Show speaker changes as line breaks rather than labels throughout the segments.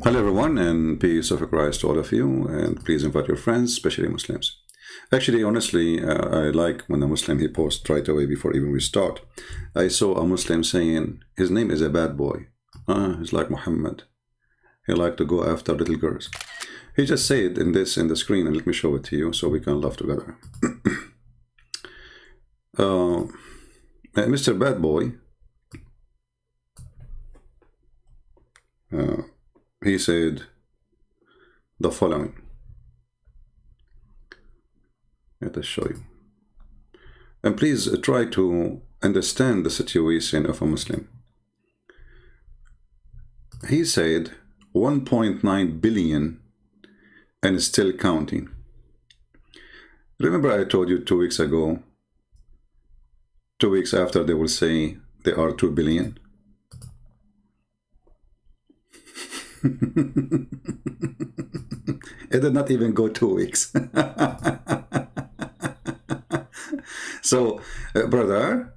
Hello everyone, and peace of Christ to all of you, and please invite your friends, especially Muslims. Actually, honestly, I like when a Muslim he posts right away before even we start. I saw a Muslim saying his name is a bad boy. He's like Muhammad. He like to go after little girls. He just said in the screen, and let me show it to you so we can laugh together. Mr. Bad Boy, he said the following. Let us show you. And please try to understand the situation of a Muslim. He said 1.9 billion and still counting. Remember I told you 2 weeks ago, 2 weeks after they will say they are 2 billion. It did not even go 2 weeks. So, brother,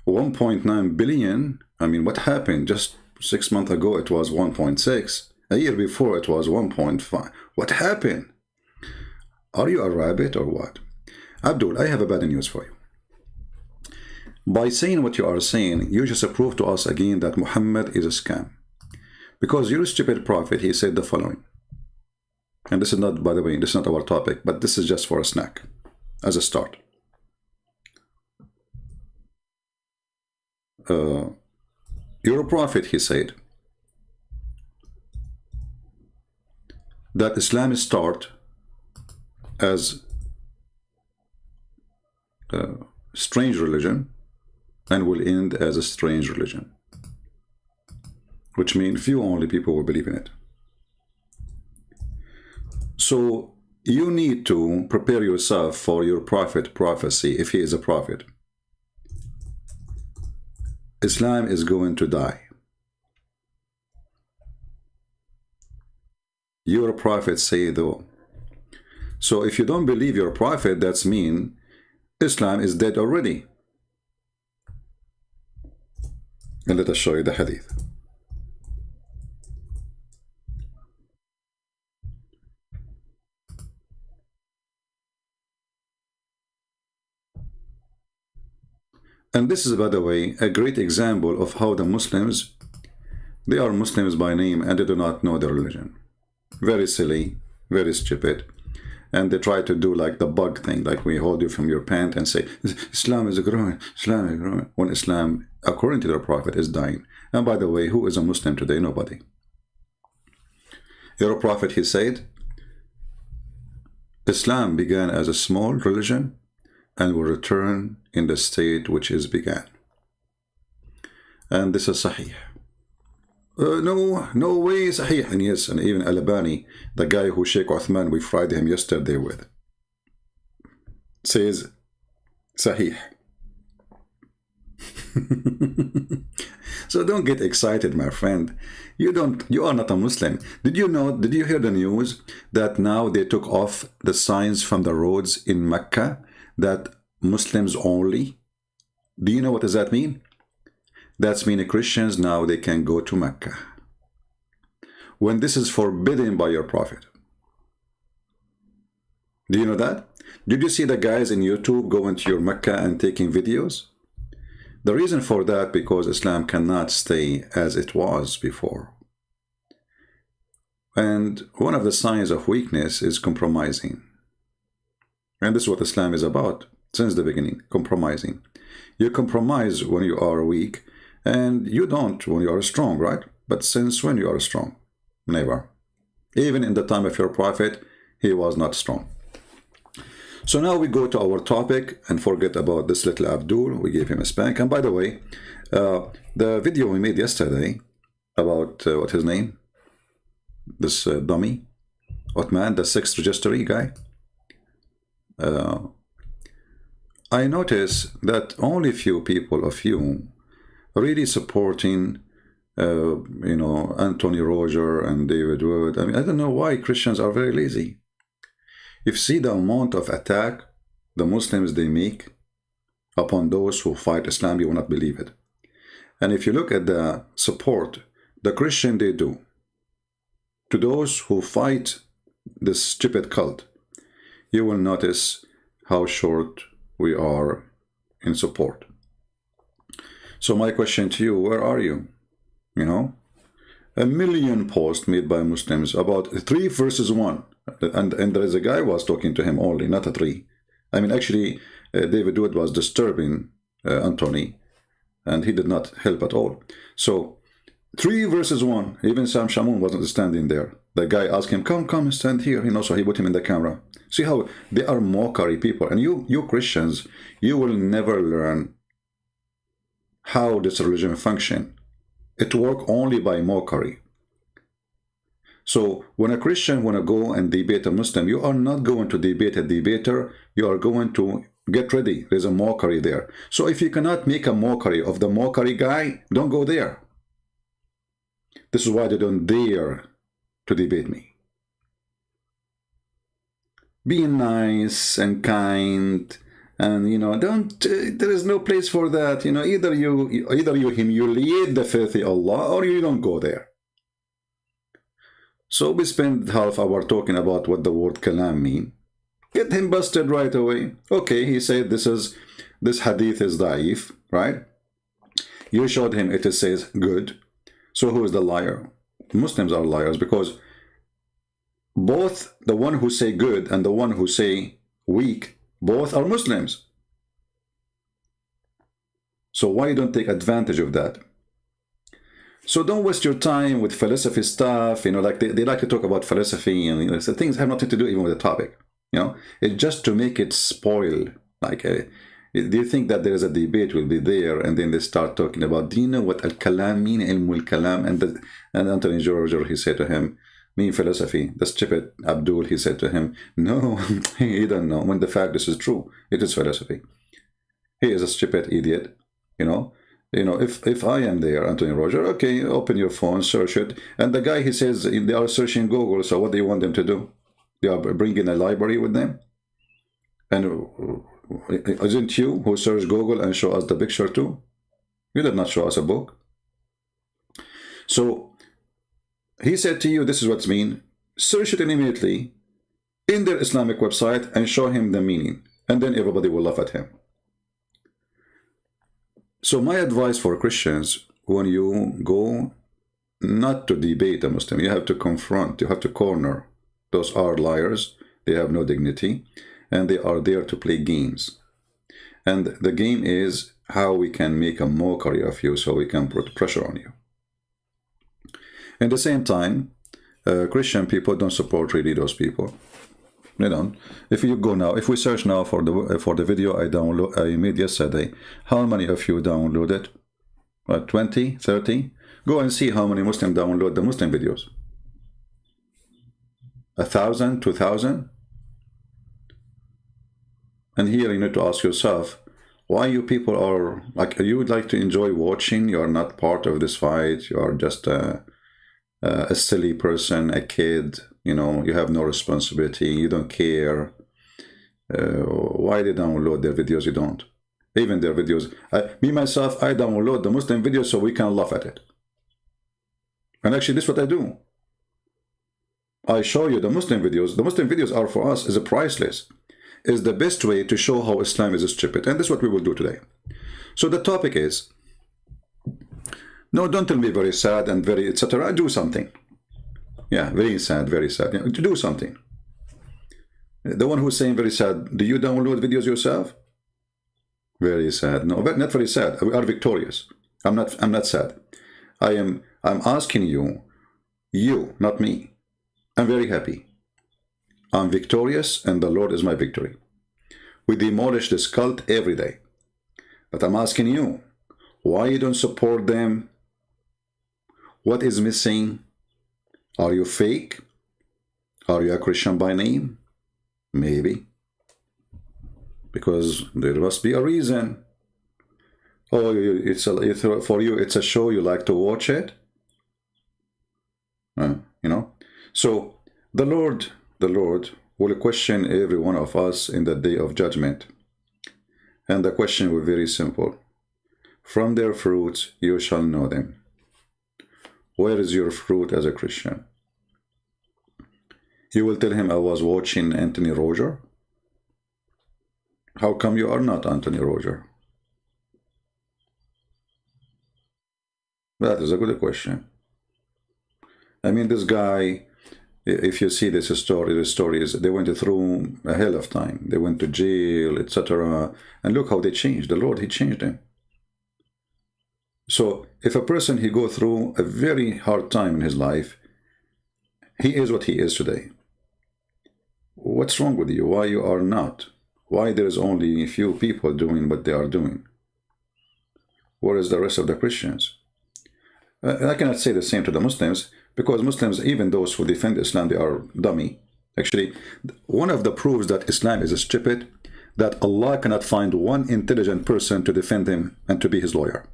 1.9 billion, I mean, what happened? Just 6 months ago, it was 1.6. A year before, it was 1.5. What happened? Are you a rabbit or what? Abdul, I have a bad news for you. By saying what you are saying, you just prove to us again that Muhammad is a scam. Because your stupid prophet, he said the following. And this is not, by the way, this is not our topic, but this is just for a snack, as a start. Your prophet, he said, that Islam start as a strange religion and will end as a strange religion, which means few only people will believe in it. So you need to prepare yourself for your prophet prophecy, if he is a prophet. Islam is going to die. Your prophet say though. So if you don't believe your prophet, that's mean Islam is dead already. And let us show you the hadith. And this is, by the way, a great example of how the Muslims, they are Muslims by name and they do not know their religion. Very silly, very stupid. And they try to do like the bug thing, like we hold you from your pant and say, Islam is growing, Islam is growing, when Islam, according to their prophet, is dying. And by the way, who is a Muslim today? Nobody. Your prophet, he said, Islam began as a small religion and will return in the state which is began. And this is Sahih. No way, Sahih. And yes, and even Al-Albani, the guy who Sheikh Uthman, we fried him yesterday with, says Sahih. So don't get excited, my friend. You are not a Muslim. Did you hear the news that now they took off the signs from the roads in Mecca that Muslims only? Do you know what does that mean? That's mean Christians now they can go to Mecca, when this is forbidden by your prophet. Do you know that? Did you see the guys in YouTube going to your Mecca and taking videos? The reason for that, because Islam cannot stay as it was before. And one of the signs of weakness is compromising. And this is what Islam is about since the beginning, compromising. You compromise when you are weak, and you don't when you are strong, right? But since when you are strong? Never. Even in the time of your prophet, he was not strong. So now we go to our topic and forget about this little Abdul. We gave him a spank. And by the way, the video we made yesterday about, what his name? This dummy, Uthman, the 6th registry guy. I notice that only few people of you really supporting, Anthony Roger and David Wood. I mean, I don't know why Christians are very lazy. If you see the amount of attack the Muslims they make upon those who fight Islam, you will not believe it. And if you look at the support the Christian they do, to those who fight this stupid cult, you will notice how short we are in support. So my question to you, where are you? You know, a million posts made by Muslims about 3 versus 1. And there is a guy who was talking to him only, not a 3. I mean, actually, David Wood was disturbing Anthony, and he did not help at all. So 3 versus 1. Even Sam Shamoun wasn't standing there. The guy asked him, come, stand here. You know, so he put him in the camera. See how they are mockery people. And you Christians, you will never learn how this religion function. It works only by mockery. So when a Christian want to go and debate a Muslim, you are not going to debate a debater. You are going to get ready. There's a mockery there. So if you cannot make a mockery of the mockery guy, don't go there. This is why they don't dare to debate me. Be nice and kind, and you know, don't. There is no place for that. You know, either you humiliate the filthy Allah, or you don't go there. So we spend half hour talking about what the word kalam mean. Get him busted right away. Okay, he said this hadith is da'if, right? You showed him it says good. So who is the liar? Muslims are liars, because both the one who say good and the one who say weak, both are Muslims. So why you don't take advantage of that? So don't waste your time with philosophy stuff, you know, like they like to talk about philosophy, and you know, so things have nothing to do even with the topic, you know. It's just to make it spoil. Like, do you think that there is a debate will be there, and then they start talking about, do you know what al-kalam mean, ilmul kalam? And Anthony George, he said to him, mean philosophy. The stupid Abdul, he said to him, no, he don't know. When the fact this is true, it is philosophy. He is a stupid idiot, you know. You know, if I am there, Anthony Roger, okay, open your phone, search it. And the guy, he says they are searching Google, so what do you want them to do? They are bringing a library with them? And isn't you who search Google and show us the picture too? You did not show us a book. So he said to you, this is what it means. Search it immediately in their Islamic website and show him the meaning. And then everybody will laugh at him. So my advice for Christians, when you go not to debate a Muslim, you have to confront, you have to corner. Those are liars. They have no dignity. And they are there to play games. And the game is how we can make a mockery of you so we can put pressure on you. At the same time, Christian people don't support really those people. They don't. If you go now, if we search now for the video I made yesterday, how many of you downloaded? 20, 30? Go and see how many Muslims download the Muslim videos. 1,000, 2,000? And here you need to ask yourself, why you people are, like, you would like to enjoy watching, you are not part of this fight, you are just a silly person, a kid, you know, you have no responsibility, you don't care. Why they download their videos? You don't. Even their videos. Me, myself, I download the Muslim videos so we can laugh at it. And actually, this is what I do. I show you the Muslim videos. The Muslim videos are for us is a priceless. Is the best way to show how Islam is stupid. And this is what we will do today. So the topic is, no, don't tell me very sad and very etc. Do something. Yeah, very sad, very sad. Yeah, do something. The one who's saying very sad, do you download videos yourself? Very sad. No, not very sad. We are victorious. I'm not sad. I'm asking you, not me. I'm very happy. I'm victorious and the Lord is my victory. We demolish this cult every day. But I'm asking you, why you don't support them? What is missing? Are you fake? Are you a Christian by name? Maybe. Because there must be a reason. Oh, for you it's a show, you like to watch it? You know? So the Lord will question every one of us in the day of judgment. And the question will be very simple. From their fruits you shall know them. Where is your fruit as a Christian? You will tell him, I was watching Anthony Roger. How come you are not Anthony Roger? That is a good question. I mean, this guy, if you see this story, the stories, they went through a hell of time. They went to jail, etc. And look how they changed. The Lord, He changed them. So if a person, he go through a very hard time in his life, he is what he is today. What's wrong with you? Why you are not? Why there is only a few people doing what they are doing? Where is the rest of the Christians? I cannot say the same to the Muslims, because Muslims, even those who defend Islam, they are dummy. Actually, one of the proofs that Islam is stupid, that Allah cannot find one intelligent person to defend him and to be his lawyer.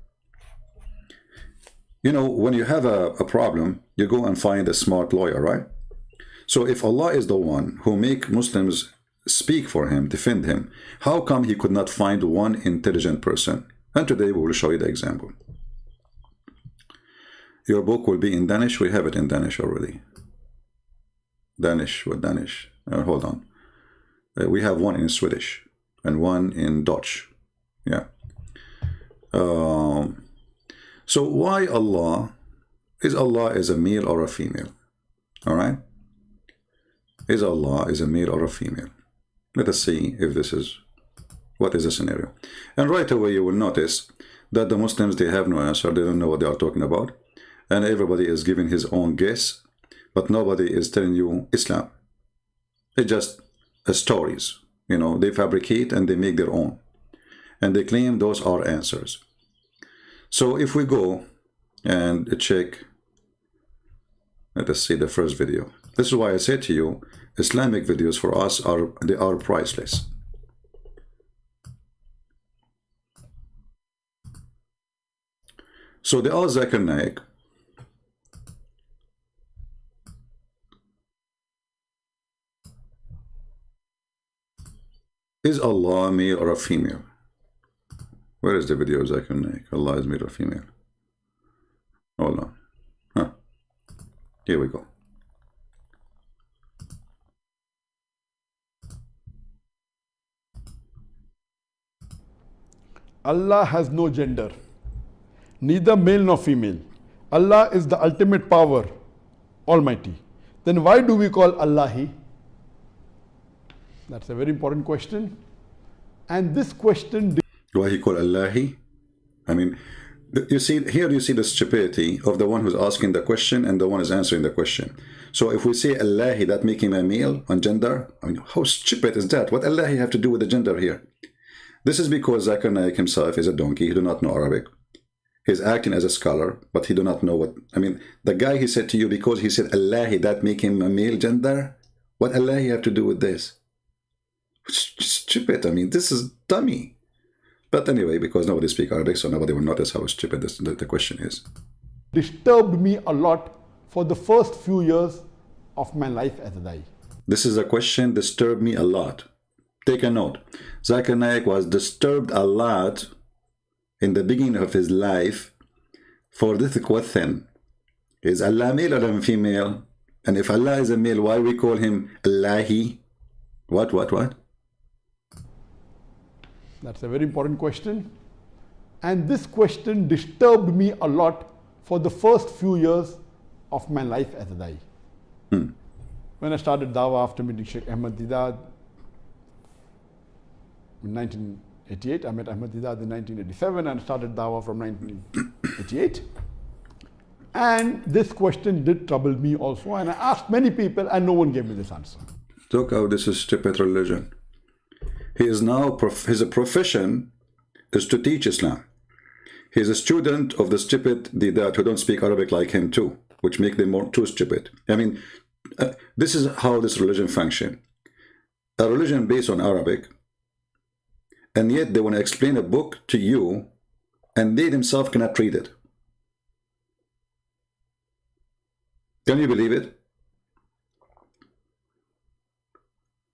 You know, when you have a problem, you go and find a smart lawyer, right? So if Allah is the one who make Muslims speak for him, defend him, how come he could not find one intelligent person? And today we will show you the example. Your book will be in Danish. We have it in Danish already. Danish, what Danish? Hold on. We have one in Swedish and one in Dutch. Yeah. So why Allah? Is Allah is a male or a female? All right. Is Allah is a male or a female? Let us see if this is, what is the scenario? And right away you will notice that the Muslims, they have no answer. They don't know what they are talking about. And everybody is giving his own guess, but nobody is telling you Islam. It's just stories. You know, they fabricate and they make their own. And they claim those are answers. So if we go and check, let us see the first video. This is why I said to you, Islamic videos for us are priceless. So the Al-Zakir Naik, is Allah male or a female? Where is the video of Zakir Naik? Allah is male or female? Hold on. Huh. Here we go.
Allah has no gender, neither male nor female. Allah is the ultimate power, Almighty. Then why do we call Allah He? That's a very important question. And this question...
Why he call Allah He? I mean, you see, here you see the stupidity of the one who's asking the question and the one is answering the question. So if we say Allah He, that make him a male on gender, I mean, how stupid is that? What Allah He have to do with the gender here? This is because Zakir Naik himself is a donkey. He do not know Arabic. He's acting as a scholar, but he do not know what... I mean, the guy he said to you, because he said Allah, that make him a male gender? What Allah have to do with this? Stupid. I mean, this is dummy. But anyway, because nobody speaks Arabic, so nobody will notice how stupid the question is.
Disturbed me a lot for the first few years of my life as a Dai.
This is a question disturbed me a lot. Take a note. Zakir Naik was disturbed a lot in the beginning of his life for this question. Is Allah male or female? And if Allah is a male, why we call him Allahi? What?
That's a very important question. And this question disturbed me a lot for the first few years of my life as a Dai. When I started Dawah after meeting Sheikh Ahmad Deedat in 1988, I met Ahmad Deedat in 1987 and started Dawah from 1988. And this question did trouble me also, and I asked many people and no one gave me this answer.
Look how this is stupid religion. He is now, his profession is to teach Islam. He is a student of the stupid Deedat who don't speak Arabic like him too, which make them more too stupid. I mean, this is how this religion functions. A religion based on Arabic, and yet they want to explain a book to you, and they themselves cannot read it. Can you believe it?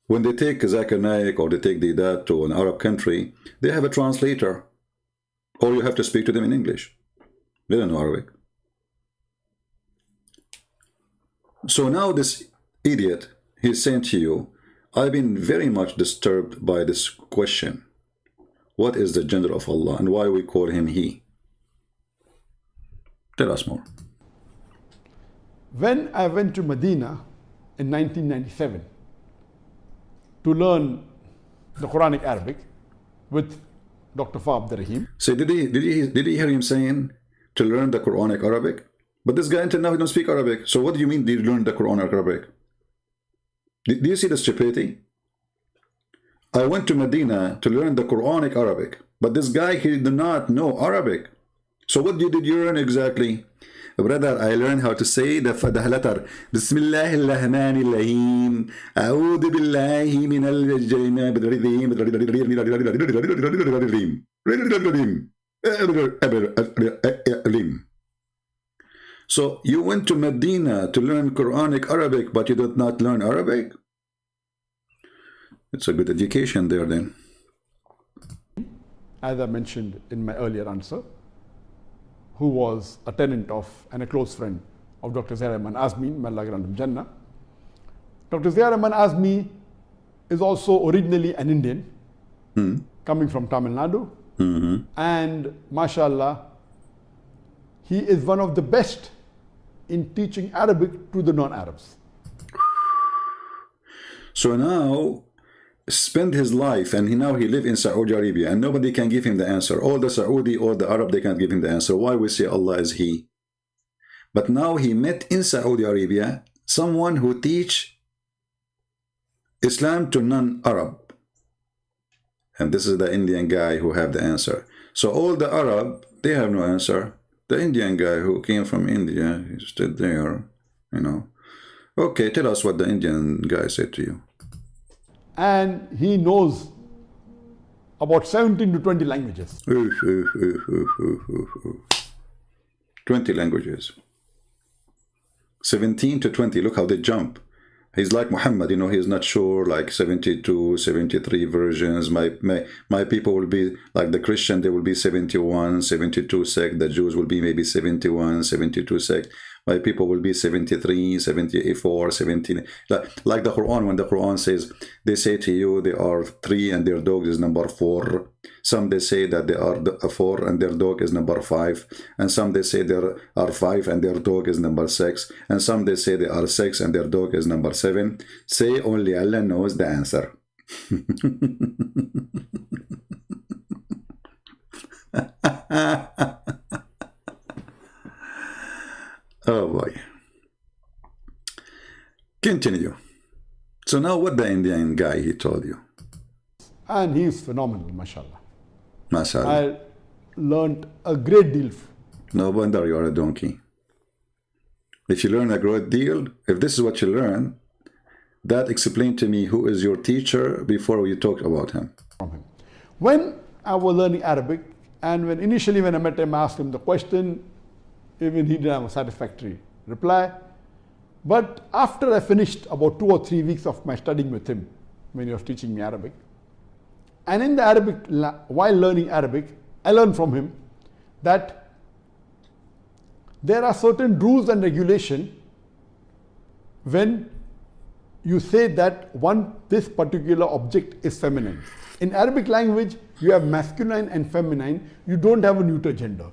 When they take Zakir Naik or they take Deedat to an Arab country, they have a translator. Or you have to speak to them in English. They don't know Arabic. So now this idiot, he's saying to you, I've been very much disturbed by this question. What is the gender of Allah and why we call him he? Tell us more.
When I went to Medina in 1997 to learn the Quranic Arabic with Dr. Fa Abdurrahim.
So did he hear him saying to learn the Quranic Arabic? But this guy until now he don't speak Arabic. So what do you mean did you learn the Quranic Arabic? Do you see the stupidity? I went to Medina to learn the Quranic Arabic, but this guy, he did not know Arabic. So what did you learn exactly? Brother, I learned how to say the letter Bismillahirrahmanirrahim. A'udhu billahi min al-jannah. So you went to Medina to learn Quranic Arabic, but you did not learn Arabic? It's a good education there then.
As I mentioned in my earlier answer, who was a tenant of and a close friend of Dr. Zahir Ahmad Azmi, may Allah grant him Jannah. Dr. Zahir Ahmad Azmi is also originally an Indian, coming from Tamil Nadu, and mashallah, he is one of the best in teaching Arabic to the non-Arabs.
So now, spend his life and now he live in Saudi Arabia and nobody can give him the answer. All the Saudi or the Arab, they can't give him the answer. Why we say Allah is he? But now he met in Saudi Arabia someone who teach Islam to non-Arab. And this is the Indian guy who have the answer. So all the Arab, they have no answer. The Indian guy who came from India, he stood there, you know. Okay, tell us what the Indian guy said to you.
And he knows about 17 to 20 languages.
20 languages. 17 to 20, look how they jump. He's like Muhammad, you know, he's not sure, like 72, 73 versions. My people will be like the Christian, they will be 71, 72 sect. The Jews will be maybe 71, 72 sect. My people will be 73, 74, 17. Like the Quran, when the Quran says, they say to you, they are 3 and their dog is number 4. Some they say that they are 4 and their dog is number 5. And some they say there are 5 and their dog is number 6. And some they say they are 6 and their dog is number 7. Say only Allah knows the answer. Oh boy. Continue. So now what the Indian guy he told you?
And he is phenomenal, mashallah.
Mashallah.
I learned a great deal.
No wonder you are a donkey. If you learn a great deal, if this is what you learn, that explain to me who is your teacher before you talk about him.
From him. When I was learning Arabic, and initially when I met him, I asked him the question, even he didn't have a satisfactory reply. But after I finished about 2 or 3 weeks of my studying with him, when he was teaching me Arabic, and in the Arabic, while learning Arabic, I learned from him that there are certain rules and regulation when you say that this particular object is feminine. In Arabic language, you have masculine and feminine. You don't have a neuter gender.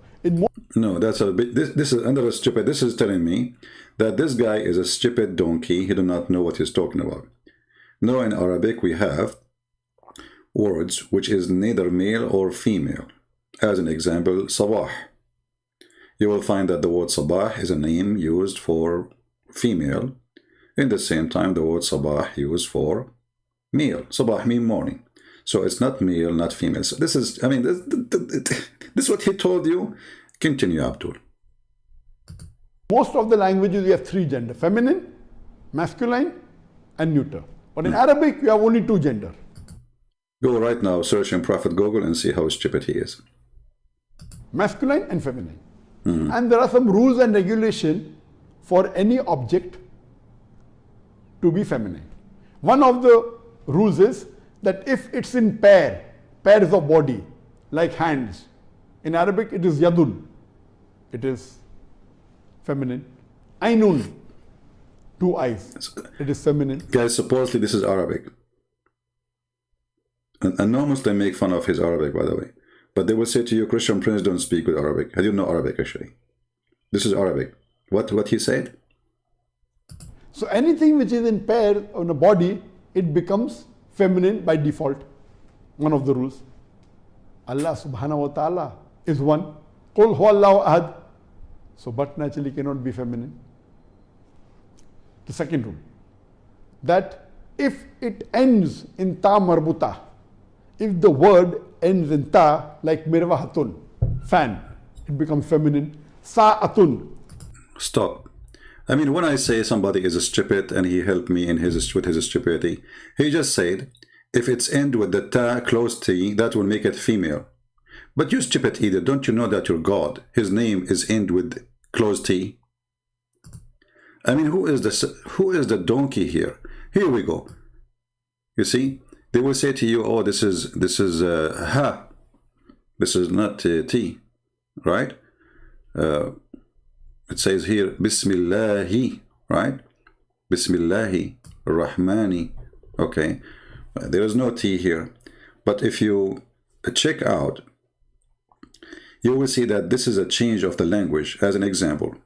No, that's a bit. This is another stupid. This is telling me that this guy is a stupid donkey. He does not know what he's talking about. No, in Arabic we have words which is neither male or female. As an example, sabah. You will find that the word sabah is a name used for female. In the same time, the word sabah used for male. Sabah means morning. So it's not male, not female. So this is, I mean, this is what he told you. Continue, Abdul.
Most of the languages you have 3 gender, feminine, masculine, and neuter. But in Arabic, you have only 2 gender.
Go right now, search in Prophet Google and see how stupid he is.
Masculine and feminine. And there are some rules and regulation for any object to be feminine. One of the rules is that if it's in pairs of body, like hands, in Arabic it is yadun, it is feminine. Ainun, 2 eyes. It is feminine.
Guys, supposedly this is Arabic. And no Muslim make fun of his Arabic, by the way. But they will say to you, Christian Prince don't speak with Arabic. I didn't know Arabic, actually. This is Arabic. What he said?
So anything which is in pair on a body, it becomes feminine by default. One of the rules. Allah subhanahu wa ta'ala is one. Qul huwallahu ahad. So but naturally cannot be feminine. The second rule. That if it ends in ta marbuta, if the word ends in ta, like mirwahatun, fan, it becomes feminine. Sa'atun.
Stop. I mean, when I say somebody is stupid and he helped me in with his stupidity, he just said, if it's end with the ta close t, that will make it female. But you stupid idiot, don't you know that your God, his name is end with close t? I mean, who is the donkey here? Here we go. You see, they will say to you, oh, this is ha. This is not t, right? It says here, Bismillahi, right? Bismillahi, Rahmani. Okay, there is no T here. But if you check out, you will see that this is a change of the language. As an example,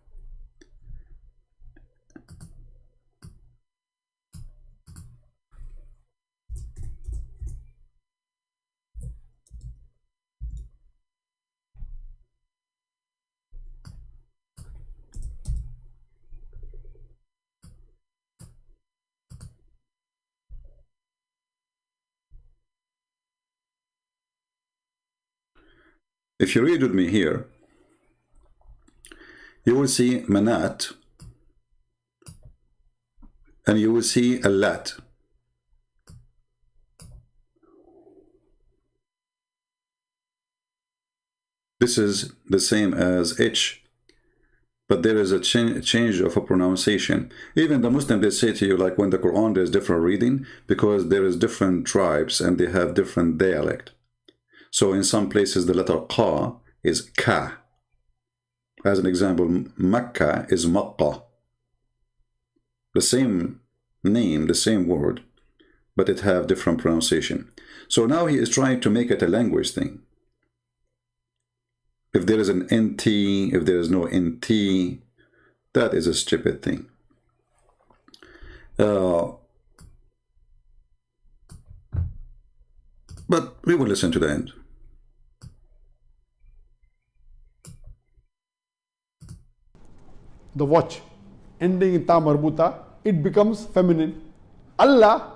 if you read with me here, you will see Manat and you will see a Lat. This is the same as H, but there is a change of a pronunciation. Even the Muslim, they say to you, like when the Quran, there's different reading because there is different tribes and they have different dialect. So in some places the letter Qa is Ka. As an example, Makkah is Makkah. The same name, the same word, but it have different pronunciation. So now he is trying to make it a language thing. If there is an NT, if there is no NT, that is a stupid thing. But we will listen to the end.
The watch ending in ta marbuta, it becomes feminine. Allah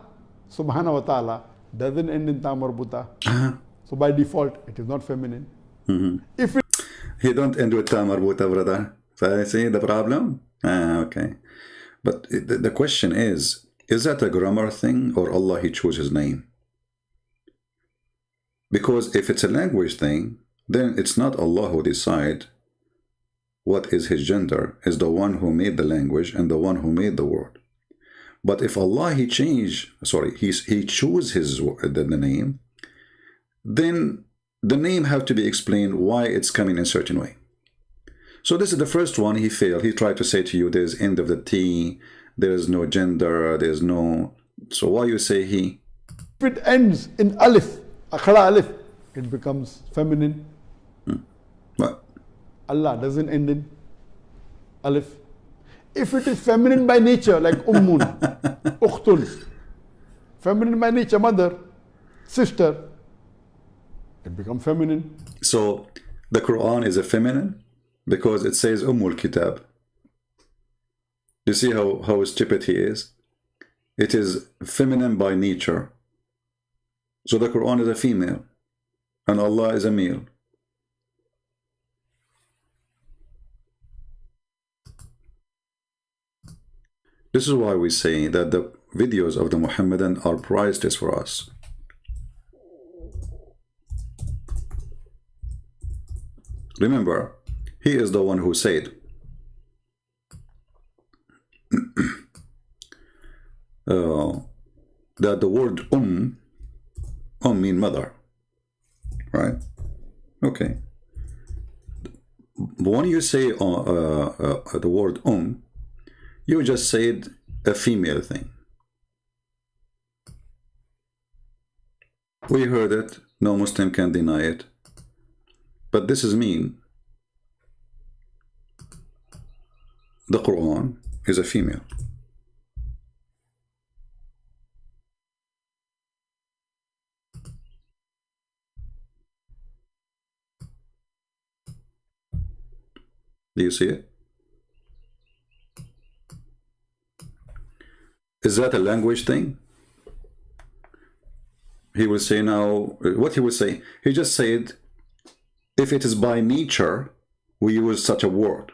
subhanahu wa ta'ala doesn't end in ta marbuta. So by default, it is not feminine. If it
He don't end with ta marbuta, brother. So I see the problem? Okay. But the question is that a grammar thing or Allah, he chose his name? Because if it's a language thing, then it's not Allah who decide what is his gender. Is the one who made the language and the one who made the word. But if Allah, he chose the name, then the name have to be explained why it's coming in a certain way. So this is the first one. He failed. He tried to say to you, there's end of the T, there is no gender, there's no. So why you say he?
If it ends in alif, akhara alif, it becomes feminine.
What?
Allah doesn't end in alif. If it is feminine by nature, like ummun, ukhtun, feminine by nature, mother, sister, it becomes feminine.
So the Quran is a feminine because it says Ummul Kitab. You see how stupid he is? It is feminine by nature. So the Quran is a female and Allah is a male. This is why we say that the videos of the Muhammadan are priceless for us. Remember, he is the one who said that the word mean mother, right? Okay. But when you say the word you just said a female thing. We heard it, no Muslim can deny it. But this is mean. The Quran is a female. Do you see it? Is that a language thing? He will say now, what he will say? He just said, if it is by nature, we use such a word.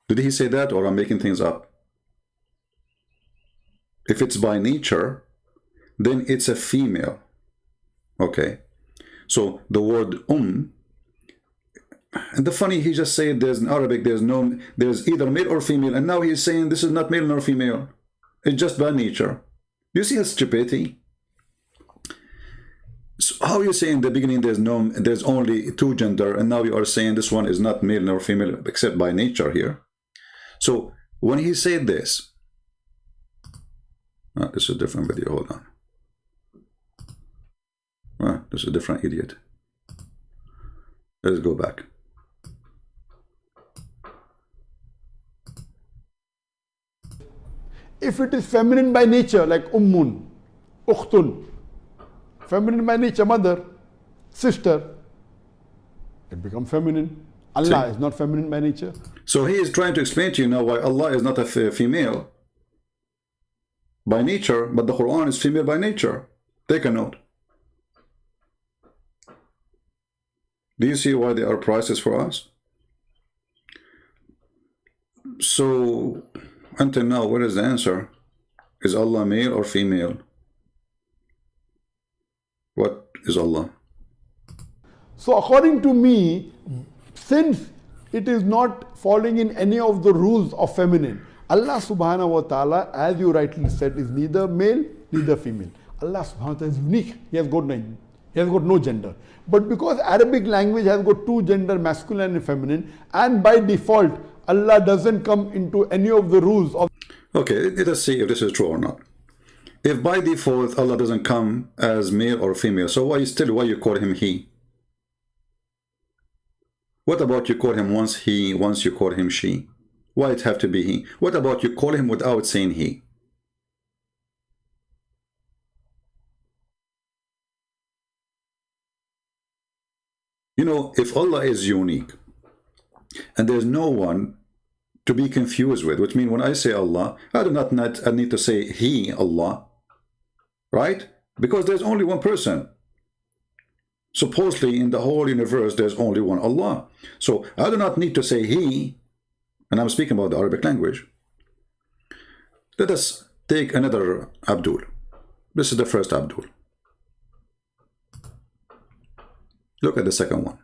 Did he say that, or I'm making things up? If it's by nature, then it's a female. Okay. So the word and the funny, he just said there's in Arabic, there's either male or female, and now he's saying this is not male nor female. It's just by nature. You see his stupidity? So how you say in the beginning there's only two gender, and now you are saying this one is not male nor female except by nature here. So when he said this, this is a different video, hold on. This is a different idiot. Let's go back.
If it is feminine by nature, like ummun, ukhtun, feminine by nature, mother, sister, it becomes feminine. Allah is not feminine by nature.
So he is trying to explain to you now why Allah is not a female by nature, but the Quran is female by nature. Take a note. Do you see why they are priceless for us? So until now, what is the answer? Is Allah male or female? What is Allah?
So according to me, since it is not falling in any of the rules of feminine, Allah subhanahu wa ta'ala, as you rightly said, is neither male, neither female. Allah subhanahu wa ta'ala is unique. He has got no gender. But because Arabic language has got two gender, masculine and feminine, and by default, Allah doesn't come into any of the rules of...
Okay, let us see if this is true or not. If by default Allah doesn't come as male or female, so why you call him he? What about you call him once he, once you call him she? Why it have to be he? What about you call him without saying he? You know, if Allah is unique and there's no one to be confused with, which means when I say Allah, I do not need to say he, Allah, right? Because there's only one person. Supposedly in the whole universe there's only one Allah. So I do not need to say he, and I'm speaking about the Arabic language. Let us take another Abdul. This is the first Abdul. Look at the second one.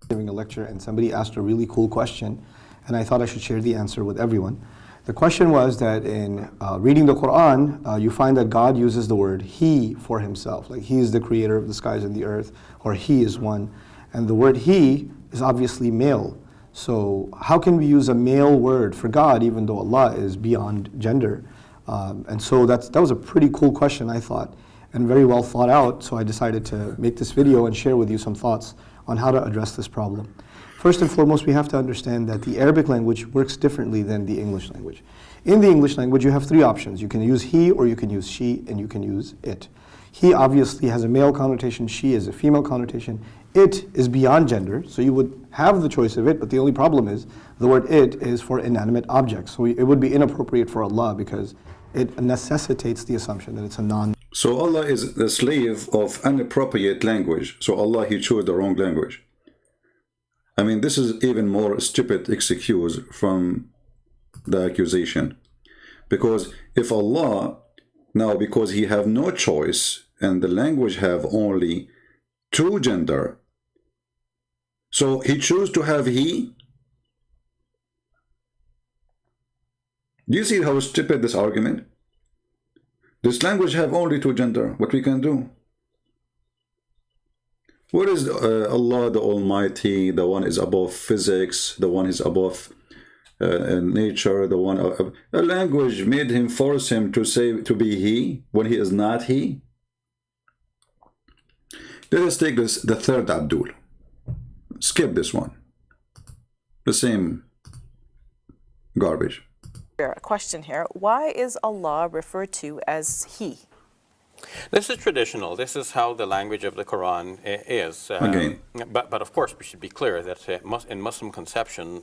Giving a lecture, and somebody asked a really cool question, and I thought I should share the answer with everyone. The question was that in reading the Quran, you find that God uses the word he for himself, like he is the creator of the skies and the earth, or he is one. And the word he is obviously male. So how can we use a male word for God even though Allah is beyond gender? And so that was a pretty cool question, I thought, and very well thought out. So I decided to make this video and share with you some thoughts on how to address this problem. First and foremost, we have to understand that the Arabic language works differently than the English language. In the English language, you have three options. You can use he, or you can use she, and you can use it. He obviously has a male connotation, she is a female connotation. It is beyond gender, so you would have the choice of it, but the only problem is the word it is for inanimate objects. So it would be inappropriate for Allah because it necessitates the assumption that it's a non.
So Allah is the slave of inappropriate language. So Allah, he chose the wrong language. I mean, this is even more stupid excuse from the accusation. Because if Allah, now because he have no choice and the language have only two gender, so he choose to have he. Do you see how stupid this argument? This language have only two gender. What we can do? What is Allah the Almighty? The one is above physics. The one is above nature, the one. A language made him, force him to say, to be he, when he is not he. Let us take this, the third Abdul. Skip this one. The same garbage.
A question here. Why is Allah referred to as He?
This is traditional. This is how the language of the Quran is.
Again.
But of course, we should be clear that in Muslim conception,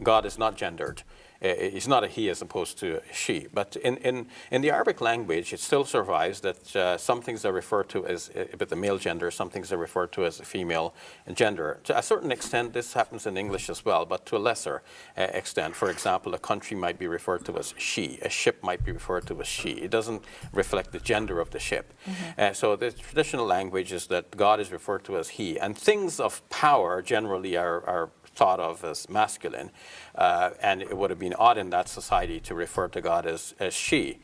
God is not gendered. It's not a he as opposed to a she. But in the Arabic language, it still survives that some things are referred to as with the male gender, some things are referred to as a female gender. To a certain extent, this happens in English as well, but to a lesser extent. For example, a country might be referred to as she. A ship might be referred to as she. It doesn't reflect the gender of the ship. So the traditional language is that God is referred to as he. And things of power generally are thought of as masculine, and it would have been odd in that society to refer to God as she.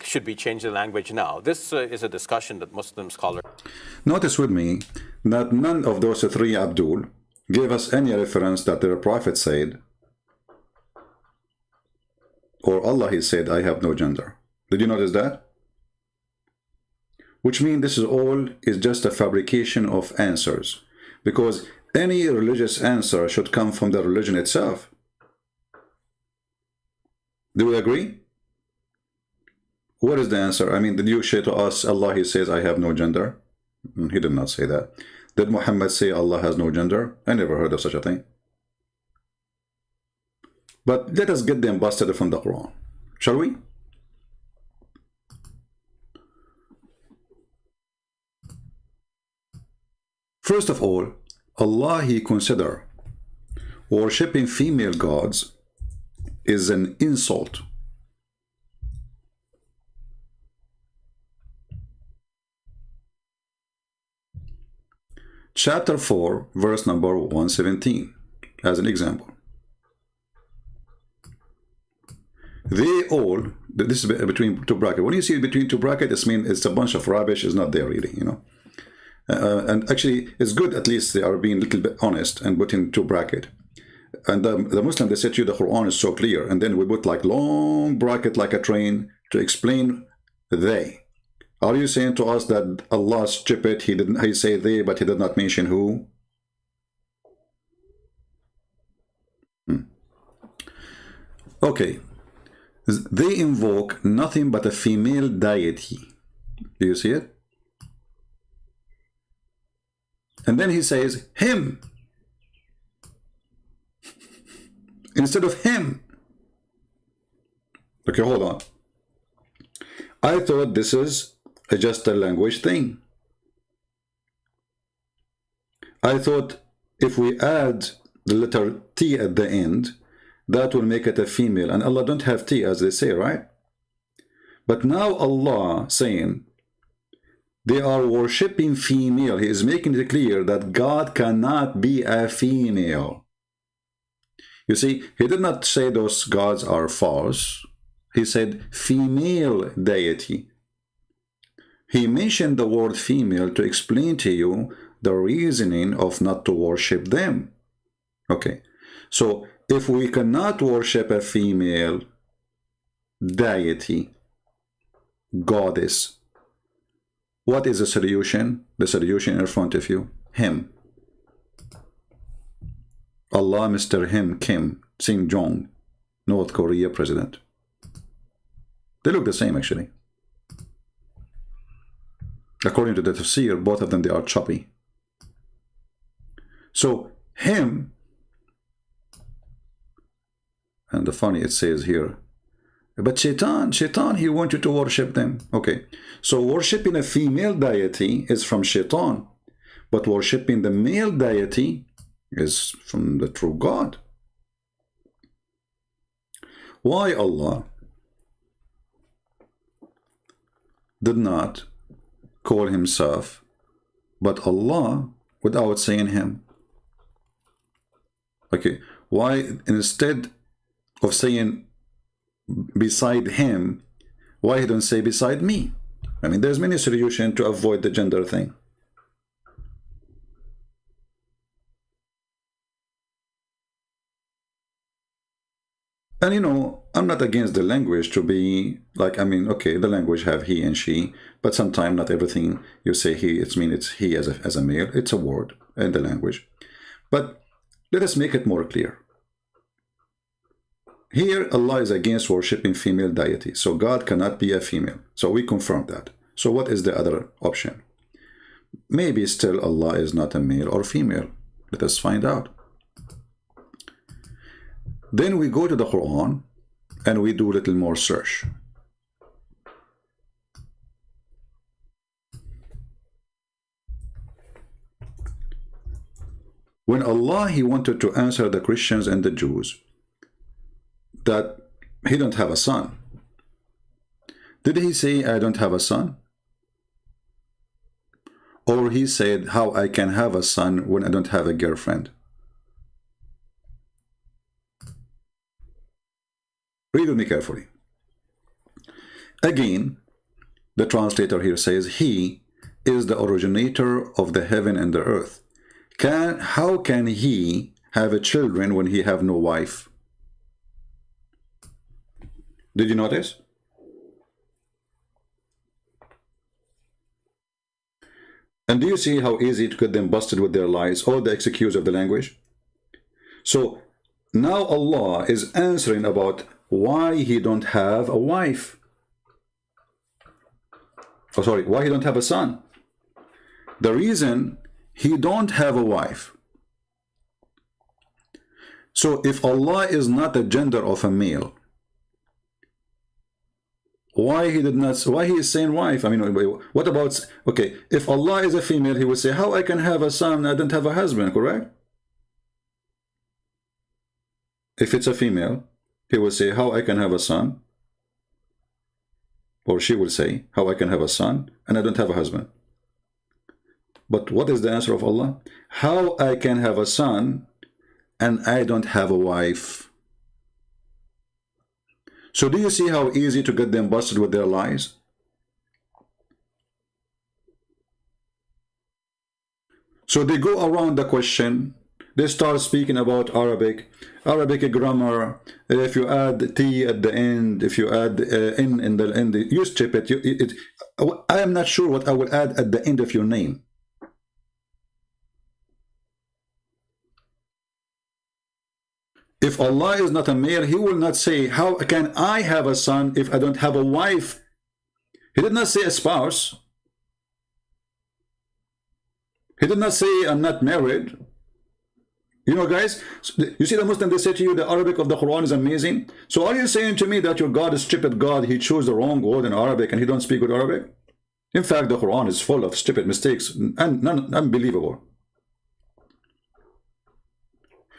Should we change the language now? This is a discussion that Muslim scholars...
Notice with me that none of those three Abdul gave us any reference that their prophet said, or Allah, he said, I have no gender. Did you notice that? Which means this is just a fabrication of answers, because any religious answer should come from the religion itself. Do we agree? What is the answer? I mean, did you say to us, Allah, he says, I have no gender? He did not say that. Did Muhammad say Allah has no gender? I never heard of such a thing. But let us get them busted from the Quran. Shall we? First of all, Allah, he consider worshipping female gods is an insult. Chapter 4, verse number 117, as an example. They all, this is between two brackets. When you see between two brackets, it means it's a bunch of rubbish, it's not there really, you know. And actually, it's good at least they are being a little bit honest and put in two brackets. And the Muslim, they said to you, the Quran is so clear. And then we put like long bracket like a train to explain they. Are you saying to us that Allah is stupid? He say they, but he did not mention who? Okay. They invoke nothing but a female deity. Do you see it? And then he says, him. Instead of him. Okay, hold on. I thought this is just a language thing. I thought if we add the letter T at the end, that will make it a female. And Allah don't have T, as they say, right? But now Allah saying, they are worshipping female. He is making it clear that God cannot be a female. You see, he did not say those gods are false. He said female deity. He mentioned the word female to explain to you the reasoning of not to worship them. Okay, so if we cannot worship a female deity, goddess, what is the solution? The solution in front of you, him. Allah, Mr. Him, Kim, Sing Jong, North Korea president. They look the same actually. According to the tafsir, both of them, they are choppy. So, him, and the funny it says here, but Shaitan, he wants you to worship them. Okay, so worshipping a female deity is from Shaitan, but worshipping the male deity is from the true God. Why Allah did not call himself but Allah without saying him? Okay, why instead of saying beside him, why he don't say beside me? I mean, there's many solutions to avoid the gender thing. And you know, I'm not against the language to be like, I mean, okay, the language have he and she, but sometimes not everything you say he, it's he as a male. It's a word in the language. But let us make it more clear. Here, Allah is against worshipping female deity. So God cannot be a female. So we confirm that. So what is the other option? Maybe still Allah is not a male or female. Let us find out. Then we go to the Quran and we do a little more search. When Allah, He wanted to answer the Christians and the Jews that He don't have a son, did He say, I don't have a son? Or He said, how I can have a son when I don't have a girlfriend? Read with me carefully. Again, the translator here says, He is the originator of the heaven and the earth. How can He have a children when He have no wife? Did you notice? And do you see how easy to get them busted with their lies, or the excuse of the language? So now Allah is answering about why He don't have a wife. Oh, sorry, why He don't have a son. The reason He don't have a wife. So if Allah is not the gender of a male, why He is saying wife? I mean, what about, okay, if Allah is a female, He would say, how I can have a son, I don't have a husband, correct? If it's a female, He will say, how I can have a son, or she will say, how I can have a son, and I don't have a husband. But what is the answer of Allah? How I can have a son, and I don't have a wife. So do you see how easy to get them busted with their lies? So they go around the question. They start speaking about Arabic grammar. If you add T at the end, if you add N in the end, you strip it. I am not sure what I will add at the end of your name. If Allah is not a male, He will not say, how can I have a son if I don't have a wife? He did not say a spouse. He did not say I'm not married. You know, guys, you see the Muslim, they say to you the Arabic of the Quran is amazing. So are you saying to me that your God is stupid God? He chose the wrong word in Arabic and He don't speak good Arabic? In fact, the Quran is full of stupid mistakes and unbelievable.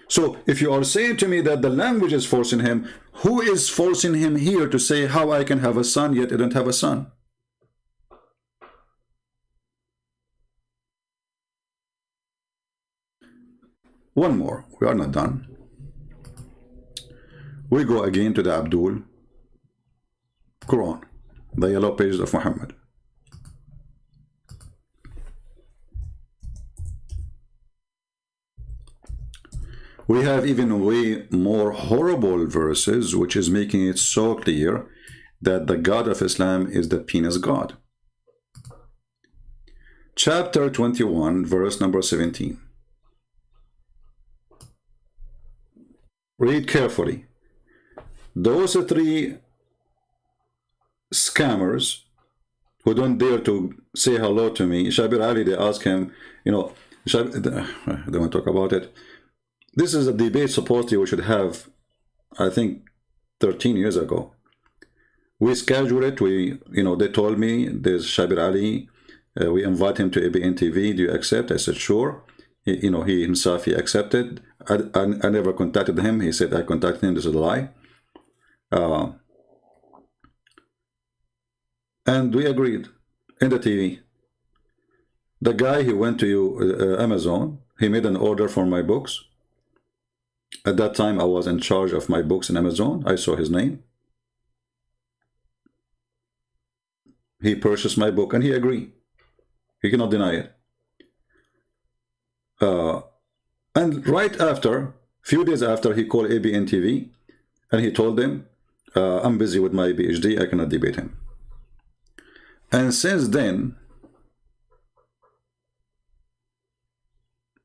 So if you are saying to me that the language is forcing him, who is forcing him here to say how I can have a son yet I don't have a son? One more, we are not done. We go again to the Abdul Quran, the yellow pages of Muhammad. We have even way more horrible verses, which is making it so clear that the God of Islam is the penis God. Chapter 21, verse number 17. Read carefully. Those three scammers who don't dare to say hello to me, Shabir Ali, they ask him, you know, they want to talk about it. This is a debate supposedly we should have, I think, 13 years ago. We scheduled it. They told me there's Shabir Ali. We invite him to ABN TV. Do you accept? I said, sure. He himself, he accepted. I never contacted him. He said, I contacted him. This is a lie. And we agreed in the TV. The guy, he went to Amazon. He made an order for my books. At that time, I was in charge of my books in Amazon. I saw his name. He purchased my book and he agreed. He cannot deny it. And right after, few days after, he called ABN TV And he told them, I'm busy with my PhD, I cannot debate him. And since then,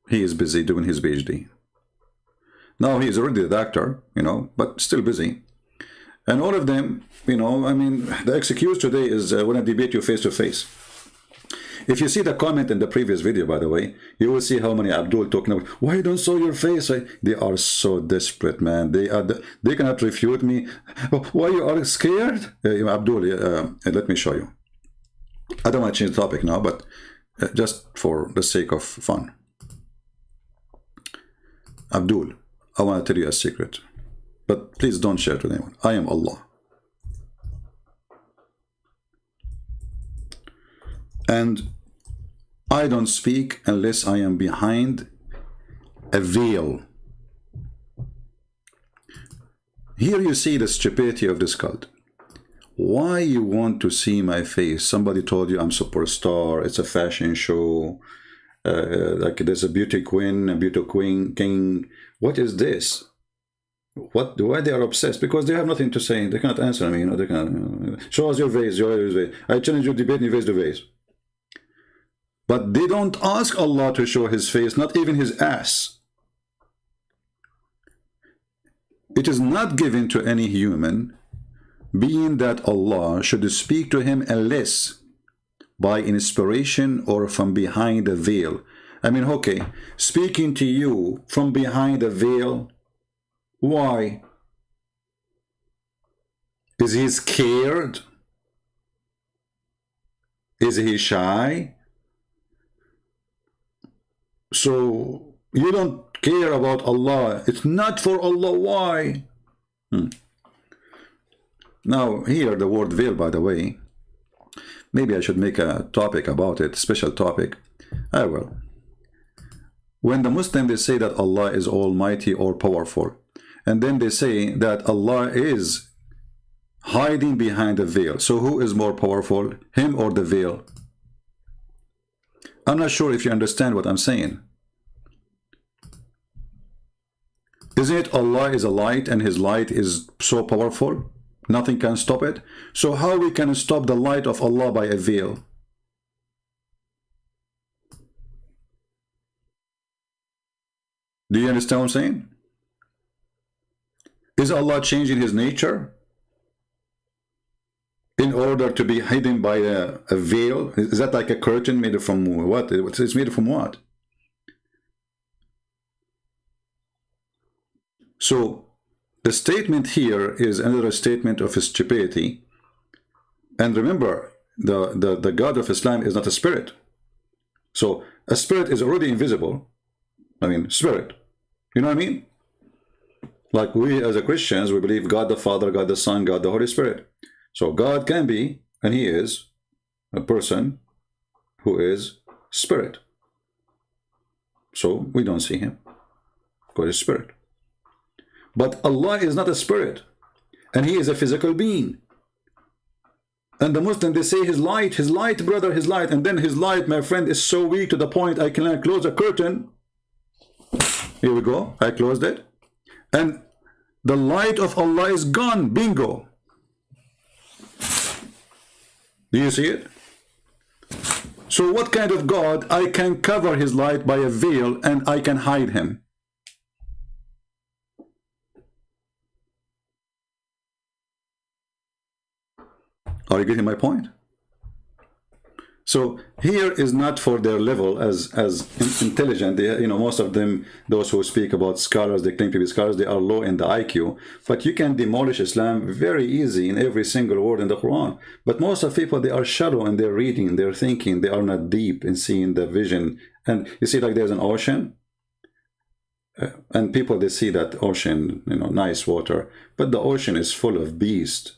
he is busy doing his PhD. Now he is already a doctor, you know, but still busy. And all of them, you know, I mean, the excuse today is when I debate you face to face. If you see the comment in the previous video, by the way, you will see how many Abdul talking about, why you don't show your face? They are so desperate, man. They cannot refute me. Why you are scared? Abdul, let me show you. I don't want to change the topic now, but just for the sake of fun. Abdul, I want to tell you a secret, but please don't share it with anyone. I am Allah. And I don't speak unless I am behind a veil. Here you see the stupidity of this cult. Why you want to see my face? Somebody told you I'm superstar, it's a fashion show, like there's a beauty queen, a beauty queen king. What is this? Why they are obsessed? Because they have nothing to say. They cannot answer me, you know, they cannot, show us your face, I challenge you to debate me face to face. But they don't ask Allah to show his face, not even his ass. It is not given to any human being that Allah should speak to him unless by inspiration or from behind a veil. I mean, okay, speaking to you from behind a veil, why? Is he scared? Is he shy? So you don't care about Allah. It's not for Allah. Why? Now here the word veil, by the way, maybe I should make a topic about it, special topic. I will. When the Muslims, they say that Allah is almighty or powerful, and then they say that Allah is hiding behind a veil. So who is more powerful, him or the veil? I'm not sure if you understand what I'm saying. Isn't it Allah is a light and his light is so powerful? Nothing can stop it. So how we can stop the light of Allah by a veil? Do you understand what I'm saying? Is Allah changing his nature in order to be hidden by a veil? Is that like a curtain made from what? It's made from what? So the statement here is another statement of stupidity. And remember, the God of Islam is not a spirit. So a spirit is already invisible. I mean, spirit. You know what I mean? Like we as a Christians, we believe God the Father, God the Son, God the Holy Spirit. So God can be, and he is, a person who is spirit. So we don't see him because he's spirit. But Allah is not a spirit, and he is a physical being. And the Muslim, they say his light, brother, his light. And then his light, my friend, is so weak to the point I cannot close a curtain. Here we go, I closed it. And the light of Allah is gone, bingo. Do you see it? So what kind of God I can cover his light by a veil and I can hide him? Are you getting my point? So here is not for their level as intelligent. They, you know, most of them, those who speak about scholars, they claim to be scholars, they are low in the IQ. But you can demolish Islam very easy in every single word in the Quran. But most of people, they are shallow in their reading, their thinking. They are not deep in seeing the vision. And you see, like there's an ocean, and people, they see that ocean, you know, nice water, but the ocean is full of beasts.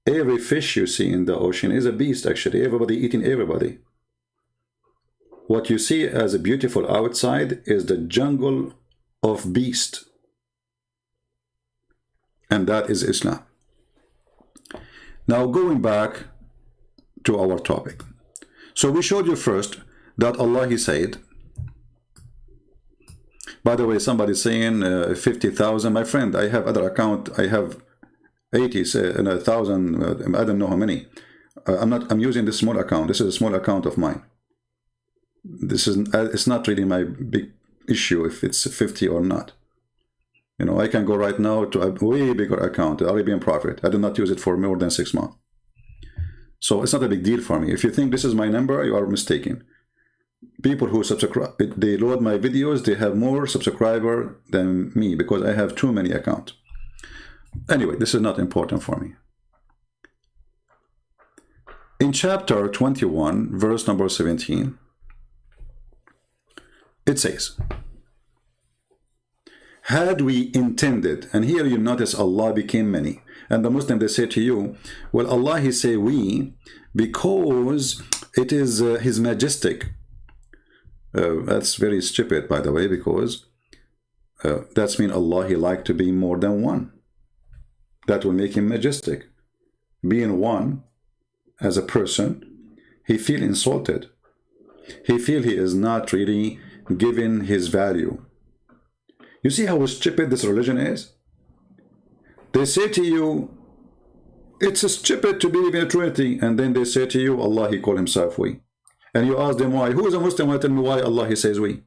Every fish you see in the ocean is a beast, actually. Everybody eating everybody. What you see as a beautiful outside is the jungle of beasts. And that is Islam. Now going back to our topic. So we showed you first that Allah, he said, By the way, somebody's saying 50,000. My friend, I have other account. I have 80,000. I don't know how many. I'm using this small account. This is a small account of mine. This is it's not really my big issue if it's 50 or not. You know, I can go right now to a way bigger account, the Arabian Prophet. I do not use it for more than 6 months. So it's not a big deal for me. If you think this is my number, you are mistaken. People who subscribe, they load my videos, they have more subscriber than me because I have too many accounts. Anyway, this is not important for me. In chapter 21, verse number 17, it says, had we intended, and here you notice Allah became many, and the Muslim, they say to you, well, Allah, he say we, because it is his majestic. That's very stupid, by the way, because that's mean Allah, he like to be more than one. That will make him majestic. Being one as a person, he feel insulted. He feel he is not really given his value. You see how stupid this religion is? They say to you, it's stupid to believe in a Trinity, and then they say to you, Allah, he call himself we. And you ask them why. Who is a Muslim? Tell me why Allah, he says we.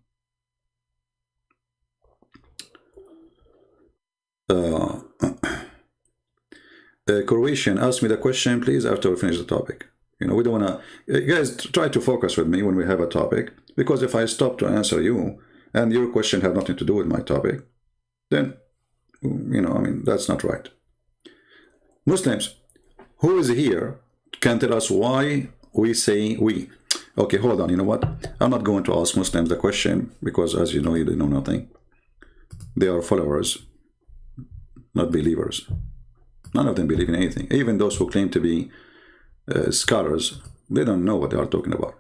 Croatian, ask me the question, please, after we finish the topic. You know, we don't want to... guys, try to focus with me when we have a topic, because if I stop to answer you, and your question have nothing to do with my topic, then, you know, I mean, that's not right. Muslims, who is here can tell us why we say we. Okay, hold on, you know what? I'm not going to ask Muslims the question, because as you know, they know nothing. They are followers, not believers. None of them believe in anything. Even those who claim to be scholars, they don't know what they are talking about.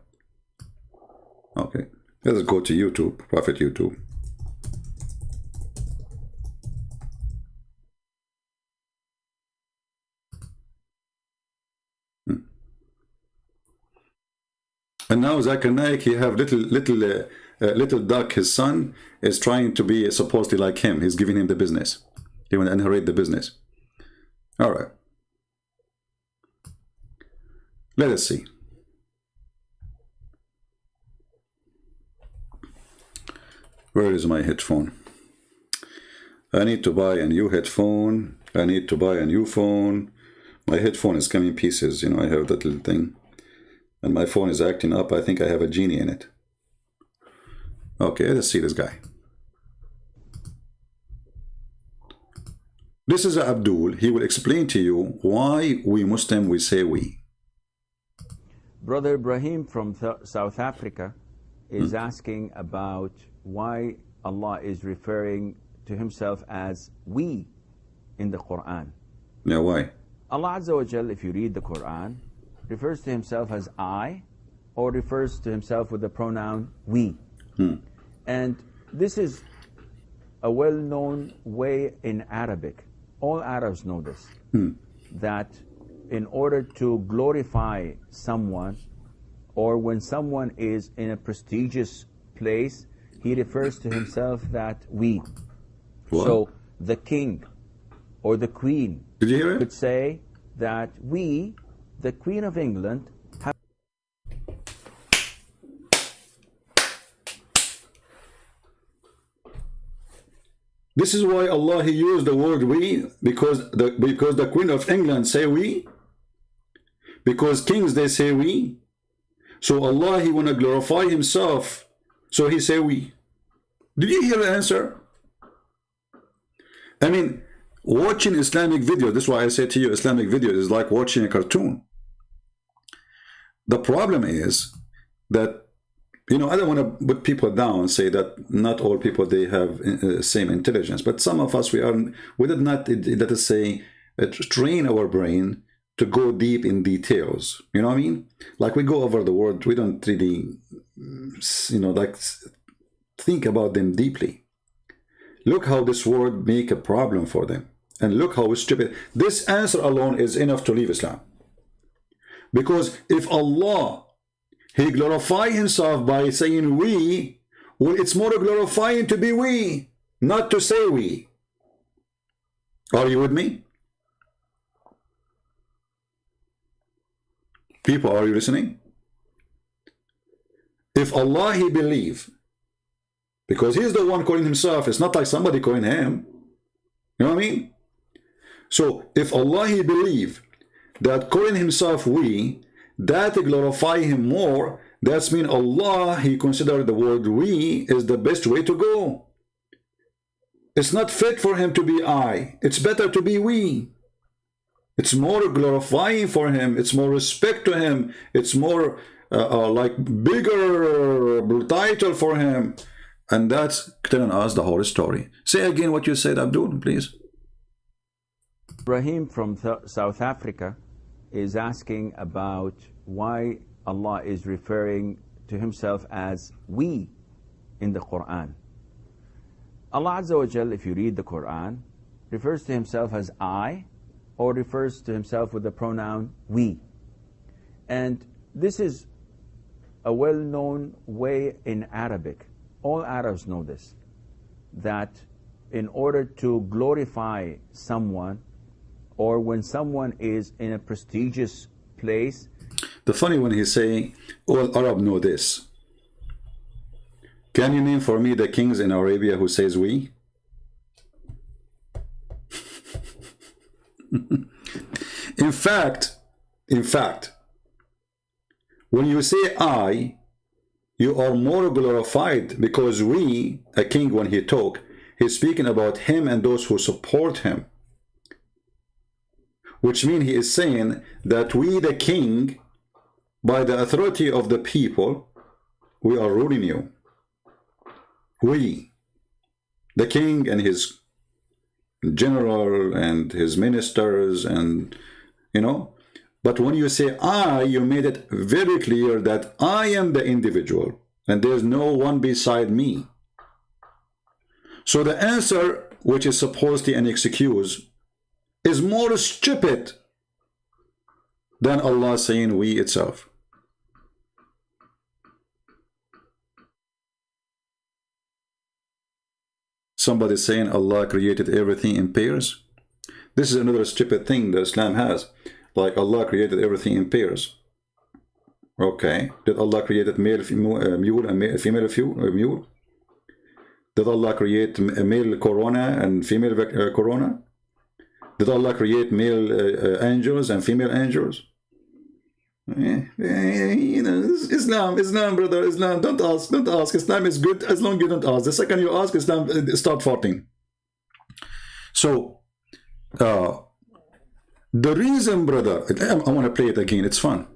Okay, let's go to YouTube, Prophet YouTube. And now Zakir Naik, he have little Duck, his son, is trying to be supposedly like him. He's giving him the business. He will inherit the business. All right. Let us see. Where is my headphone? I need to buy a new headphone. I need to buy a new phone. My headphone is coming in pieces. You know, I have that little thing. And my phone is acting up. I think I have a genie in it. Okay, let's see this guy. This is Abdul. He will explain to you why we Muslim, we say we.
Brother Ibrahim from South Africa is asking about why Allah is referring to himself as we in the Quran.
Yeah, why?
Allah Azza wa Jal, if you read the Quran, refers to himself as I, or refers to himself with the pronoun we. And this is a well-known way in Arabic. All Arabs know this, that in order to glorify someone, or when someone is in a prestigious place, he refers to himself that we.
What?
So the king or the queen
Did you hear it?
could say that we, the Queen of England, have...
This is why Allah, he used the word we, because the Queen of England say we, because kings, they say we. So Allah, he want to glorify himself, so he say we. Did you hear the answer? I mean, watching Islamic video, this is why I say to you, Islamic video is like watching a cartoon. The problem is that, you know, I don't want to put people down and say that not all people, they have same intelligence, but some of us, we did not, let us say, train our brain to go deep in details. You know what I mean? Like we go over the word, we don't really, you know, like think about them deeply. Look how this word make a problem for them. And look how stupid. This answer alone is enough to leave Islam. Because if Allah, he glorify himself by saying we, Well, it's more glorifying to be we, not to say we. Are you with me? People, are you listening? If Allah He believe, because He's the one calling Himself, it's not like somebody calling Him. You know what I mean? So if Allah He believe that calling Himself we, that glorify Him more, that's mean Allah He considered the word we is the best way to go. It's not fit for Him to be I. It's better to be we. It's more glorifying for Him. It's more respect to Him. It's more like bigger title for Him. And that's telling us the whole story. Say again what you said, Abdul, please.
Ibrahim from South Africa is asking about why Allah is referring to Himself as we in the Quran. Allah Azza wa Jal, if you read the Quran, refers to Himself as I, or refers to Himself with the pronoun we. And this is a well-known way in Arabic. All Arabs know this, that in order to glorify someone, or when someone is in a prestigious place.
The funny one, he's saying, all Arab know this. Can you name for me the kings in Arabia who says we? In fact, when you say I, you are more glorified, because we, a king, when he talk, he's speaking about him and those who support him. Which means he is saying that we, the king, by the authority of the people, we are ruling you. We, the king and his general and his ministers, and you know. But when you say I, you made it very clear that I am the individual and there's no one beside me. So the answer, which is supposedly an excuse, is more stupid than Allah saying we itself. Somebody saying Allah created everything in pairs. This is another stupid thing that Islam has. Like Allah created everything in pairs. Okay. Did Allah create male, mule, and female mule? Did Allah create a male corona and female corona? Did Allah create male angels and female angels? You know, Islam, brother, Islam. Don't ask. Islam is good as long as you don't ask. The second you ask, Islam start farting. So, the reason, brother, I want to play it again. It's fun.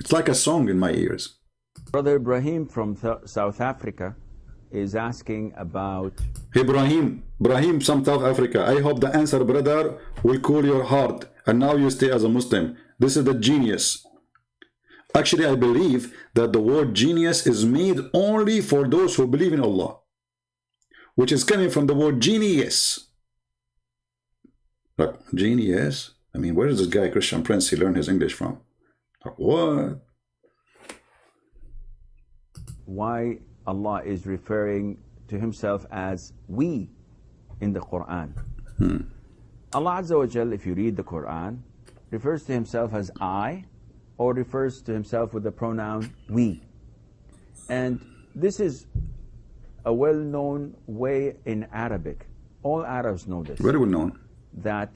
It's like a song in my ears.
Brother Ibrahim from South Africa is asking about...
Ibrahim from South Africa. I hope the answer, brother, will cool your heart. And now you stay as a Muslim. This is the genius. Actually, I believe that the word genius is made only for those who believe in Allah, which is coming from the word genius. Like, genius? I mean, where is this guy, Christian Prince, he learned his English from? Like, what?
Why Allah is referring to Himself as we in the Quran. Allah Azza wa Jal, if you read the Quran, refers to Himself as I, or refers to Himself with the pronoun we. And this is a well-known way in Arabic. All Arabs know this.
Very well known.
That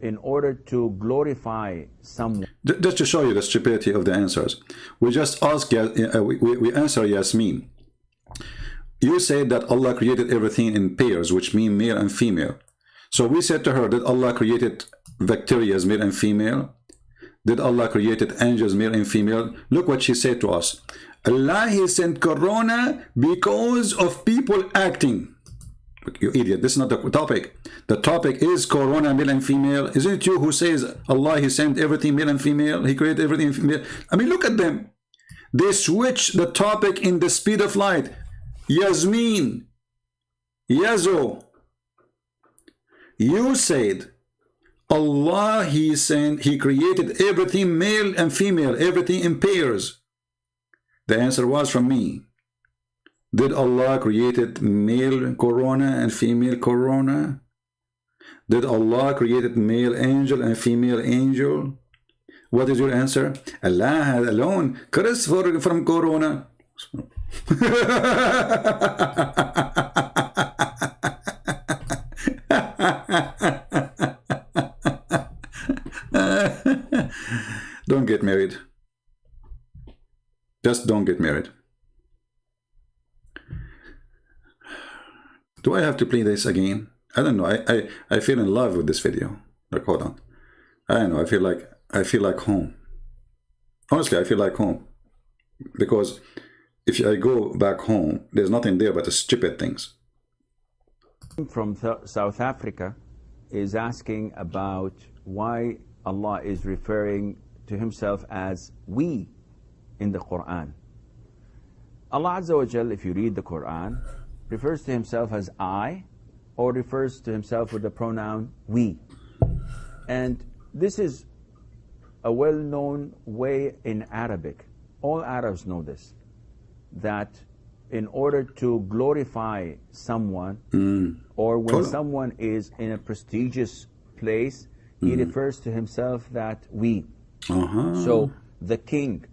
in order to glorify someone...
Just to show you the stupidity of the answers, we just ask, we answer Yasmin. You said that Allah created everything in pairs, which mean male and female. So we said to her, did Allah created bacteria as male and female? Did Allah created angels male and female? Look what she said to us. Allah, He sent Corona because of people acting. You idiot, this is not the topic. The topic is Corona male and female. Isn't it you who says Allah, He sent everything male and female? He created everything female. I mean, look at them. They switch the topic in the speed of light. Yasmin, Yazo, you said Allah, He created everything male and female, everything in pairs. The answer was from me. Did Allah created male corona and female corona? Did Allah created male angel and female angel? What is your answer? Allah alone cursed from corona. Don't get married. Just don't get married. Do I have to play this again? I don't know. I feel in love with this video. Like, hold on. I don't know. I feel like home. Honestly, I feel like home. Because if I go back home, there's nothing there but the stupid things.
From South Africa is asking about why Allah is referring to himself as we in the Quran. Allah Azza wa Jal, if you read the Quran, refers to himself as I, or refers to himself with the pronoun we. And this is a well-known way in Arabic. All Arabs know this, that in order to glorify someone, or when someone is in a prestigious place, he refers to himself that we. So the king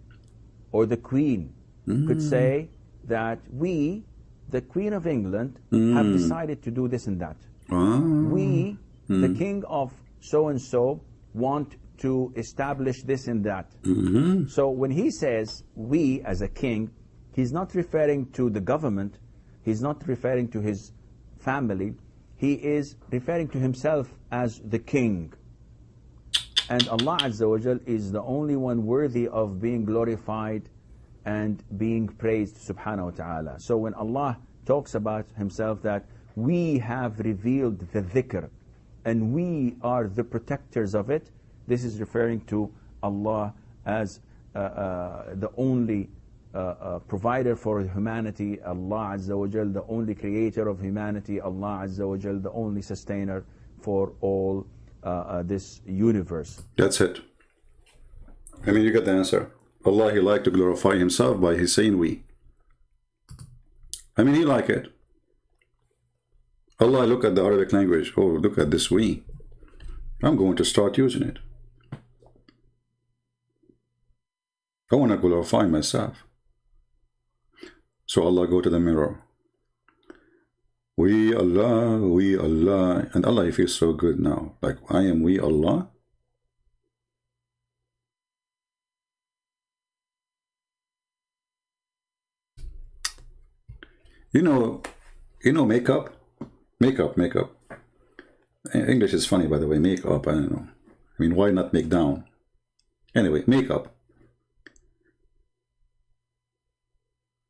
or the queen could say that we, the Queen of England, have decided to do this and that. We, the king of so-and-so, want to establish this and that. So when he says we as a king, he's not referring to the government, he's not referring to his family, he is referring to himself as the king. And Allah Azza wa Jal is the only one worthy of being glorified and being praised, subhanahu wa ta'ala. So when Allah talks about himself that we have revealed the dhikr and we are the protectors of it, this is referring to Allah as the only provider for humanity, Allah Azza wa Jal, the only creator of humanity, Allah Azza wa Jal, the only sustainer for all this universe.
That's it. I mean, you get the answer. Allah, he liked to glorify himself by his saying we. I mean, he like it. Allah, look at the Arabic language. Oh, look at this we. I'm going to start using it. I want to glorify myself. So Allah, go to the mirror. We Allah, and Allah, he feels so good now. Like, I am we Allah. You know makeup? Makeup. English is funny, by the way. Makeup, I don't know. I mean, why not make down? Anyway, makeup.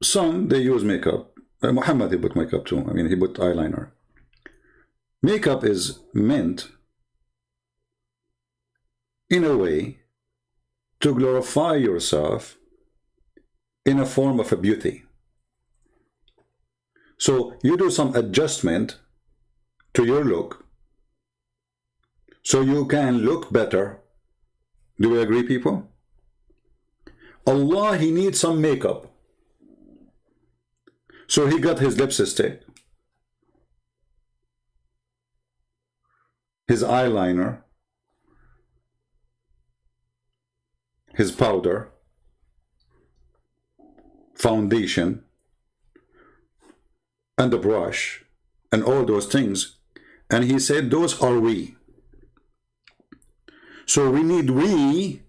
Some, they use makeup. Muhammad, he put makeup too. I mean, he put eyeliner. Makeup is meant, in a way, to glorify yourself in a form of a beauty. So you do some adjustment to your look so you can look better. Do we agree, people? Allah, he needs some makeup. So he got his lipstick, his eyeliner, his powder, foundation, and the brush, and all those things. And he said, those are we. So we need we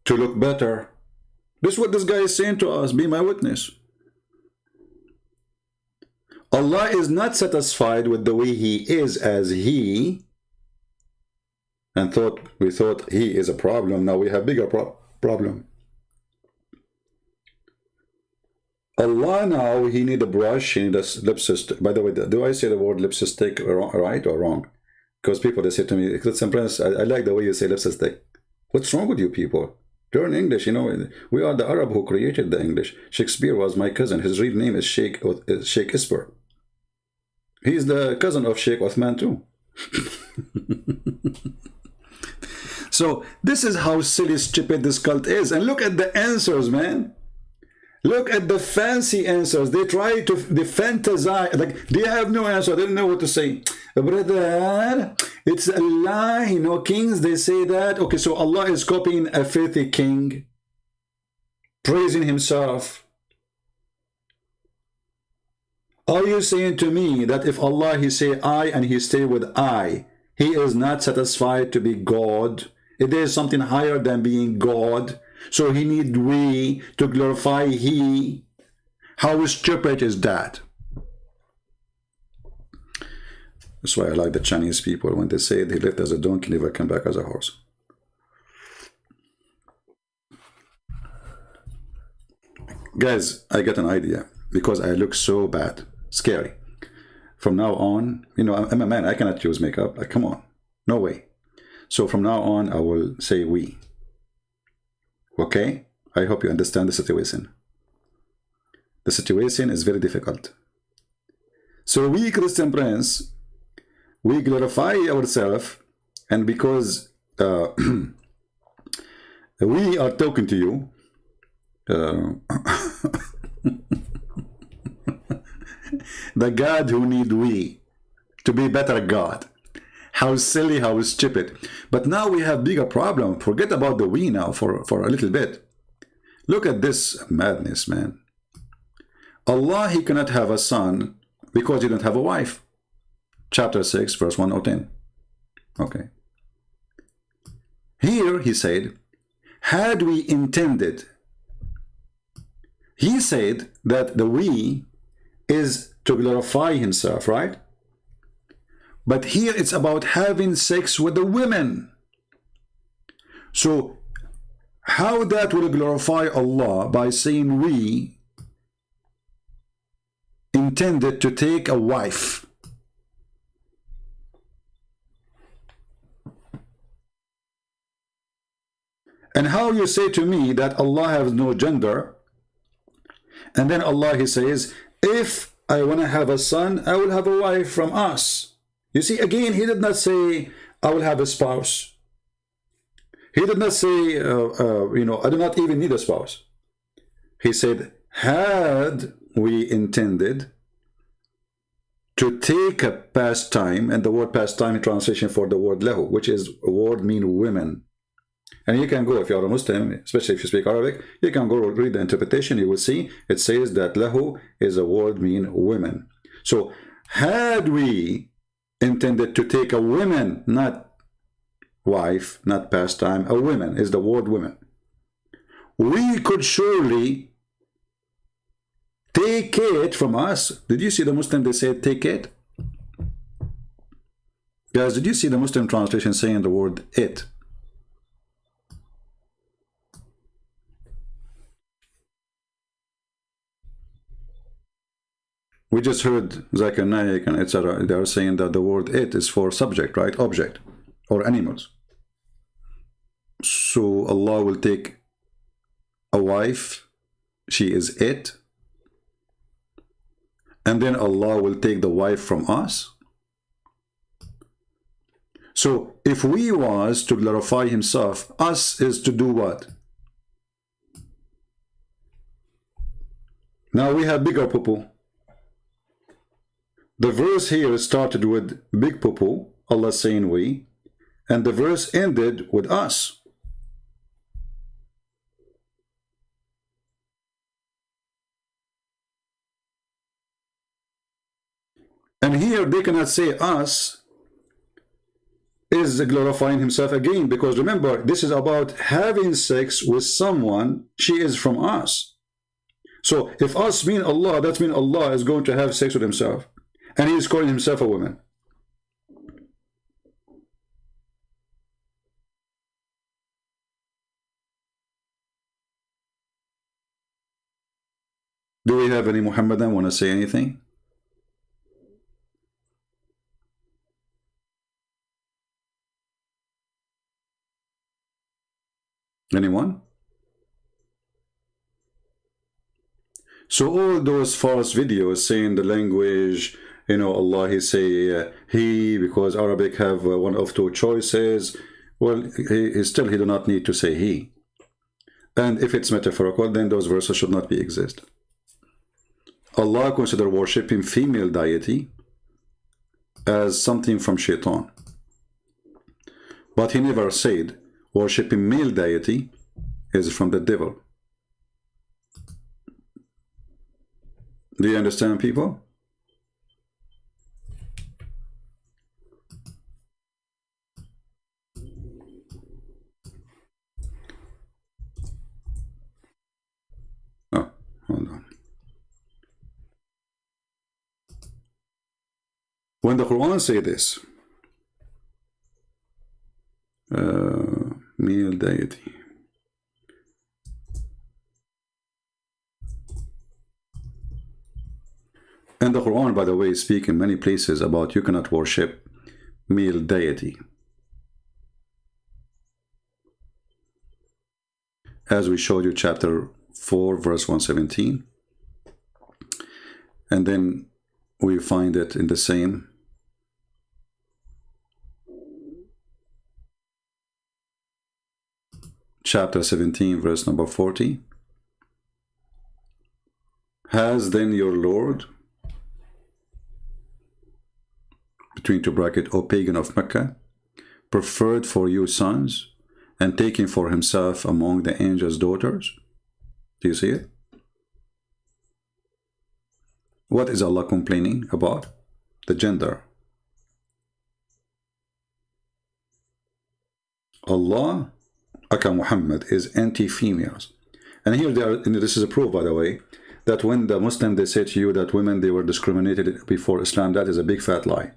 to look better. This is what this guy is saying to us. Be my witness. Allah is not satisfied with the way he is as he, and we thought he is a problem. Now we have bigger problem. Allah now, he need a brush, he need a lipstick. By the way, do I say the word lipstick right or wrong? Because people, they say to me, I like the way you say lipstick. What's wrong with you people? Learn English, you know. We are the Arab who created the English. Shakespeare was my cousin. His real name is Sheikh Isper. He's the cousin of Sheikh Uthman too. So this is how silly, stupid this cult is. And look at the answers, man. Look at the fancy answers. They try to fantasize, like they have no answer. They don't know what to say. Brother, it's a lie. You know, kings, they say that. Okay, so Allah is copying a filthy king, praising himself. Are you saying to me that if Allah, he say I and he stay with I, he is not satisfied to be God? If there is something higher than being God, so he need we to glorify he? How stupid is that? That's why I like the Chinese people when they say they lived as a donkey, never come back as a horse. Guys, I got an idea because I look so bad, scary. From now on, you know, I'm a man, I cannot use makeup. Like, come on, no way. So from now on, I will say we. Okay? I hope you understand the situation. The situation is very difficult. So we, Christian Prince, we glorify ourselves, and because we are talking to you, the God who need we to be better God. How silly, how stupid. But now we have bigger problem. Forget about the we now for a little bit. Look at this madness, man. Allah, he cannot have a son because he don't have a wife. Chapter 6, verse 110. Okay. Here he said, had we intended, he said that the we is to glorify himself, right? But here it's about having sex with the women. So how that will glorify Allah by saying we intended to take a wife? And how you say to me that Allah has no gender, and then Allah, he says, if I want to have a son, I will have a wife from us. You see, again, he did not say, I will have a spouse. He did not say, you know, I do not even need a spouse. He said, had we intended to take a pastime, and the word pastime in translation for the word lahu, which is a word mean women. And you can go, if you are a Muslim, especially if you speak Arabic, you can go read the interpretation. You will see it says that lahu is a word mean women. So had we intended to take a woman, not wife, not pastime, a woman is the word women, we could surely take it from us. Did you see the Muslim, they said take it? Guys, did you see the Muslim translation saying the word it? We just heard Zakir Naik and etc. They are saying that the word it is for subject, right? Object or animals. So Allah will take a wife, she is it, and then Allah will take the wife from us. So if we was to glorify himself, us is to do what? Now we have bigger poo-poo. The verse here started with big poo-poo, Allah saying we, and the verse ended with us. And here they cannot say us is glorifying himself again, because remember, this is about having sex with someone, she is from us. So if us mean Allah, that means Allah is going to have sex with himself. And he is calling himself a woman. Do we have any Muhammadan want to say anything? Anyone? So all those false videos saying the language, you know, Allah, he say he, because Arabic have one of two choices. Well, he do not need to say he. And if it's metaphorical, then those verses should not be exist. Allah consider worshipping female deity as something from shaitan. But he never said worshipping male deity is from the devil. Do you understand, people? Oh, hold on. When the Quran say this, male deity, and the Quran, by the way, speak in many places about you cannot worship male deity. As we showed you, chapter 4, verse 117. And then we find it in the same chapter 17, verse number 40. Has then your Lord, between two brackets, O pagan of Mecca, preferred for you sons and taken for himself among the angels' daughters? Do you see it? What is Allah complaining about? The gender. Allah, Aka Muhammad, is anti-females. And here they are, and this is a proof, by the way, that when the Muslims, they say to you that women, they were discriminated before Islam, that is a big fat lie.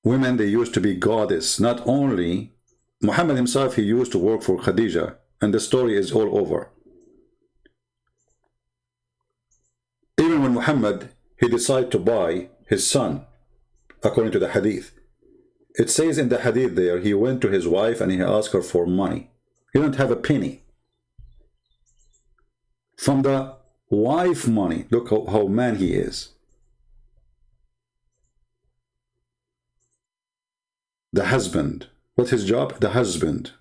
Women, they used to be goddess. Not only Muhammad himself, he used to work for Khadija, and the story is all over. Even when Muhammad, he decided to buy his son, according to the hadith, it says in the hadith there, he went to his wife and he asked her for money. He didn't have a penny. From the wife money, look how man he is. The husband. What's his job? The husband.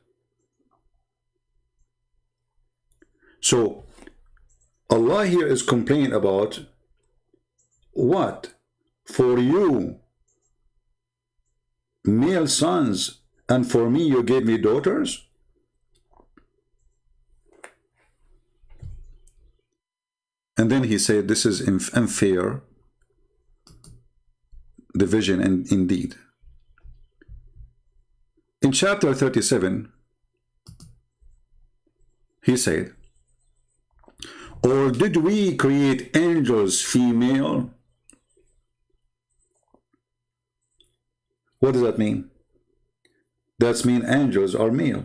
So, Allah here is complaining about what? For you, male sons, and for me you gave me daughters? And then he said this is unfair division, and indeed. In chapter 37, he said, or did we create angels female? What does that mean? That means angels are male.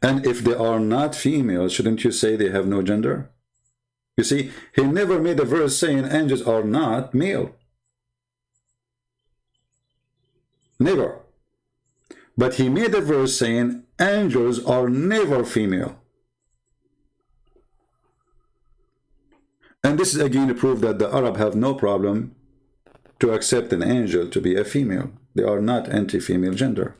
And if they are not female, shouldn't you say they have no gender? You see, he never made a verse saying angels are not male. Never. But he made a verse saying angels are never female. And this is again a proof that the Arab have no problem to accept an angel to be a female. They are not anti-female gender.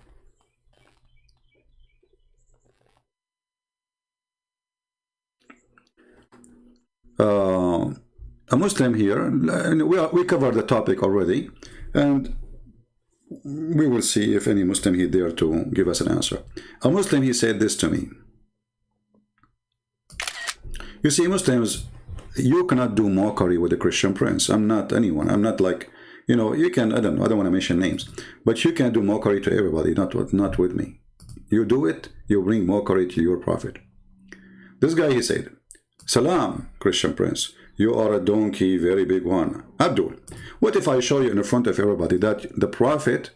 A Muslim here, we covered the topic already, and we will see if any Muslim here dare to give us an answer. A Muslim, he said this to me. You see, Muslims, you cannot do mockery with a Christian prince. I'm not anyone. I'm not like, you know, you can, I don't want to mention names, but you can do mockery to everybody, not with me. You do it, you bring mockery to your prophet. This guy, he said, Salam, Christian prince. You are a donkey, very big one. Abdul, what if I show you in front of everybody that the prophet,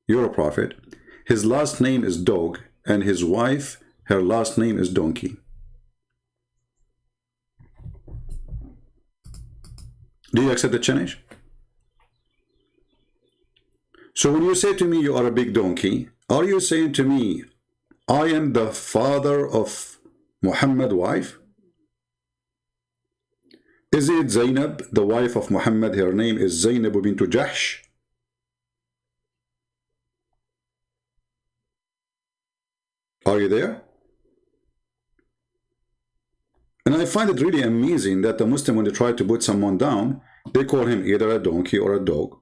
you're a prophet, his last name is dog, and his wife, her last name is donkey? Do you accept the challenge? So when you say to me you are a big donkey, are you saying to me, I am the father of Muhammad's wife? Is it Zainab, the wife of Muhammad? Her name is Zainab bint Jahsh. Are you there? And I find it really amazing that the Muslim, when they try to put someone down, they call him either a donkey or a dog.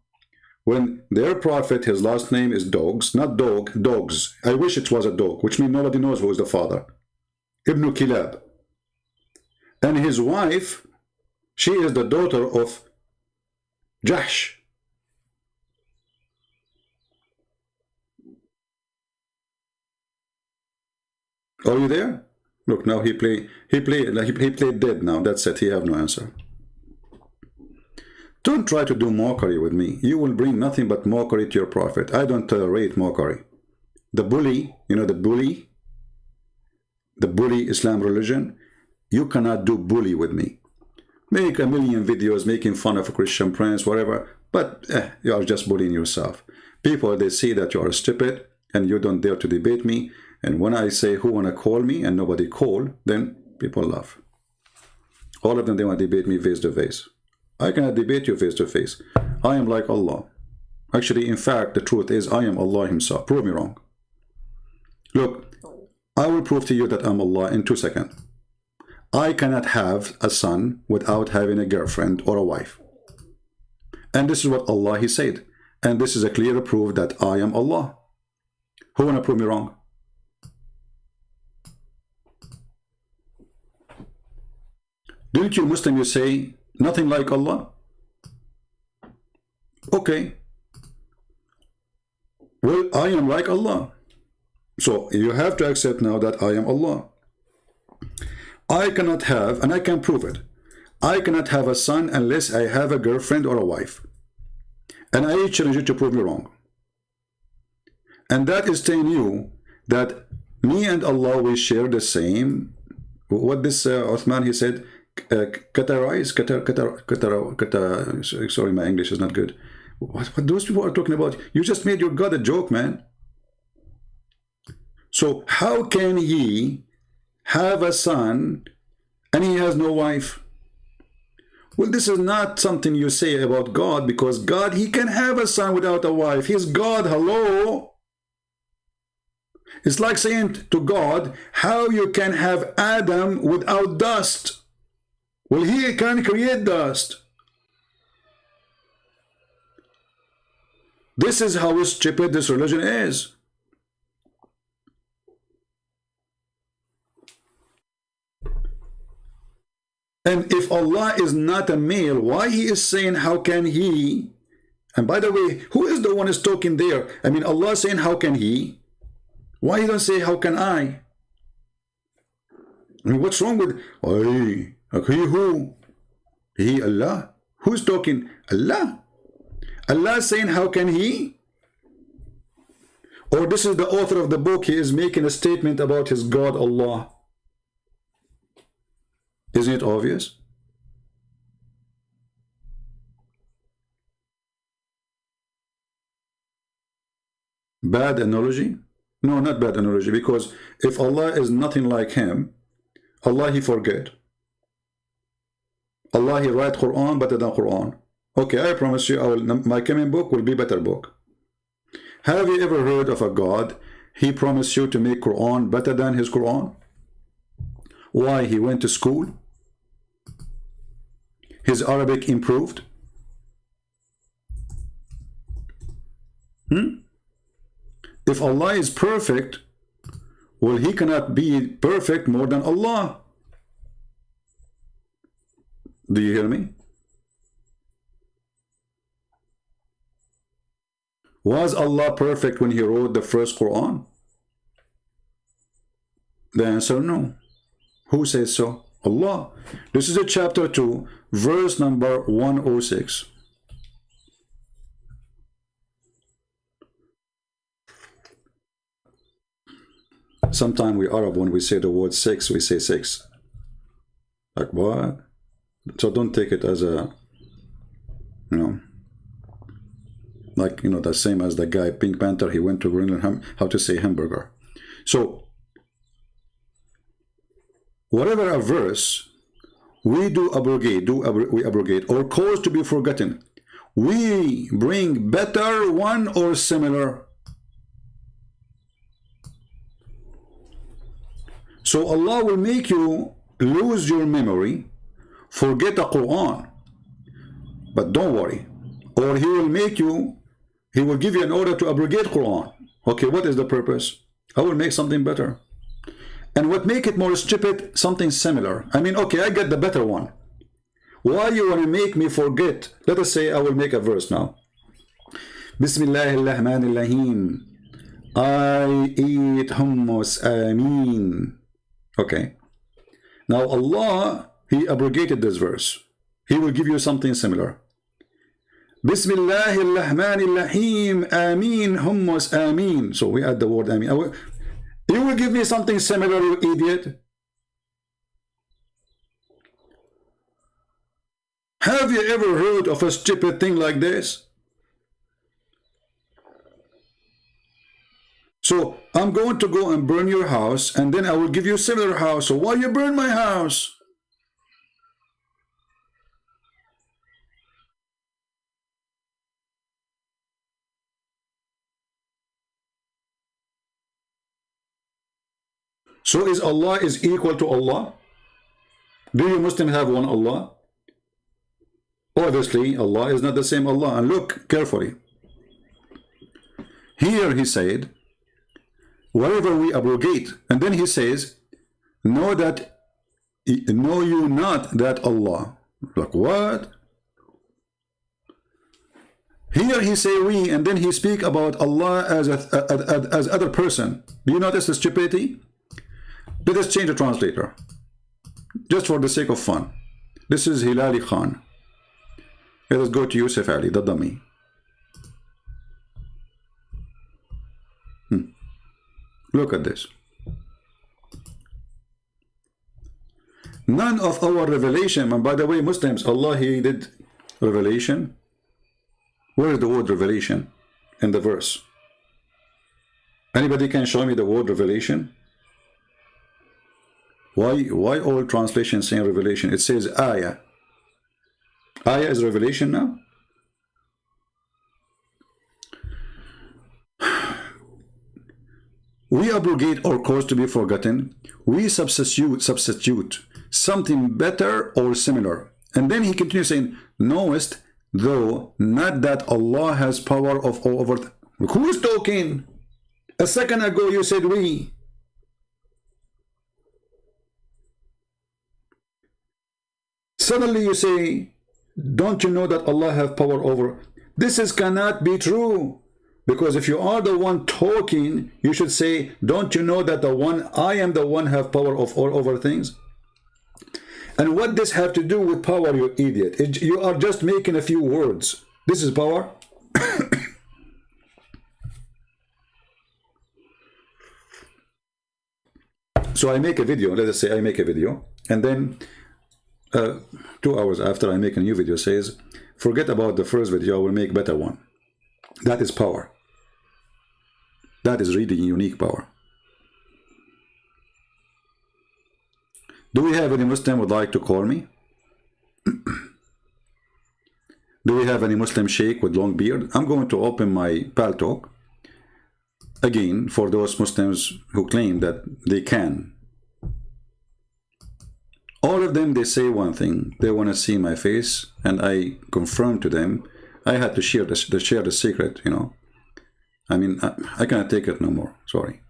When their prophet, his last name is Dogs, not dog, dogs. I wish it was a dog, which means nobody knows who is the father. Ibn Kilab. And his wife, she is the daughter of Jahsh. Are you there? Look, now he played dead now. That's it. He have no answer. Don't try to do mockery with me. You will bring nothing but mockery to your prophet. I don't tolerate mockery. The bully, you know, the bully Islam religion, you cannot do bully with me. Make a million videos making fun of a Christian prince, whatever, but you are just bullying yourself. People, they see that you are stupid and you don't dare to debate me. And when I say who wanna call me and nobody call, then people laugh. All of them, they want to debate me face to face. I cannot debate you face to face. I am like Allah. Actually, in fact, the truth is I am Allah himself. Prove me wrong. Look, I will prove to you that I'm Allah in 2 seconds. I cannot have a son without having a girlfriend or a wife. And this is what Allah, he said. And this is a clear proof that I am Allah. Who wanna prove me wrong? Didn't you Muslim, you say nothing like Allah? Okay. Well, I am like Allah. So you have to accept now that I am Allah. I cannot have, and I can prove it, I cannot have a son unless I have a girlfriend or a wife. And I challenge you to prove me wrong. And that is telling you that me and Allah, we share the same, what this Uthman, he said, sorry, my English is not good. What those people are talking about? You just made your God a joke, man. So how can he have a son and he has no wife? Well, this is not something you say about God, because God, he can have a son without a wife. He's God, hello. It's like saying to God, how you can have Adam without dust? Well, he can create dust. This is how stupid this religion is. And if Allah is not a male, why he is saying how can he? And by the way, who is the one who's talking there? I mean, Allah saying how can he? Why he don't say how can I? I mean, what's wrong with he who? He, Allah. Who's talking? Allah. Allah saying how can he? Or this is the author of the book, he is making a statement about his God Allah. Isn't it obvious? Bad analogy? No, not bad analogy, because if Allah is nothing like him, Allah he forget. Allah he write Quran better than Quran. Okay, I promise you, my coming book will be better book. Have you ever heard of a God, he promised you to make Quran better than his Quran? Why? He went to school? His Arabic improved? If Allah is perfect, well, he cannot be perfect more than Allah. Do you hear me? Was Allah perfect when he wrote the first Quran? The answer, no. Who says so? Allah. This is a chapter 2, verse number 106. Sometimes we Arab, when we say the word six, we say six. Like what? So don't take it as a, you know, like, you know, the same as the guy, Pink Panther, he went to learn how to say hamburger. So, whatever a verse, we do abrogate, we abrogate, or cause to be forgotten. We bring better one or similar. So Allah will make you lose your memory, forget the Quran. But don't worry. Or He will make you, He will give you an order to abrogate Quran. Okay, what is the purpose? I will make something better. And what make it more stupid? Something similar. I mean, okay, I get the better one. Why you want to make me forget? Let us say I will make a verse now. Bismillahirrahmanirrahim. I eat hummus. Ameen. Okay. Now Allah, He abrogated this verse. He will give you something similar. Bismillahirrahmanirrahim. Ameen. Hummus. Ameen. So we add the word Ameen. You will give me something similar, you idiot. Have you ever heard of a stupid thing like this? So I'm going to go and burn your house, and then I will give you a similar house. So why you burn my house? So is Allah is equal to Allah? Do you Muslims have one Allah? Obviously, Allah is not the same Allah. And look carefully. Here He said, wherever we abrogate, and then He says, know you not that Allah. Like what? Here He say we, and then He speak about Allah as other person. Do you notice the stupidity? Let us change the translator, just for the sake of fun. This is Hilali Khan. Let us go to Yusuf Ali, the dummy. Look at this. None of our revelation, and by the way, Muslims, Allah, He did revelation. Where is the word revelation in the verse? Anybody can show me the word revelation? Why all translations saying revelation? It says ayah. Ayah is revelation now? We abrogate or cause to be forgotten. We substitute something better or similar. And then He continues saying, knowest though not that Allah has power of over. Who is talking? A second ago you said we. Suddenly you say, don't you know that Allah have power over? This cannot be true. Because if you are the one talking, you should say, don't you know that I am the one have power of all over things? And what this have to do with power, you idiot? You are just making a few words. This is power. So I make a video, let us say I make a video, and then 2 hours after I make a new video says, forget about the first video, I will make better one. That is power. That is really unique power. Do we have any Muslim would like to call me? Do we have any Muslim sheikh with long beard? I'm going to open my Pal Talk. Again, for those Muslims who claim that they can. All of them, they say one thing. They want to see my face, and I confirm to them. I had to share the secret, you know. I mean, I cannot take it no more. Sorry.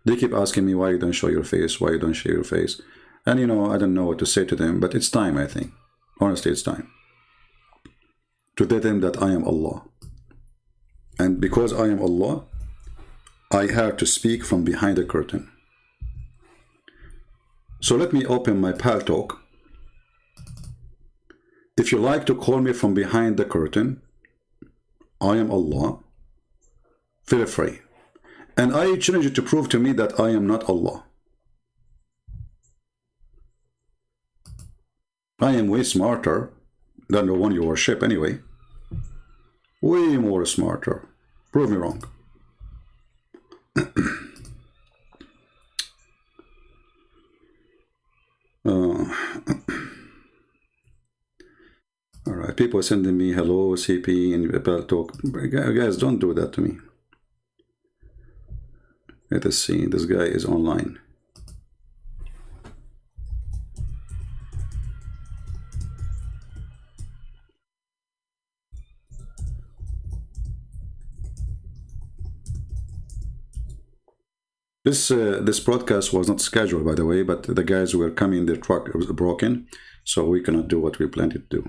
They keep asking me why you don't show your face, why you don't share your face. And, you know, I don't know what to say to them, but it's time, I think. Honestly, it's time to tell them that I am Allah. And because I am Allah, I have to speak from behind the curtain. So let me open my Pal Talk. If you like to call me from behind the curtain, I am Allah. Feel free. And I challenge you to prove to me that I am not Allah. I am way smarter than the one you worship anyway. Way more smarter. Prove me wrong. Alright, people are sending me hello, CP, and Pal Talk. Guys, don't do that to me. Let us see, this guy is online. This broadcast was not scheduled, by the way, but the guys were coming, their truck was broken, so we cannot do what we planned to do.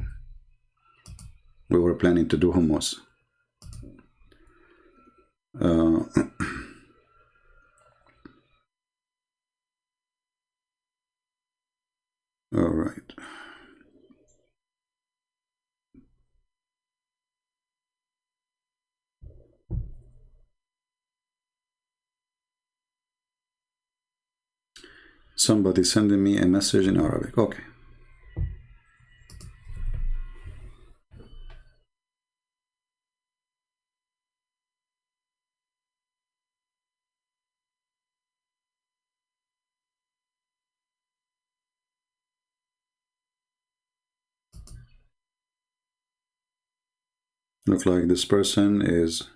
We were planning to do hummus. All right. Somebody sending me a message in Arabic. Okay. Look like this person is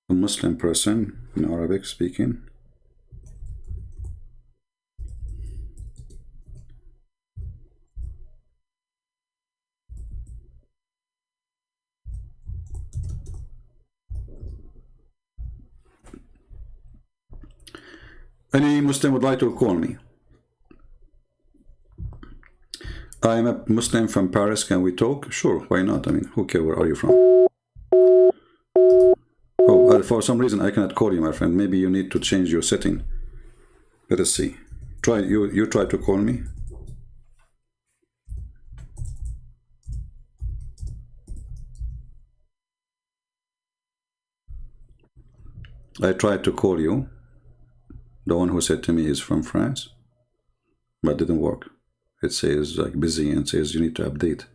a Muslim person in Arabic speaking. Any Muslim would like to call me? I am a Muslim from Paris. Can we talk? Sure, why not? I mean, who cares? Where are you from? Oh, for some reason I cannot call you, my friend. Maybe you need to change your setting. Let us see. Try you try to call me. I tried to call you. The one who said to me is from France, but it didn't work. It says like busy and says you need to update.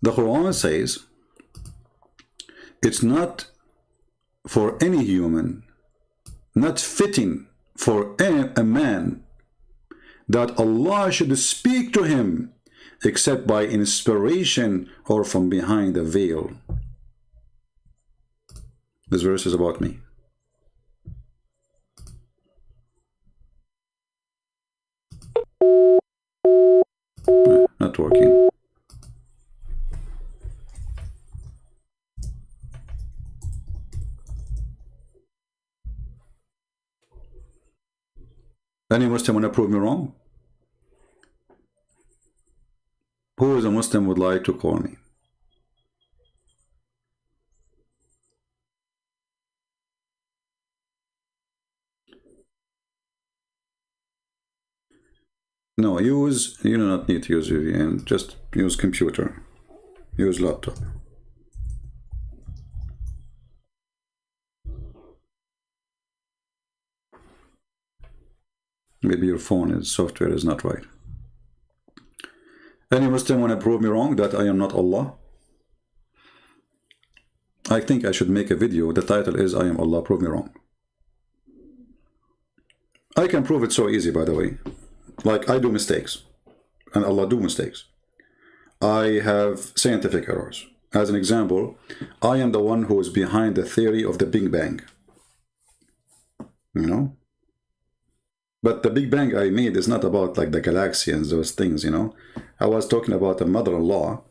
The Quran says it's not for any human, not fitting for a man that Allah should speak to him except by inspiration or from behind a veil. This verse is about me. Not working. Any Muslim want to prove me wrong? Who is a Muslim would like to call me? No, you do not need to use VPN, just use computer, use laptop. Maybe your software is not right. Any Muslim want to prove me wrong that I am not Allah? I think I should make a video. The title is I am Allah, prove me wrong. I can prove it so easy, by the way. Like I do mistakes and Allah do mistakes. I have scientific errors. As an example, I am the one who is behind the theory of the Big Bang. You know? But the Big Bang I made is not about like the galaxy and those things, you know. I was talking about a mother-in-law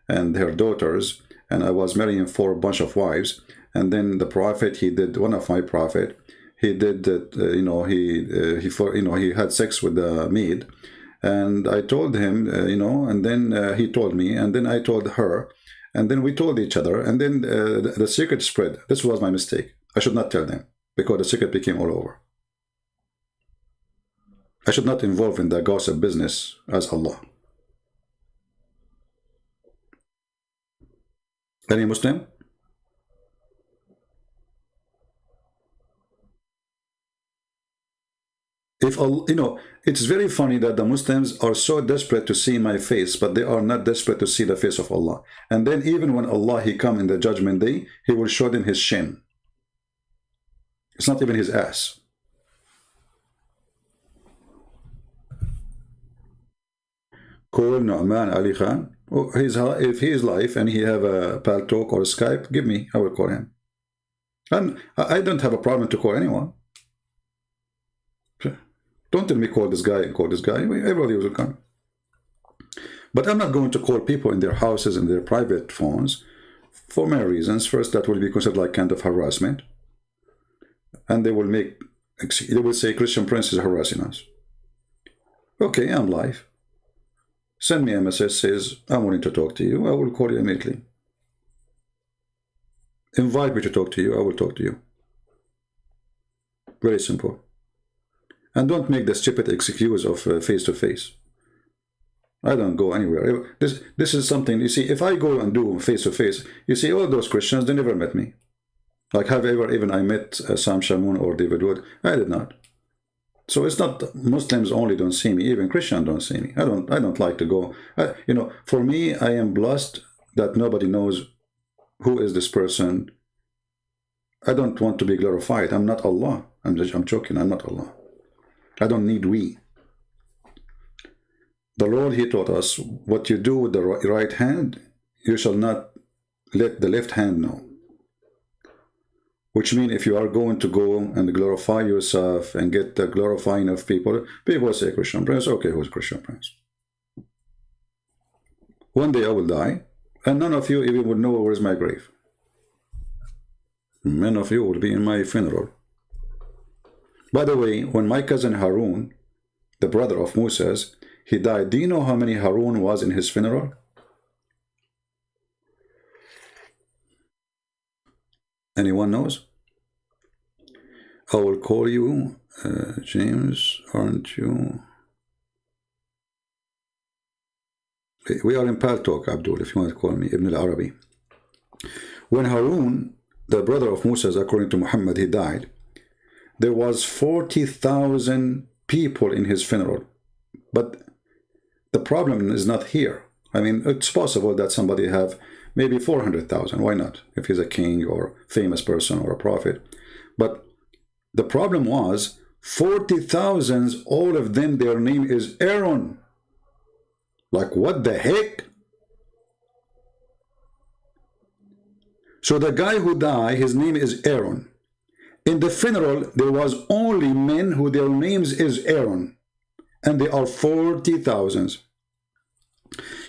and her daughters, and I was marrying for a bunch of wives. And then the prophet, he did, one of my prophet, he did that, he had sex with the maid. And I told him, and then he told me, and then I told her, and then we told each other, and then the secret spread. This was my mistake. I should not tell them because the secret became all over. I should not involve in the gossip business as Allah. Any Muslim? If it's very funny that the Muslims are so desperate to see my face, but they are not desperate to see the face of Allah. And then even when Allah, he come in the judgment day, he will show them his shin. It's not even his ass. Call Nu'man Ali Khan. Oh, if he is live and he have a Paltalk or a Skype, give me, I will call him. And I don't have a problem to call anyone. Don't tell me call this guy and call this guy. Everybody will come. But I'm not going to call people in their houses and their private phones for many reasons. First, that will be considered like kind of harassment. And they will say Christian Prince is harassing us. Okay, I'm live. Send me a message, says, I'm wanting to talk to you. I will call you immediately. Invite me to talk to you. I will talk to you. Very simple. And don't make the stupid excuse of face-to-face. I don't go anywhere. This is something, you see, if I go and do face-to-face, you see, all those Christians, they never met me. Like, have ever even I met Sam Shamoun or David Wood? I did not. So it's not Muslims only don't see me, even Christians don't see me. I don't like to go. You know, for me, I am blessed that nobody knows who is this person. I don't want to be glorified. I'm not Allah. I'm joking. I'm not Allah. I don't need we. The Lord, He taught us, what you do with the right hand, you shall not let the left hand know. Which means if you are going to go and glorify yourself and get the glorifying of people, people say Christian Prince, okay, who's Christian Prince? One day I will die, and none of you even would know where is my grave. None of you will be in my funeral. By the way, when my cousin Harun, the brother of Moses, he died, do you know how many Harun was in his funeral? Anyone knows? I will call you, James, aren't you? We are in Pal Talk, Abdul, if you want to call me, Ibn al-Arabi. When Harun, the brother of Moses, according to Muhammad, he died, there was 40,000 people in his funeral. But the problem is not here. I mean, it's possible that somebody have maybe 400,000. Why not? If he's a king or famous person or a prophet. But the problem was 40,000, all of them, their name is Aaron. Like, what the heck? So the guy who died, his name is Aaron. In the funeral, there was only men who their names is Aaron. And they are 40,000.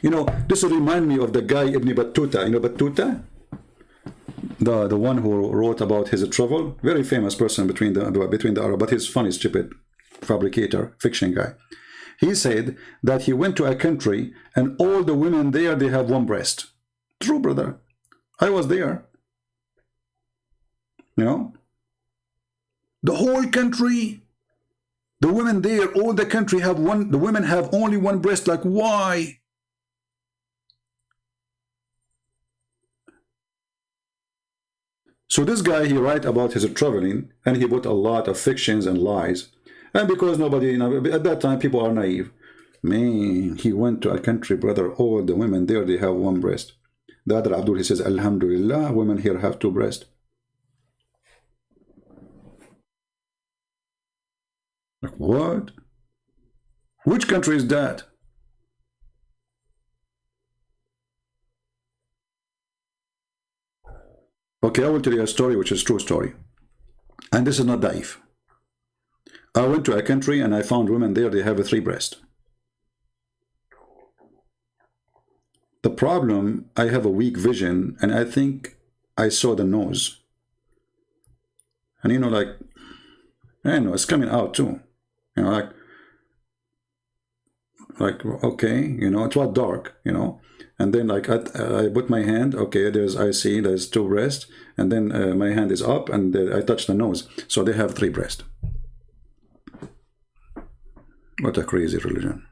You know, this will remind me of the guy Ibn Battuta. You know Battuta? The one who wrote about his travel. Very famous person between the Arab, but he's funny, stupid fabricator, fiction guy. He said that he went to a country and all the women there, they have one breast. True, brother. I was there. You know? The whole country, the women there, all the country have one, the women have only one breast. Like, why? So this guy, he write about his traveling, and he put a lot of fictions and lies. And because nobody, you know, at that time, people are naive. Man, he went to a country, brother, all the women there, they have one breast. The other Abdul, he says, Alhamdulillah, women here have two breasts. Like, what? Which country is that? Okay, I will tell you a story which is a true story. And this is not daif. I went to a country and I found women there, they have a 3 breast. The problem, I have a weak vision and I think I saw the nose. And you know, like, I know, it's coming out too. You know, like okay, you know, it was dark, you know. And then like I put my hand, okay, I see there's 2 breasts, and then my hand is up and I touch the nose. So they have 3 breasts. What a crazy religion.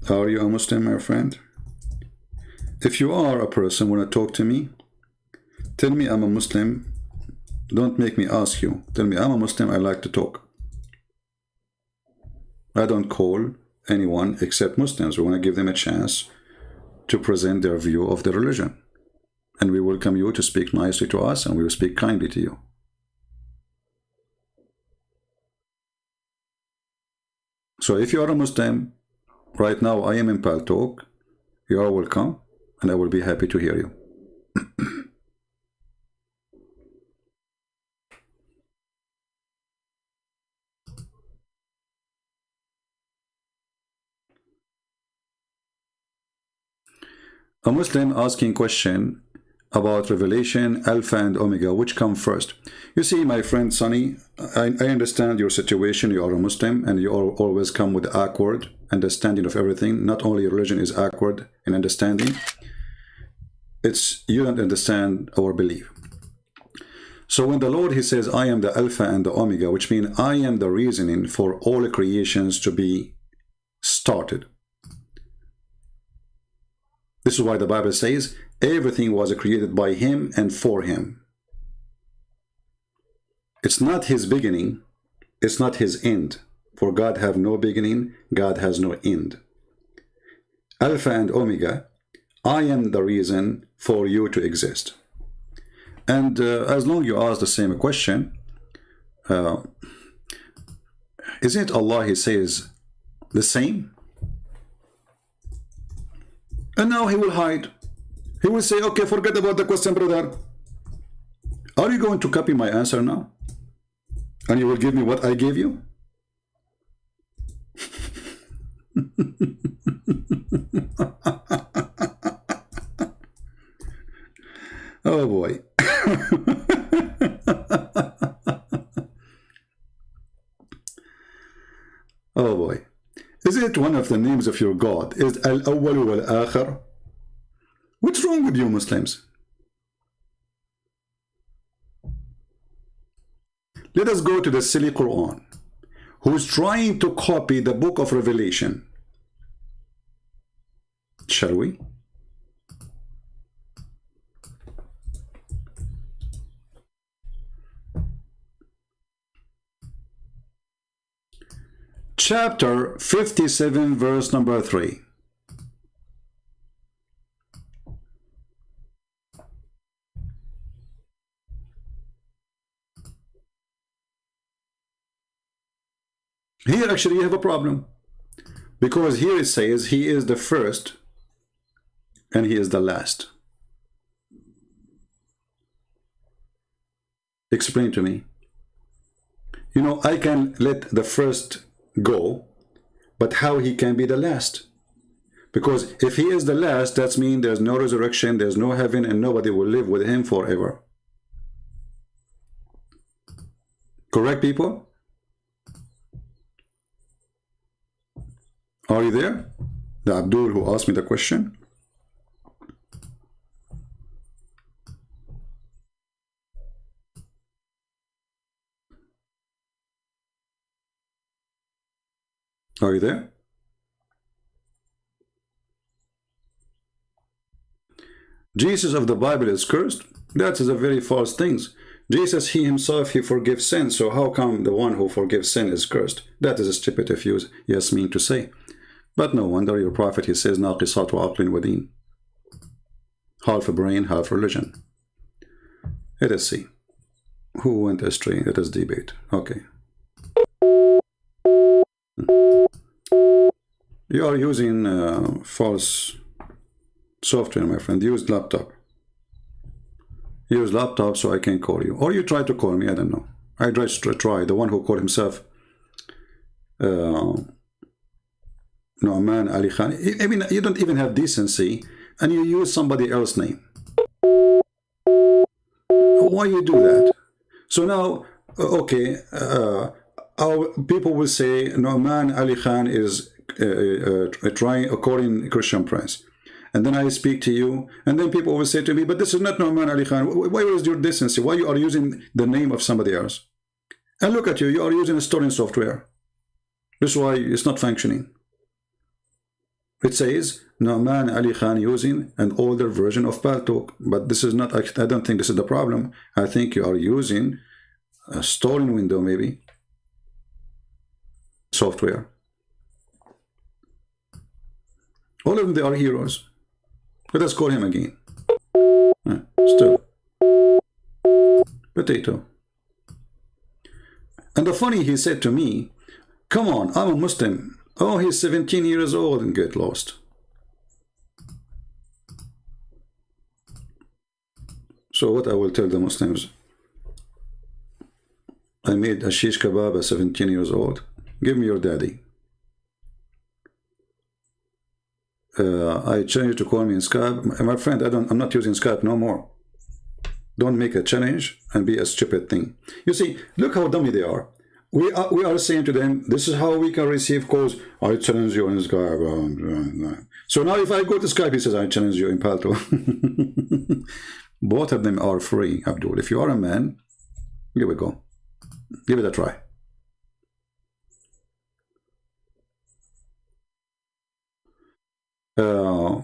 Are you a Muslim, my friend? If you are a person want to talk to me, tell me I'm a Muslim. Don't make me ask you. Tell me I'm a Muslim, I like to talk. I don't call anyone except Muslims. We want to give them a chance to present their view of the religion. And we welcome you to speak nicely to us, and we will speak kindly to you. So if you are a Muslim, right now I am in Pal Talk, you are welcome. and I will be happy to hear you. A Muslim asking question about revelation, Alpha and Omega, which come first? You see, my friend Sonny, I understand your situation. You are a Muslim and you always come with awkward understanding of everything. Not only religion is awkward in understanding, it's you don't understand our belief. So when the Lord, he says, I am the Alpha and the Omega, which means I am the reasoning for all creations to be started. This is why the Bible says everything was created by him and for him. It's not his beginning, it's not his end. For God have no beginning, God has no end. Alpha and Omega, I am the reason for you to exist. And as long as you ask the same question, isn't Allah, he says, the same? And now he will hide. He will say, okay, forget about the question, brother. Are you going to copy my answer now? And you will give me what I gave you? Oh boy. Oh boy. Is it one of the names of your God? Is Al-Awwal wal-Akhir? What's wrong with you Muslims? Let us go to the silly Quran, who's trying to copy the book of Revelation. Shall we? Chapter 57, verse number 3. Here actually you have a problem, because here it says he is the first and he is the last. Explain to me. You know, I can let the first go, but how he can be the last? Because if he is the last, that means there's no resurrection, there's no heaven, and nobody will live with him forever. Correct, people? Are you there? The Abdul who asked me the question. Are you there? Jesus of the Bible is cursed? That is a very false thing. Jesus, he himself, he forgives sin. So how come the one who forgives sin is cursed? That is stupid if you mean to say. But no wonder your prophet, he says, ناقصات وعقل ودين. Half a brain, half religion. Let us see. Who went astray? Let us debate. Okay. You are using false software, my friend. Use laptop. Use laptop so I can call you. Or you try to call me, I don't know. I just try. The one who called himself Nu'man Ali Khan. I mean, you don't even have decency and you use somebody else's name. Why you do that? So now, okay, our people will say Nu'man Ali Khan is trying according Christian Prince. And then I speak to you, and then people will say to me, but this is not Nu'man Ali Khan. Why is your decency? Why you are using the name of somebody else? And look at you, you are using a storing software. This is why it's not functioning. It says Nu'man Ali Khan using an older version of Paltalk, but this is not, I don't think this is the problem. I think you are using a stolen window, maybe, software. All of them, they are heroes. Let us call him again. Still. Potato. And the funny, he said to me, come on, I'm a Muslim. Oh, he's 17 years old and get lost. So what I will tell the Muslims, I made a shish kebab at 17 years old. Give me your daddy. I challenge you to call me in Skype. My friend, I'm not using Skype no more. Don't make a challenge and be a stupid thing. You see, look how dummy they are. We are saying to them, this is how we can receive calls. I challenge you in Skype. So now if I go to Skype, he says, I challenge you in Palto. Both of them are free, Abdul. If you are a man, here we go. Give it a try. A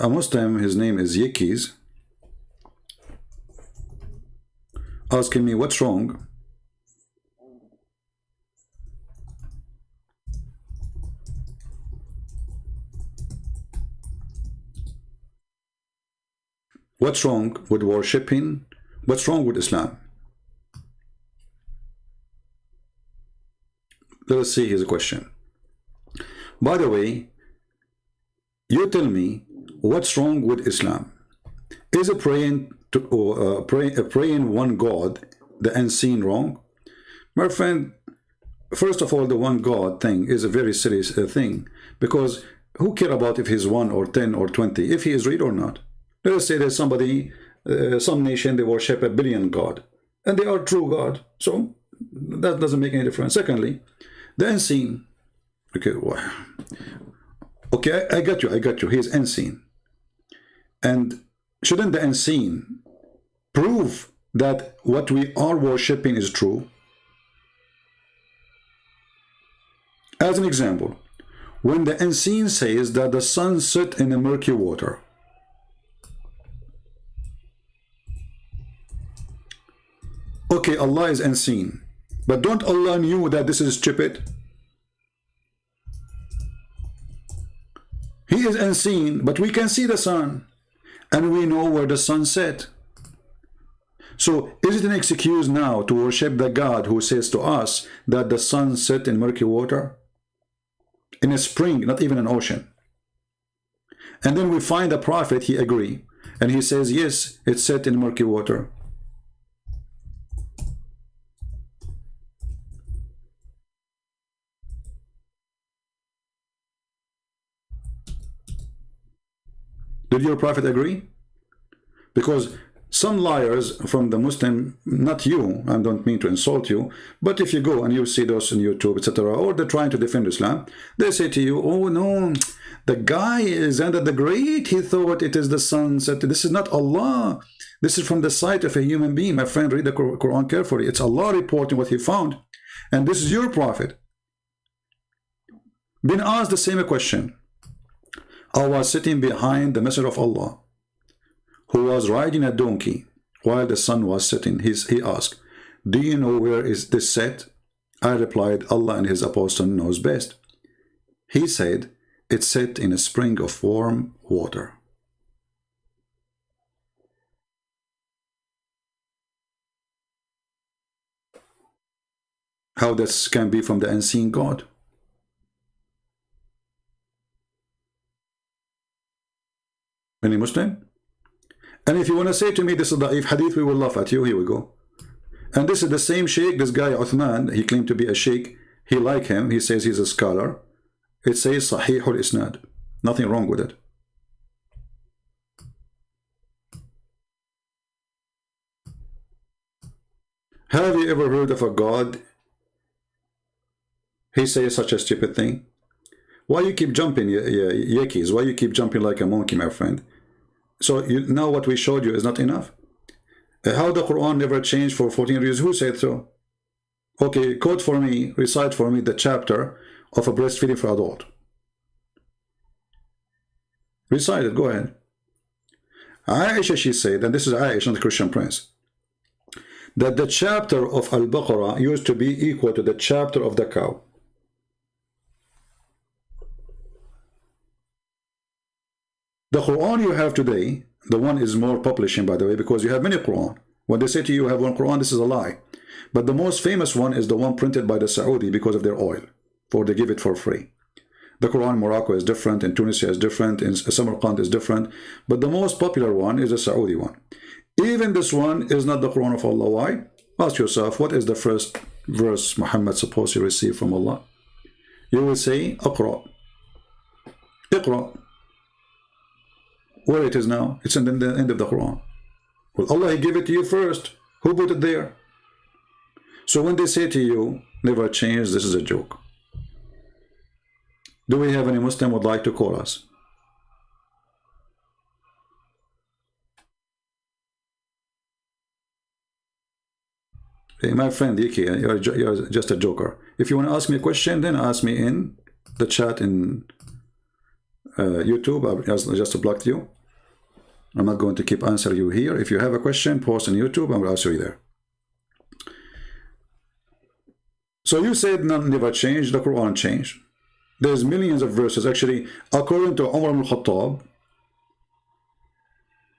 Muslim, his name is Yekis, asking me what's wrong. What's wrong with worshipping? What's wrong with Islam? Let us see his question. By the way, you tell me what's wrong with Islam. Is a praying one God, the unseen, wrong? My friend, first of all, the one God thing is a very serious thing, because who care about if he's 1 or 10 or 20, if he is real or not? Let us say there's somebody, some nation, they worship 1 billion God, and they are true God, so that doesn't make any difference. Secondly, the unseen. Okay, okay, I got you. He is unseen. And shouldn't the unseen prove that what we are worshipping is true? As an example, when the unseen says that the sun set in the murky water, okay, Allah is unseen, but don't Allah knew that this is stupid? He is unseen, but we can see the sun, and we know where the sun set. So is it an excuse now to worship the God who says to us that the sun set in murky water? In a spring, not even an ocean. And then we find a prophet, he agrees, and he says, yes, it's set in murky water. Did your prophet agree? Because some liars from the Muslim, not you, I don't mean to insult you, but if you go and you see those on YouTube, etc., or they're trying to defend Islam, they say to you, oh no, the guy is under the Great, he thought it is the sunset. This is not Allah. This is from the sight of a human being. My friend, read the Quran carefully. It's Allah reporting what he found. And this is your prophet. Been asked the same question. I was sitting behind the Messenger of Allah, who was riding a donkey while the sun was setting. He asked, do you know where is this set? I replied, Allah and his apostle knows best. He said, it's set in a spring of warm water. How this can be from the unseen God? Any Muslim? And if you want to say to me this is da'if hadith, we will laugh at you. Here we go. And this is the same sheikh, this guy Uthman, he claimed to be a sheikh. He like him, he says he's a scholar. It says Sahih al-Isnad. Nothing wrong with it. Have you ever heard of a God? He says such a stupid thing. Why you keep jumping, Yekis? Why you keep jumping like a monkey, my friend? So now what we showed you is not enough? How the Quran never changed for 14 years? Who said so? Okay, quote for me, recite for me the chapter of a breastfeeding for adult. Recite it, go ahead. Aisha, she said, and this is Aisha, not the Christian prince, that the chapter of Al-Baqarah used to be equal to the chapter of the cow. The Quran you have today, the one is more publishing, by the way, because you have many Quran. When they say to you have one Quran, this is a lie. But the most famous one is the one printed by the Saudi because of their oil, for they give it for free. The Quran in Morocco is different, in Tunisia is different, in Samarkand is different, but the most popular one is the Saudi one. Even this one is not the Quran of Allah. Why? Ask yourself, what is the first verse Muhammad supposed to receive from Allah? You will say, Iqra. Iqra. Where it is now? It's in the end of the Quran. Well, Allah, He gave it to you first. Who put it there? So when they say to you, never change, this is a joke. Do we have any Muslim would like to call us? Hey, my friend Yiki, you're just a joker. If you want to ask me a question, then ask me in the chat in YouTube. I just blocked you. I'm not going to keep answering you here. If you have a question, post on YouTube, I will answer you there. So you said none never changed, the Quran changed. There's millions of verses. Actually, according to Umar ibn Khattab,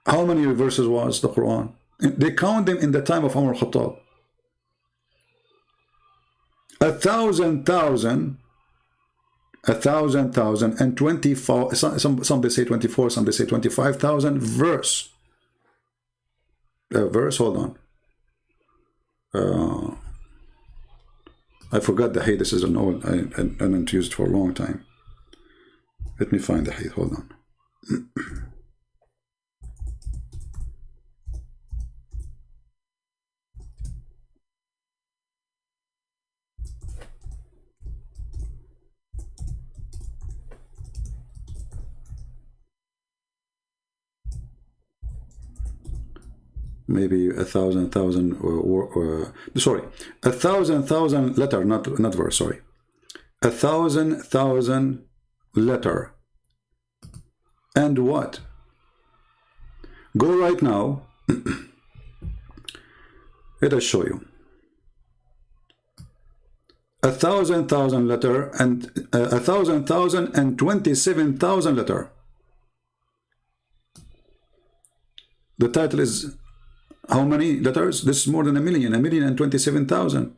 how many verses was the Quran? They count them in the time of Umar ibn Khattab. 1,000,000 and 24, some they say 24, some they say 25,000 verse. Hold on. I forgot the hadith. This is an old, I haven't used it for a long time. Let me find the hadith, hold on. Maybe 1,000 sorry, 1,000 letter, not verse, sorry. 1,000 letter. And what? Go right now. Let us show you. 1,000 letter and 1,000 and 27,000 letter. The title is how many letters? This is more than 1,027,000.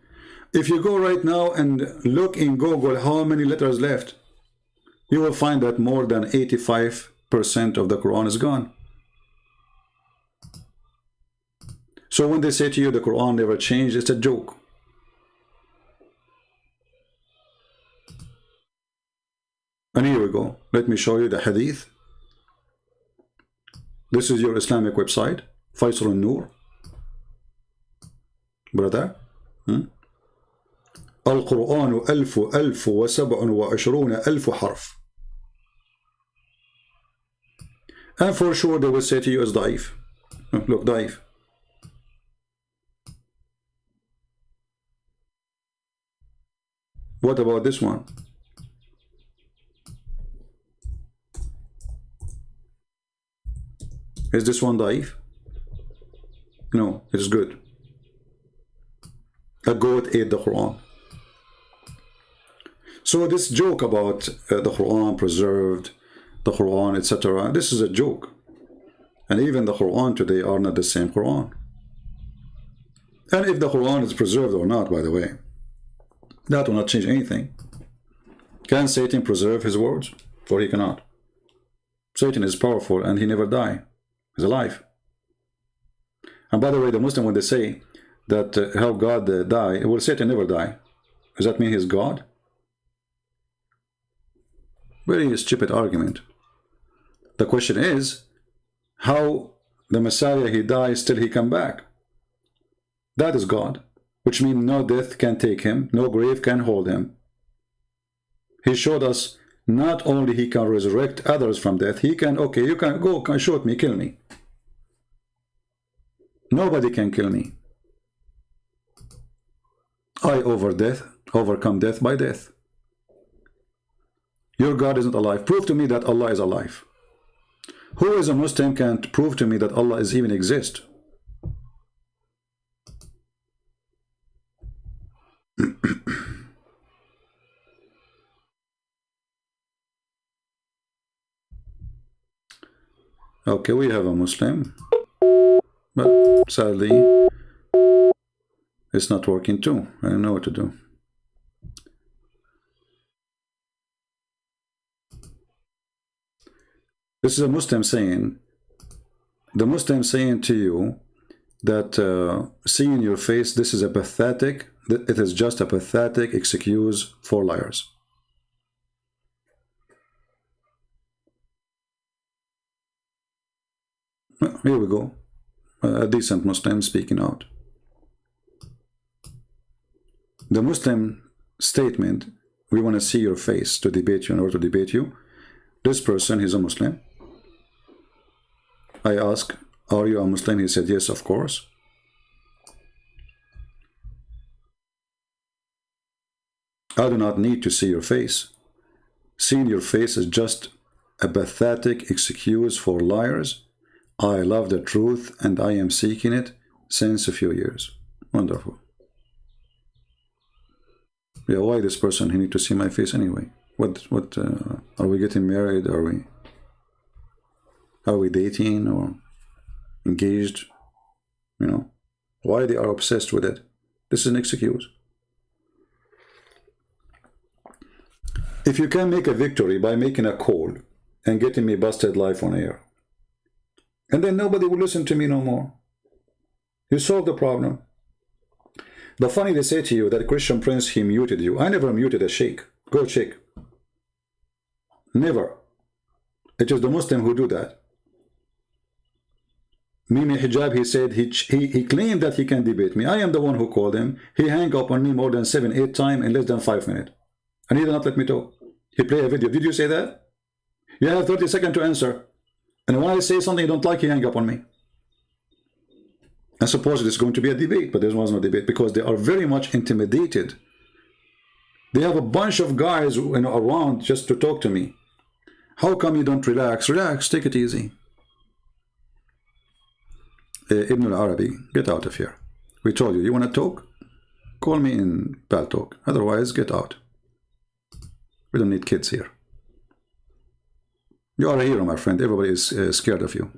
If you go right now and look in Google how many letters left, you will find that more than 85% of the Quran is gone. So when they say to you the Quran never changed, it's a joke. And here we go. Let me show you the hadith. This is your Islamic website, Faisal al-Nur. Brother, Al-Quran 1,027 حرف. And for sure they will say to you it's daif. Look, daif. What about this one? Is this one daif? No, it's good. A goat ate the Quran. So this joke about the Quran preserved, the Quran, etc., this is a joke. And even the Quran today are not the same Quran. And if the Quran is preserved or not, by the way, that will not change anything. Can Satan preserve his words? For he cannot. Satan is powerful and he never dies. He's alive. And by the way, the Muslim, when they say that how God die, will Satan never die? Does that mean he's God? Very stupid argument. The question is, how the Messiah, he dies, still he come back? That is God, which means no death can take him, no grave can hold him. He showed us not only he can resurrect others from death, he can, okay, you can go, can shoot me, kill me. Nobody can kill me. I overcome death by death. Your God isn't alive. Prove to me that Allah is alive. Who is a Muslim can't prove to me that Allah is even exist? Okay, we have a Muslim, but sadly it's not working too. I don't know what to do. This is a Muslim saying, the Muslim saying to you that seeing your face, this is a pathetic, it is just a pathetic excuse for liars. Here we go. A decent Muslim speaking out. The Muslim statement, we want to see your face to debate you, in order to debate you. This person, he's a Muslim. I ask, are you a Muslim? He said, yes, of course. I do not need to see your face. Seeing your face is just a pathetic excuse for liars. I love the truth and I am seeking it since a few years. Wonderful. Yeah, why this person? He need to see my face anyway. What are we getting married? Are we dating or engaged? You know, why they are obsessed with it? This is an excuse. If you can make a victory by making a call and getting me busted live on air, and then nobody will listen to me no more, you solve the problem. The funny, they say to you that Christian Prince, he muted you. I never muted a sheikh. Go check. Never. It is the Muslim who do that. Mimi Hijab, he said, he claimed that he can debate me. I am the one who called him. He hung up on me more than 7-8 times in less than 5 minutes. And he did not let me talk. He played a video. Did you say that? You have 30 seconds to answer. And when I say something you don't like, he hang up on me. I suppose it is going to be a debate, but there was no debate because they are very much intimidated. They have a bunch of guys, you know, around just to talk to me. How come you don't relax? Relax, take it easy. Ibn al-Arabi, get out of here. We told you, you want to talk? Call me in Pal Talk. Otherwise, get out. We don't need kids here. You are a hero, my friend. Everybody is scared of you.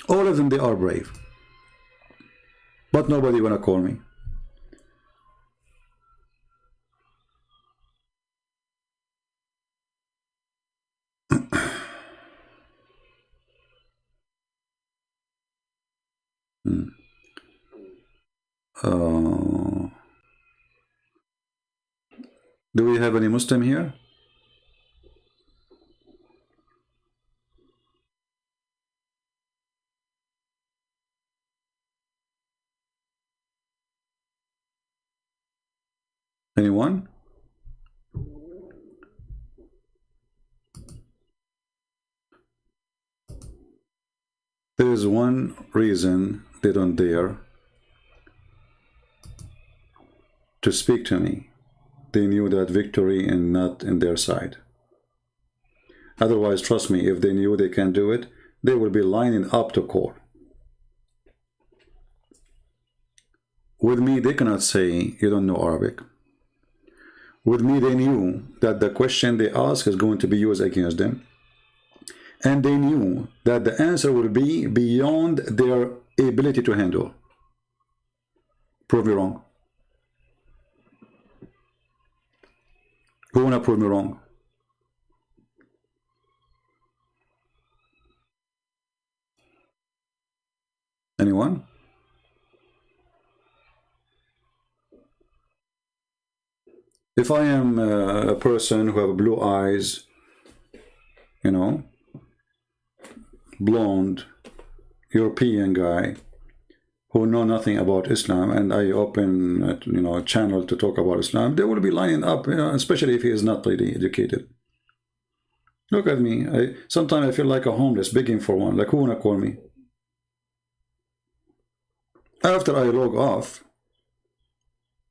All of them, they are brave. But nobody wanna call me. Do we have any Muslim here? Anyone? There is one reason they don't dare to speak to me. They knew that victory is not in their side. Otherwise, trust me, if they knew they can do it, they will be lining up to call. With me, they cannot say, you don't know Arabic. With me, they knew that the question they ask is going to be used against them. And they knew that the answer will be beyond their ability to handle. Prove me wrong. Who wanna prove me wrong? Anyone? If I am a person who have blue eyes, you know, blonde, European guy, who know nothing about Islam, and I open a channel to talk about Islam, they will be lining up, especially if he is not really educated. Look at me. Sometimes I feel like a homeless begging for one. Like, who wanna call me? After I log off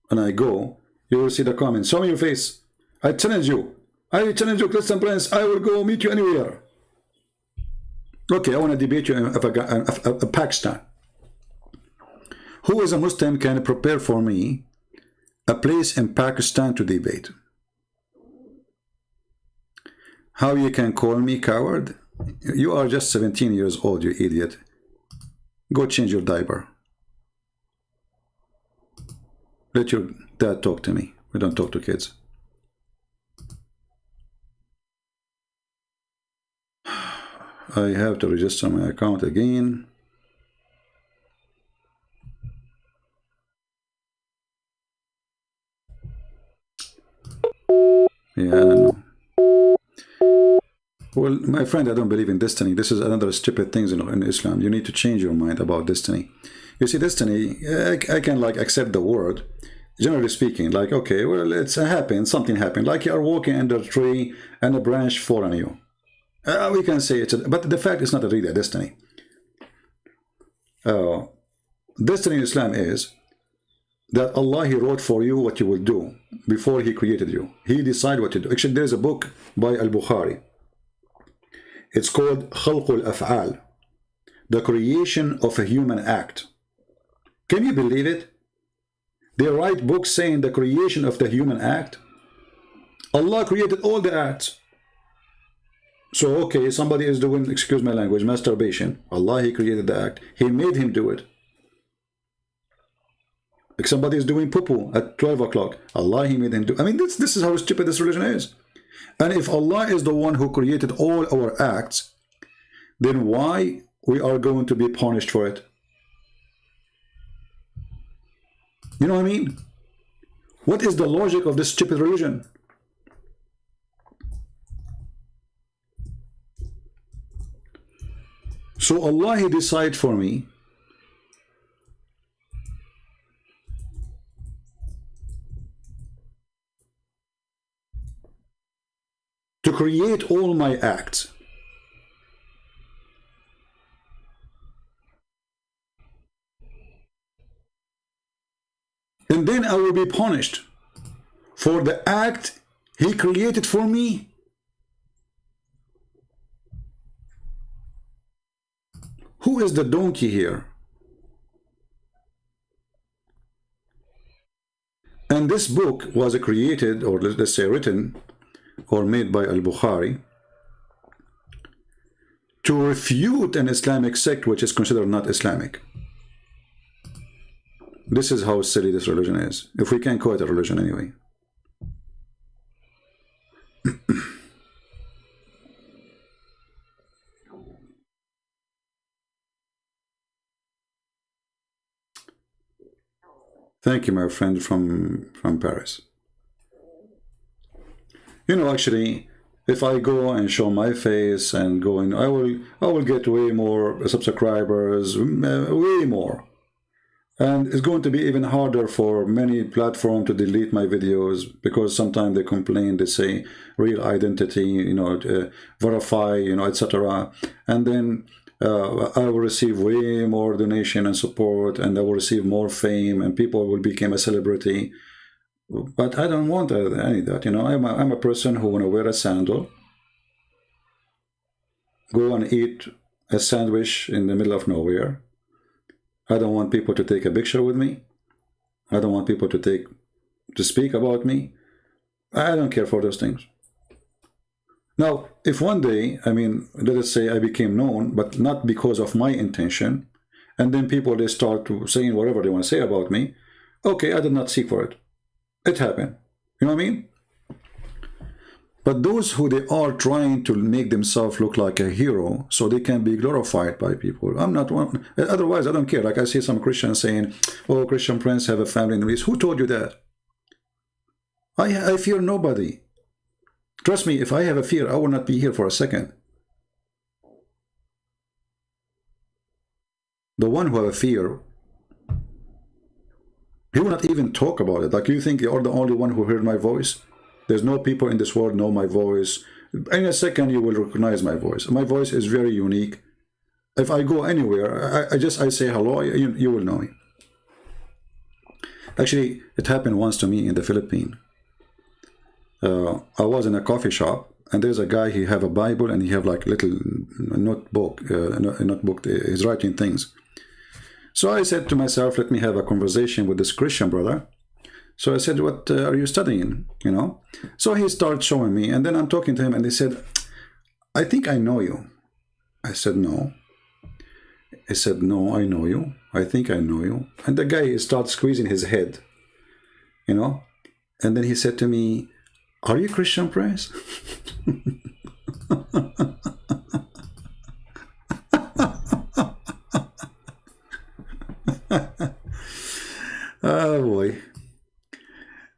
and I go, you will see the comments. Show me your face. I challenge you. Christian Prince. I will go meet you anywhere. Okay, I want to debate you in Pakistan. Who is a Muslim can prepare for me a place in Pakistan to debate? How you can call me coward? You are just 17 years old, you idiot. Go change your diaper. Let your dad talk to me. We don't talk to kids. I have to register my account again. Yeah, I don't know. Well, my friend, I don't believe in destiny. This is another stupid thing in Islam. You need to change your mind about destiny. You see, destiny, I can like accept the word, generally speaking, like, okay, well, it's happened, something happened. Like you are walking under a tree and a branch fall on you. We can say it's, but the fact is not really a destiny. Destiny in Islam is that Allah, He wrote for you what you will do before He created you. He decided what to do. Actually, there's a book by Al-Bukhari. It's called Khalqul Af'al, the creation of a human act. Can you believe it? They write books saying the creation of the human act. Allah created all the acts. So, okay, somebody is doing, excuse my language, masturbation. Allah, He created the act. He made him do it. Like somebody is doing poo-poo at 12 o'clock. Allah, He made him do it. I mean, this is how stupid this religion is. And if Allah is the one who created all our acts, then why we are going to be punished for it? You know what I mean? What is the logic of this stupid religion? So Allah, He decided for me to create all my acts. And then I will be punished for the act He created for me. Who is the donkey here? And this book was created, or let's say written, or made by Al-Bukhari to refute an Islamic sect which is considered not Islamic. This is how silly this religion is, if we can call it a religion anyway. Thank you, my friend from Paris. You know, actually, if I go and show my face and go in, I will get way more subscribers, way more. And it's going to be even harder for many platforms to delete my videos, because sometimes they complain, they say real identity, you know, verify, you know, etc. And then I will receive way more donation and support, and I will receive more fame, and people will become a celebrity. But I don't want any of that, you know. I'm a person who want to wear a sandal, go and eat a sandwich in the middle of nowhere. I don't want people to take a picture with me. I don't want people to speak about me. I don't care for those things. Now, if one day, I mean, let us say I became known, but not because of my intention, and then people, they start to saying whatever they want to say about me, okay, I did not seek for it. It happened. You know what I mean? But those who they are trying to make themselves look like a hero so they can be glorified by people. I'm not one. Otherwise, I don't care. Like I see some Christians saying, oh, Christian Prince have a family in the East. Who told you that? I fear nobody. Trust me, if I have a fear, I will not be here for a second. The one who have a fear, he will not even talk about it. Like, you think you're the only one who heard my voice? There's no people in this world know my voice. In a second, you will recognize my voice. My voice is very unique. If I go anywhere, I say hello, you will know me. Actually, it happened once to me in the Philippines. I was in a coffee shop, and there's a guy, he have a Bible, and he have like little notebook, he's writing things. So I said to myself, let me have a conversation with this Christian brother. So I said, what are you studying, you know? So he started showing me, and then I'm talking to him, and he said, I think I know you. I said, no. He said, no, I know you. I think I know you. And the guy starts squeezing his head. you know. And then he said to me, "Are you Christian, Prince?" Oh boy.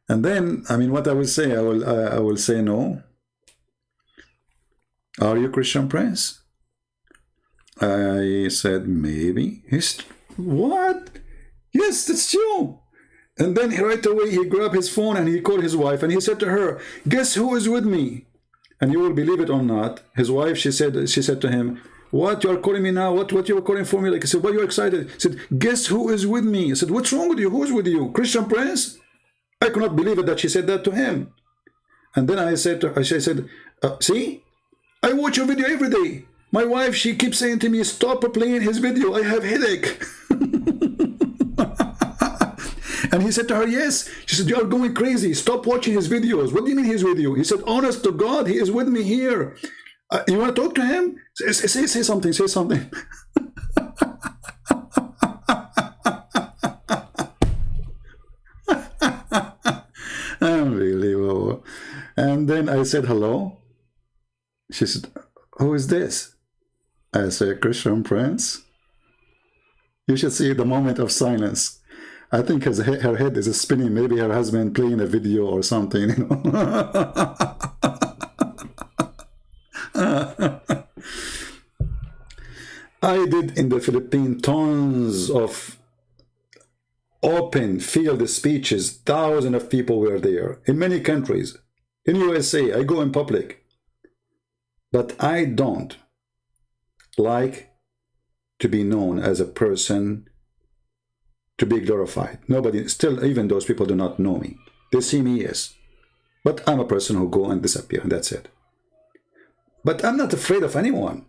And then, I mean, what I will say, I will say no. "Are you Christian, Prince?" I said, "Maybe." What? Yes, that's you. And then right away he grabbed his phone and he called his wife and he said to her, "Guess who is with me?" And you will believe it or not, his wife, she said to him, "What, you are calling me now? What you are calling for me?" Like, I said, "Why are you excited?" He said, "Guess who is with me?" I said, "What's wrong with you? Who is with you? Christian Prince?" I could not believe it that she said that to him. And then I said to her, she said, "See, I watch your video every day. My wife, she keeps saying to me, stop playing his video. I have headache." And he said to her, "Yes." She said, "You are going crazy. Stop watching his videos." "What do you mean he's with you?" He said, "Honest to God, he is with me here. You want to talk to him? Say something, say something." Unbelievable. And then I said, "Hello?" She said, "Who is this?" I said, "Christian Prince." You should see the moment of silence. I think her head is spinning. Maybe her husband playing a video or something, you know. I did in the Philippines tons of open field speeches. Thousands of people were there in many countries. In USA, I go in public. But I don't like to be known as a person to be glorified. Nobody, still, even those people do not know me. They see me, yes. But I'm a person who go and disappear, and that's it. But I'm not afraid of anyone.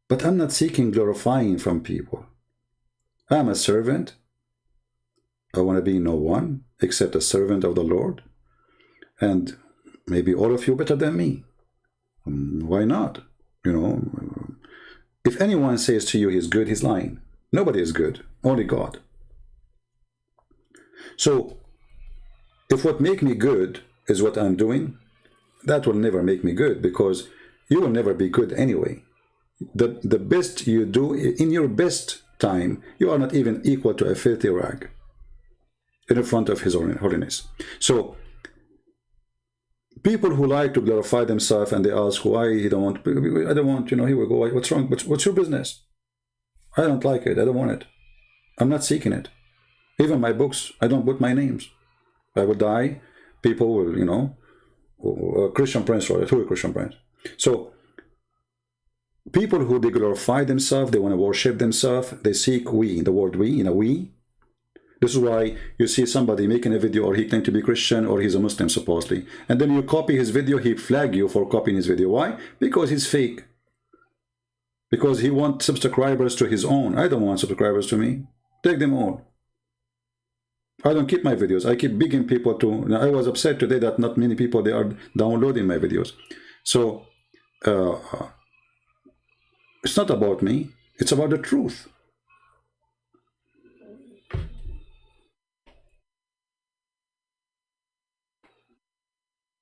But I'm not seeking glorifying from people. I'm a servant. I want to be no one except a servant of the Lord. And maybe all of you better than me. Why not? You know, if anyone says to you he's good, he's lying. Nobody is good, only God. So, if what makes me good is what I'm doing, that will never make me good, because you will never be good anyway. The best you do, in your best time, you are not even equal to a filthy rag in front of His holiness. So, people who like to glorify themselves and they ask why he don't want, I don't want, you know, here we go, what's wrong? What's your business? I don't like it. I don't want it. I'm not seeking it. Even my books, I don't put my names. I will die. People will, you know, Christian Prince wrote it. Who is Christian Prince? So, people who they glorify themselves, they want to worship themselves, they seek we, the word we, in a we. This is why you see somebody making a video, or he claims to be Christian, or he's a Muslim supposedly, and then you copy his video, he flag you for copying his video. Why? Because he's fake. Because he wants subscribers to his own. I don't want subscribers to me. Take them all. I don't keep my videos. I keep begging people to. Now, I was upset today that not many people, they are downloading my videos. So it's not about me. It's about the truth.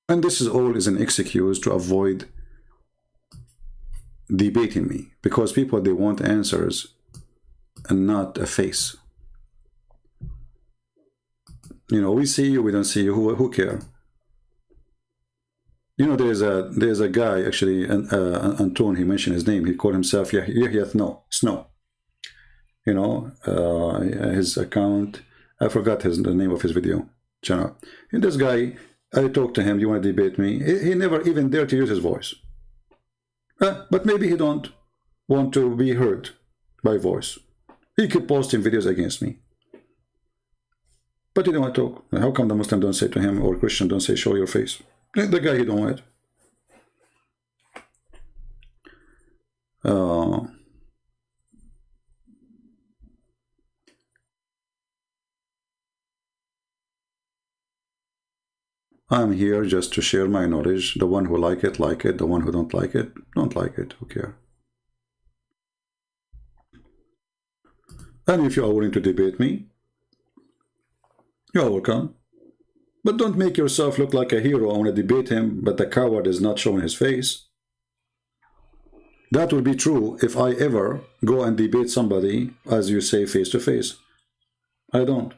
And this is all is an excuse to avoid debating me, because people, they want answers and not a face. You know, we see you, we don't see you. Who care? You know, there's a guy actually, Anton. He mentioned his name. He called himself Yahya Snow. You know, his account. I forgot the name of his video channel. And this guy, I talked to him. You want to debate me? He never even dared to use his voice. But maybe he don't want to be heard by voice. He keep posting videos against me. But he don't want to talk. How come the Muslim don't say to him, or Christian don't say, show your face? The guy, he don't want it. I'm here just to share my knowledge. The one who like it. The one who don't like it. Who care? And if you are willing to debate me, You're welcome. But don't make yourself look like a hero. I want to debate him, but the coward is not showing his face. That would be true if I ever go and debate somebody, as you say, face to face. I don't.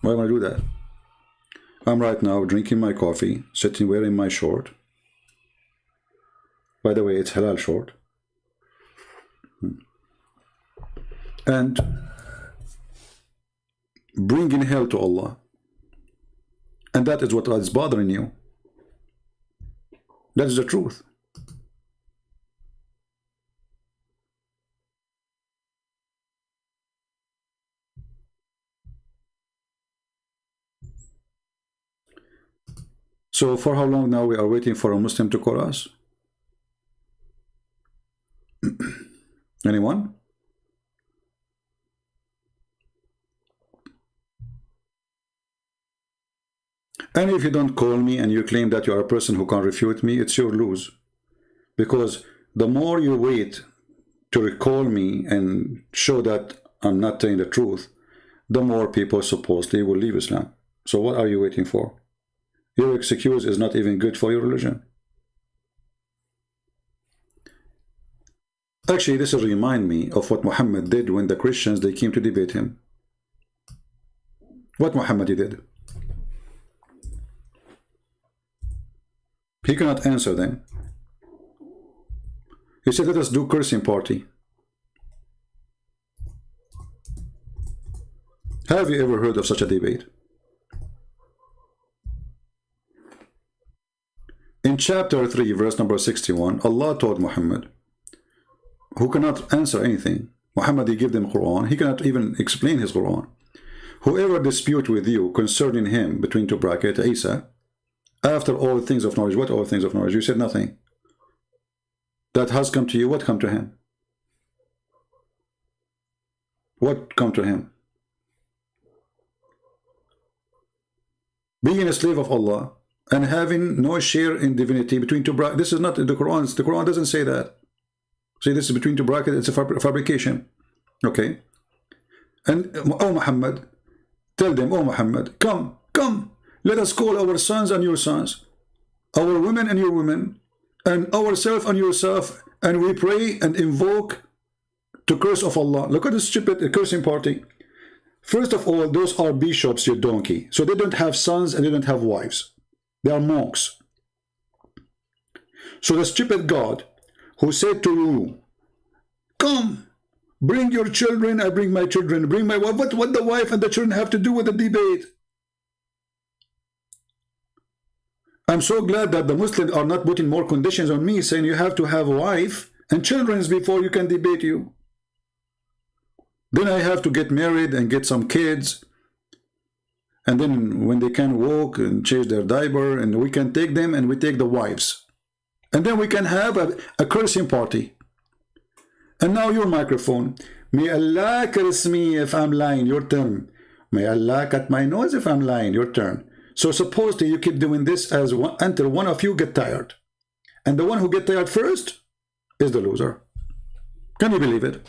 Why would I do that? I'm right now drinking my coffee, sitting wearing my short. By the way, it's halal short. And bringing hell to Allah. And that is what is bothering you. That is the truth. So for how long now we are waiting for a Muslim to call us? Anyone? And if you don't call me and you claim that you are a person who can refute me, it's your lose. Because the more you wait to recall me and show that I'm not telling the truth, the more people supposedly will leave Islam. So what are you waiting for? Your excuse is not even good for your religion. Actually, this will remind me of what Muhammad did when the Christians, they came to debate him. What Muhammad did? He cannot answer them. He said, let us do cursing party. Have you ever heard of such a debate? In chapter 3, verse number 61, Allah told Muhammad, who cannot answer anything. Muhammad, he gave them Quran. He cannot even explain his Quran. Whoever dispute with you concerning him, between two brackets, Isa, after all things of knowledge, what all things of knowledge? You said nothing. That has come to you, what come to him? What come to him? Being a slave of Allah and having no share in divinity between two brackets. This is not in the Quran. The Quran doesn't say that. See, this is between two brackets. It's a fabrication. Okay. And, oh Muhammad, tell them, oh Muhammad, come, come. Let us call our sons and your sons, our women and your women, and ourselves and yourself, and we pray and invoke to curse of Allah. Look at this stupid cursing party. First of all, those are bishops, you donkey. So they don't have sons and they don't have wives. They are monks. So the stupid God who said to you, come, bring your children, I bring my children, bring my wife. What the wife and the children have to do with the debate? I'm so glad that the Muslims are not putting more conditions on me, saying you have to have a wife and children before you can debate you. Then I have to get married and get some kids. And then when they can walk and change their diaper, and we can take them and we take the wives. And then we can have a cursing party. And now your microphone. May Allah curse me if I'm lying, your turn. May Allah cut my nose if I'm lying, your turn. So supposedly you keep doing this until one of you get tired. And the one who get tired first is the loser. Can you believe it?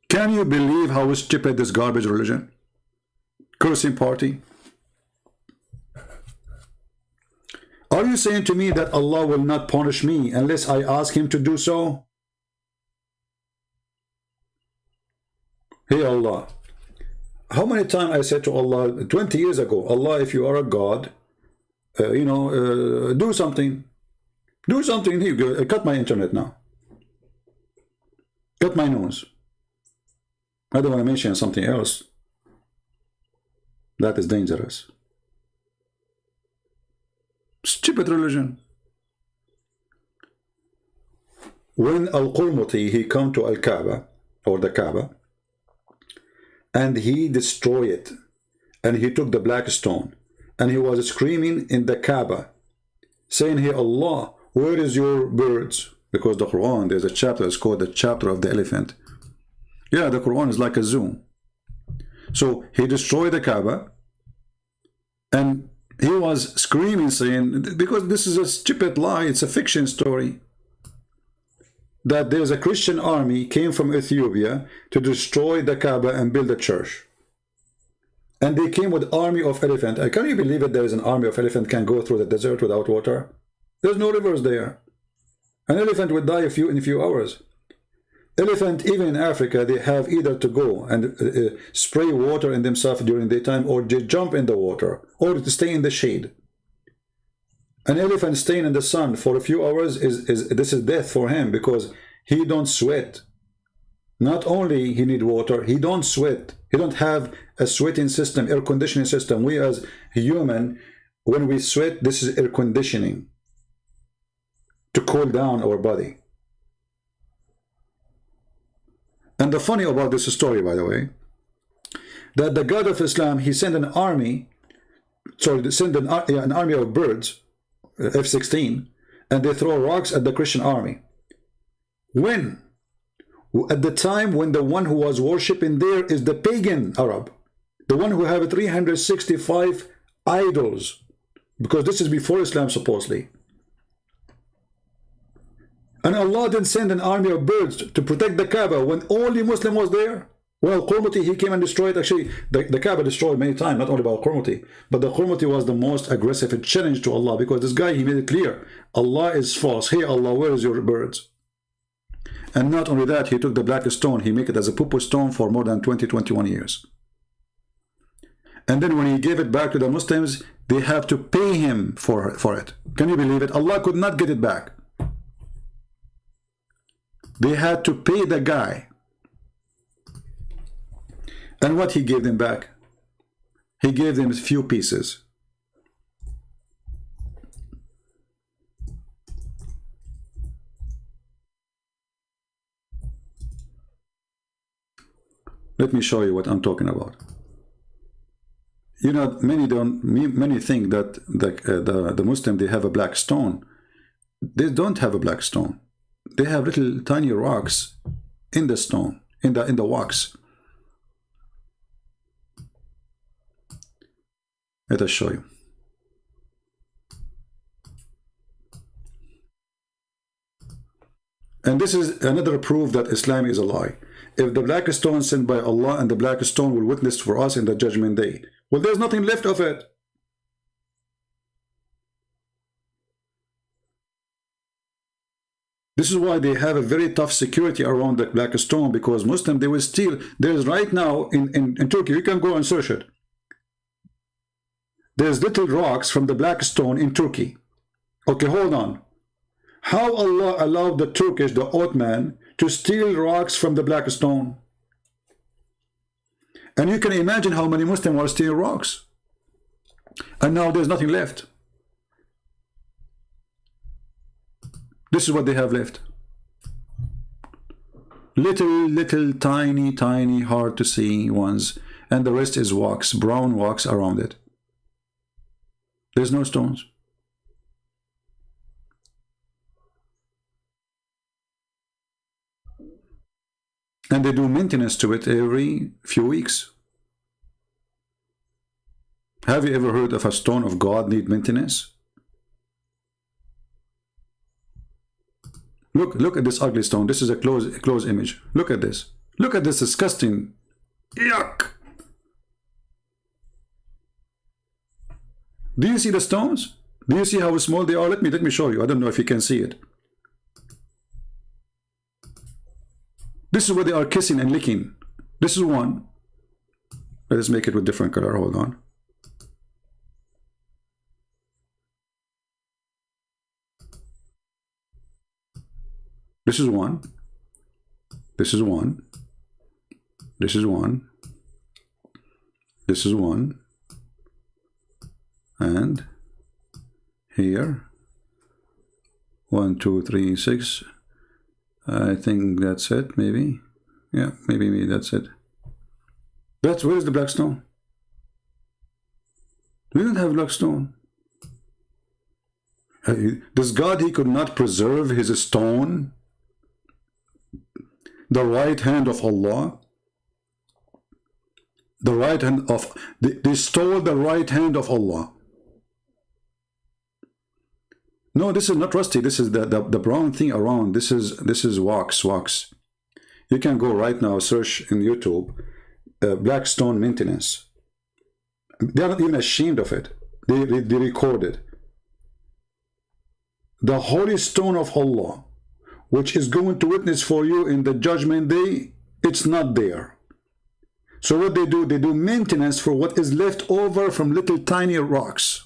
Can you believe how stupid this garbage religion? Cursing party. Are you saying to me that Allah will not punish me unless I ask him to do so? Hey Allah. How many times I said to Allah 20 years ago, Allah, if you are a God, do something. Do something. Here, cut my internet now. Cut my nose. I don't want to mention something else. That is dangerous. Stupid religion. When Al-Qurmuti, he come to Al-Kaaba, or the Kaaba, and he destroyed it, and he took the black stone, and he was screaming in the Kaaba, saying, hey Allah, where is your birds? Because the Quran, there's a chapter, it's called the chapter of the elephant. Yeah, the Quran is like a zoo. So he destroyed the Kaaba, and he was screaming, saying, because this is a stupid lie, it's a fiction story, that there's a Christian army came from Ethiopia to destroy the Kaaba and build a church. And they came with army of elephant. Can you believe it? There is an army of elephant can go through the desert without water? There's no rivers there. An elephant would die in a few hours. Elephant, even in Africa, they have either to go and spray water in themselves during daytime, or they jump in the water, or to stay in the shade. An elephant staying in the sun for a few hours this is death for him, because he don't sweat. Not only he need water, he don't sweat. He don't have a sweating system, air conditioning system. We as human, when we sweat, this is air conditioning to cool down our body. And the funny about this story, by the way, that the God of Islam, he sent an army, an army of birds, F-16, and they throw rocks at the Christian army. When? At the time when the one who was worshipping there is the pagan Arab, the one who have 365 idols, because this is before Islam supposedly. And Allah didn't send an army of birds to protect the Kaaba when only Muslim was there. Well, Qurmuti, he came and destroyed. Actually, the Kaaba destroyed many times, not only by Qurmuti, but the Qurmuti was the most aggressive challenge to Allah, because this guy, he made it clear, Allah is false. Hey Allah, where is your birds? And not only that, he took the black stone, he made it as a pupu stone for more than 20-21 years. And then when he gave it back to the Muslims, they have to pay him for it. Can you believe it? Allah could not get it back. They had to pay the guy. And what he gave them back? He gave them a few pieces. Let me show you what I'm talking about. You know, many think that the Muslim, they have a black stone. They don't have a black stone. They have little tiny rocks in the stone, in the wax. Let us show you. And this is another proof that Islam is a lie. If the black stone sent by Allah and the black stone will witness for us in the judgment day, well, there's nothing left of it. This is why they have a very tough security around the black stone, because Muslim, they will steal. There's right now in Turkey, you can go and search it. There's little rocks from the black stone in Turkey. Okay, hold on. How Allah allowed the Turkish, the Ottoman, to steal rocks from the black stone? And you can imagine how many Muslims were stealing rocks. And now there's nothing left. This is what they have left. Little, tiny, hard to see ones. And the rest is wax, brown wax around it. There's no stones. And they do maintenance to it every few weeks. Have you ever heard of a stone of God need maintenance? Look at this ugly stone. This is a close image. Look at this. Look at this disgusting. Yuck! Do you see the stones? Do you see how small they are? Let me show you. I don't know if you can see it. This is what they are kissing and licking. This is one. Let us make it with different color. Hold on. This is one. This is one. This is one. This is one. And here. 1, 2, 3, 6. I think that's it, maybe. Yeah, maybe that's it. Where is the black stone? We don't have black stone. Does God, he could not preserve his stone? The right hand of Allah? The right hand of... They stole the right hand of Allah. No, this is not rusty. This is the brown thing around. This is wax. You can go right now, search in YouTube, black stone maintenance. They are not even ashamed of it. They record it. The holy stone of Allah, which is going to witness for you in the judgment day, it's not there. So what they do maintenance for what is left over from little tiny rocks.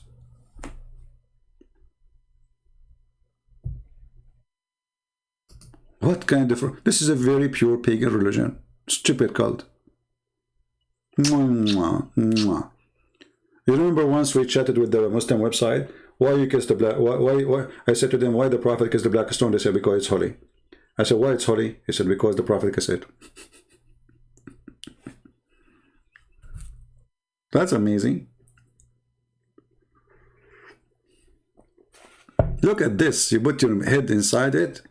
What kind of... This is a very pure pagan religion. Stupid cult. Mwah, mwah. You remember once we chatted with the Muslim website? Why you kiss the black... Why? I said to them, why the Prophet kissed the black stone? They said, because it's holy. I said, why it's holy? He said, because the Prophet kissed it. That's amazing. Look at this. You put your head inside it.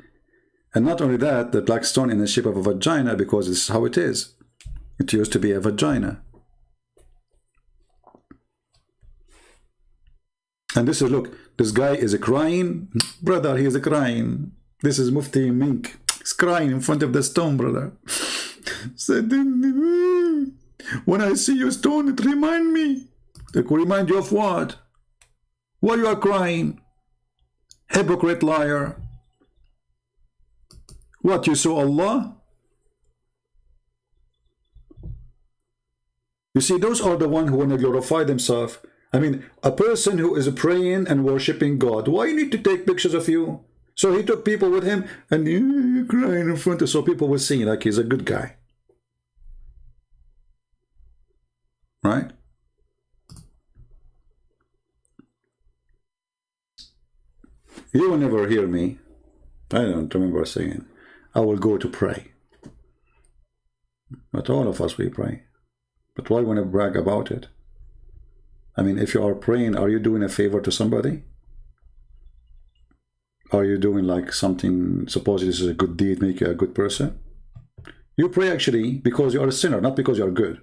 And not only that, the black stone in the shape of a vagina, because this is how it is. It used to be a vagina. And this is, look, this guy is crying. Brother, he is crying. This is Mufti Mink. He's crying in front of the stone, brother. Said, when I see your stone, it remind me. It will remind you of what? Why you are crying? Hypocrite, liar. What, you saw Allah? You see, those are the ones who want to glorify themselves. I mean, a person who is praying and worshipping God, why you need to take pictures of you? So he took people with him and crying in front of, so people will see like he's a good guy. Right? You will never hear me. I don't remember saying, I will go to pray. But all of us, we pray. But why want to brag about it? I mean, if you are praying, are you doing a favor to somebody? Are you doing like something, suppose this is a good deed, make you a good person? You pray actually because you are a sinner, not because you are good.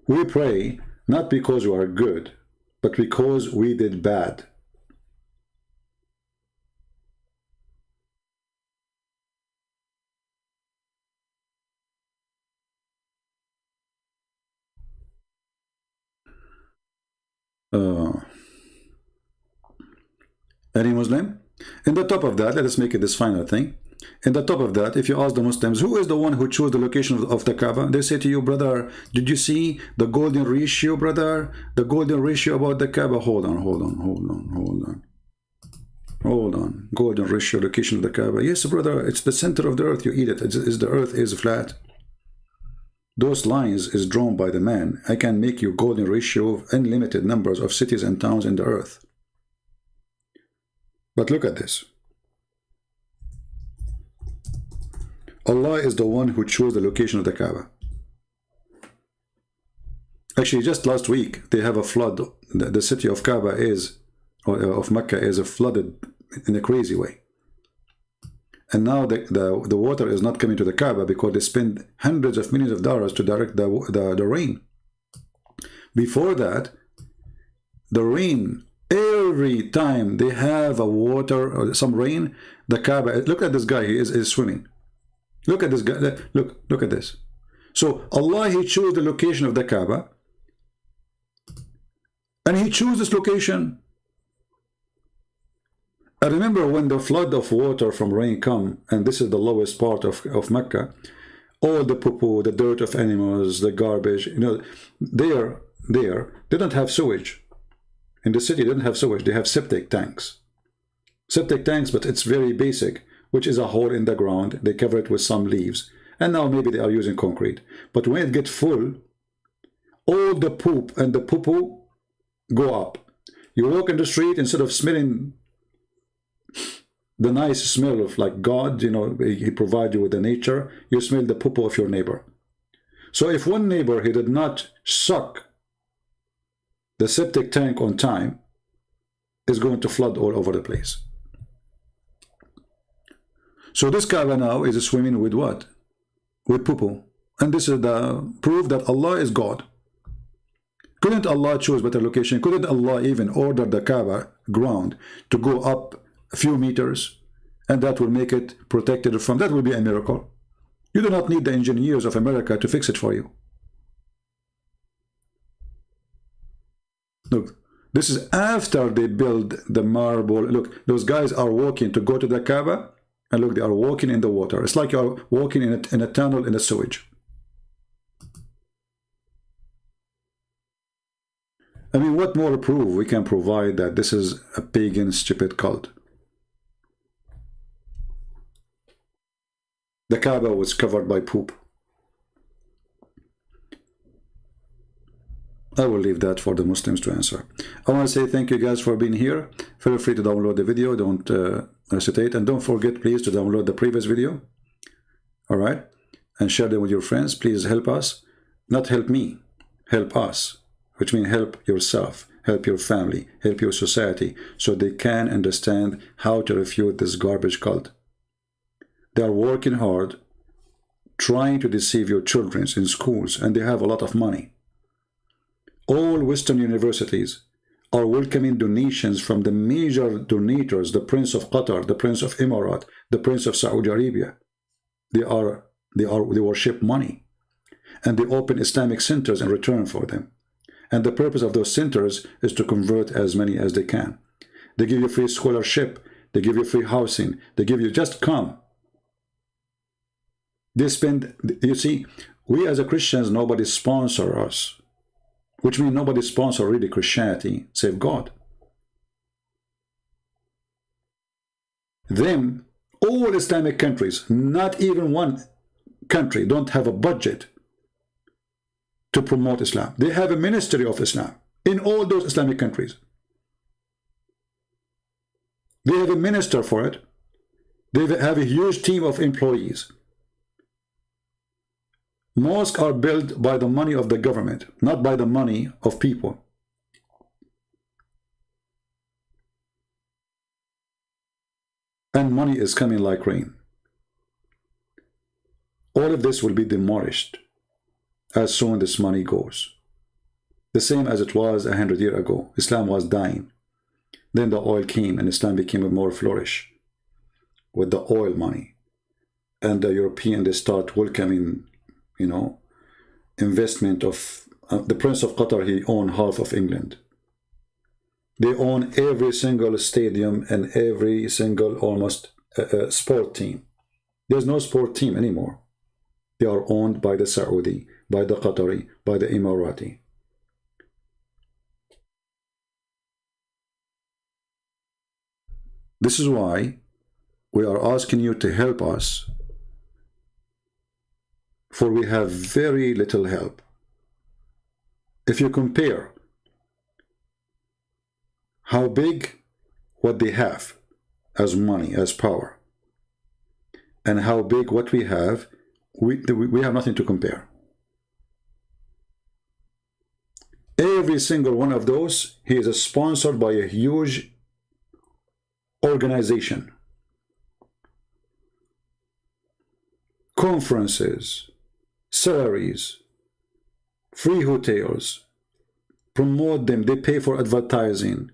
We pray not because you are good, but because we did bad. Any Muslim? In the top of that, let us make it this final thing. In the top of that, if you ask the Muslims, who is the one who chose the location of the Kaaba? They say to you, brother, did you see the golden ratio, brother? The golden ratio about the Kaaba? Hold on. Golden ratio, location of the Kaaba. Yes, brother, it's the center of the earth. You eat it. The earth is flat. Those lines is drawn by the man. I can make you golden ratio of unlimited numbers of cities and towns in the earth. But look at this. Allah is the one who chose the location of the Kaaba. Actually, just last week, they have a flood. The city of Kaaba is, or of Mecca is flooded in a crazy way. And now the water is not coming to the Kaaba because they spend hundreds of millions of dollars to direct the rain. Before that, the rain, every time they have a water or some rain, the Kaaba, look at this guy, he is swimming. Look at this guy, look at this. So Allah, he chose the location of the Kaaba, and he chose this location. I remember when the flood of water from rain come, and this is the lowest part of Mecca, all the poo-poo, the dirt of animals, the garbage, you know, they don't have sewage. In the city, they don't have sewage, they have septic tanks. Septic tanks, but it's very basic, which is a hole in the ground. They cover it with some leaves. And now maybe they are using concrete. But when it gets full, all the poop and the poo-poo go up. You walk in the street, instead of smelling the nice smell of like God, you know, he provides you with the nature, you smell the poo-poo of your neighbor. So if one neighbor, he did not suck the septic tank on time, is going to flood all over the place. So this Kaaba now is swimming with what? With poo-poo. And this is the proof that Allah is God. Couldn't Allah choose better location? Couldn't Allah even order the Kaaba ground to go up a few meters, and that will make it protected from, that will be a miracle. You do not need the engineers of America to fix it for you. Look, this is after they build the marble. Look, those guys are walking to go to the Kaaba, and look, they are walking in the water. It's like you're walking in a tunnel in a sewage. I mean, what more proof we can provide that this is a pagan, stupid cult? The Kaaba was covered by poop. I will leave that for the Muslims to answer. I want to say thank you guys for being here. Feel free to download the video. Don't hesitate. And don't forget, please, to download the previous video. All right? And share them with your friends. Please help us. Not help me. Help us. Which means help yourself. Help your family. Help your society. So they can understand how to refute this garbage cult. They are working hard, trying to deceive your children in schools. And they have a lot of money. All Western universities are welcoming donations from the major donators, the Prince of Qatar, the Prince of Emirat, the Prince of Saudi Arabia. They worship money, and they open Islamic centers in return for them. And the purpose of those centers is to convert as many as they can. They give you free scholarship, they give you free housing, they give you just come. They spend, you see, we as a Christians, nobody sponsor us. Which means nobody sponsors really Christianity, save God. Them, all Islamic countries, not even one country, don't have a budget to promote Islam. They have a ministry of Islam in all those Islamic countries. They have a minister for it. They have a huge team of employees. Mosques are built by the money of the government, not by the money of people. And money is coming like rain. All of this will be demolished as soon as this money goes. The same as it was 100 years ago. Islam was dying. Then the oil came and Islam became more flourish with the oil money. And the European, they start welcoming, you know, investment of the Prince of Qatar. He owned half of England. They own every single stadium and every single almost sport team. There's no sport team anymore. They are owned by the Saudi, by the Qatari, by the Emirati. This is why we are asking you to help us, for we have very little help. If you compare how big what they have as money, as power, and how big what we have nothing to compare. Every single one of those, he is sponsored by a huge organization. Conferences, salaries, free hotels, promote them, they pay for advertising,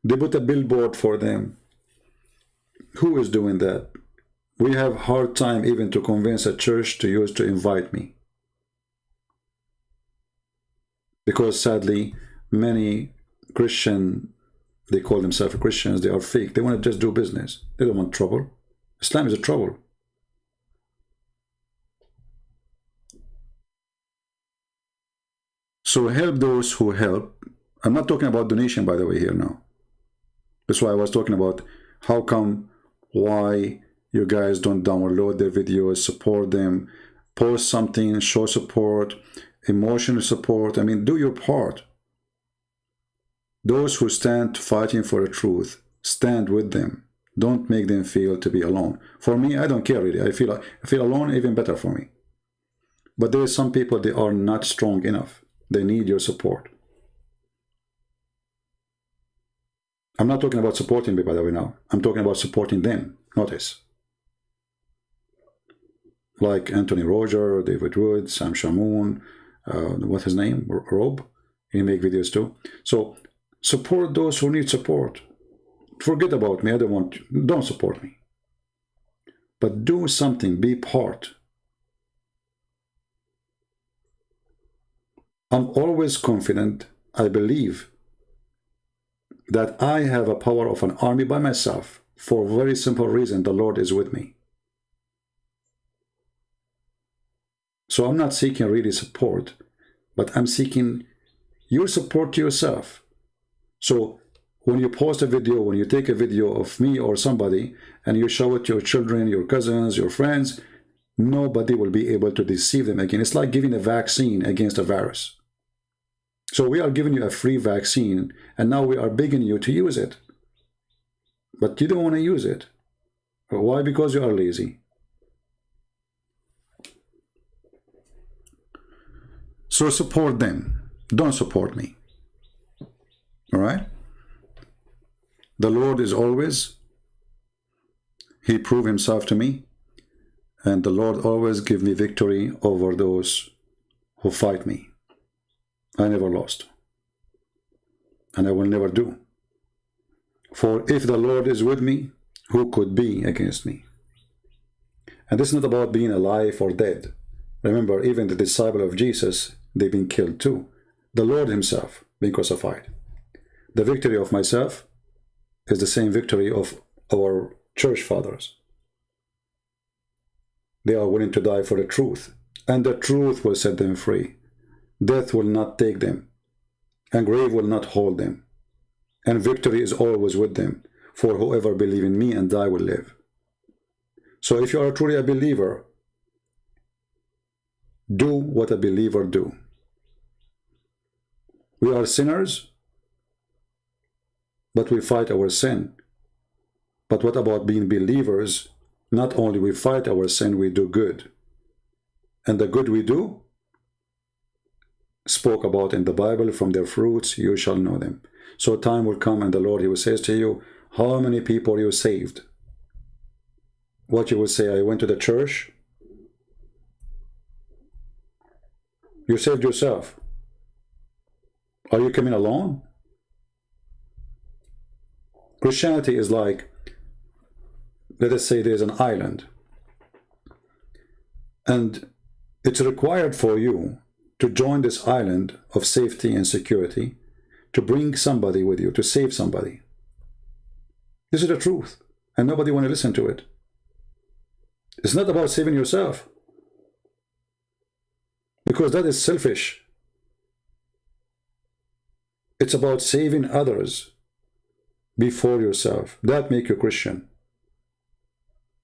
they put a billboard for them. Who is doing that? We have hard time even to convince a church to invite me. Because sadly, many Christian, they call themselves Christians, they are fake. They want to just do business. They don't want trouble. Islam is a trouble. So help those who help. I'm not talking about donation, by the way, here now. That's why I was talking about how come, why you guys don't download their videos, support them, post something, show support, emotional support. I mean, do your part. Those who stand fighting for the truth, stand with them. Don't make them feel to be alone. For me, I don't care really. I feel alone, even better for me. But there are some people, they are not strong enough. They need your support. I'm not talking about supporting me, by the way, now. I'm talking about supporting them. Notice. Like Anthony Roger, David Wood, Sam Shamoun, what's his name? Rob. He make videos too. So support those who need support. Forget about me. Don't support me. But do something. Be part. I'm always confident. I believe that I have a power of an army by myself for a very simple reason: the Lord is with me. So I'm not seeking really support, but I'm seeking your support to yourself. So when you post a video, when you take a video of me or somebody and you show it to your children, your cousins, your friends, nobody will be able to deceive them again. It's like giving a vaccine against a virus. So we are giving you a free vaccine, and now we are begging you to use it. But you don't want to use it. Why? Because you are lazy. So support them. Don't support me. All right? The Lord is always, He proved Himself to me, and the Lord always give me victory over those who fight me. I never lost, and I will never do. For if the Lord is with me, who could be against me? And this is not about being alive or dead. Remember, even the disciple of Jesus, they've been killed too. The Lord Himself being crucified. The victory of myself is the same victory of our church fathers. They are willing to die for the truth, and the truth will set them free. Death will not take them, and grave will not hold them, and victory is always with them. For whoever believes in me and die will live. So if you are truly a believer, do what a believer do. We are sinners, but we fight our sin. But what about being believers? Not only we fight our sin, we do good. And the good we do, spoke about in the Bible: from their fruits you shall know them. So time will come and the Lord, He will say to you, how many people you saved? What you will say: I went to the church. You saved yourself. Are you coming alone? Christianity is like, let us say there's an island, and it's required for you to join this island of safety and security, to bring somebody with you, to save somebody. This is the truth, and nobody want to listen to it. It's not about saving yourself, because that is selfish. It's about saving others before yourself. That make you Christian.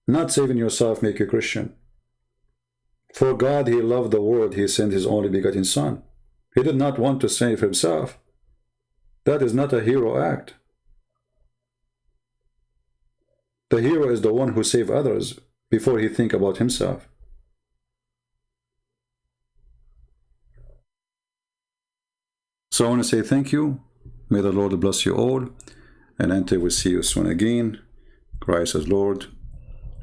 Not saving yourself make you Christian. For God, He loved the world, He sent His only begotten Son. He did not want to save Himself. That is not a hero act. The hero is the one who saves others before he think about himself. So I want to say thank you. May the Lord bless you all. And until we see you soon again, Christ is Lord,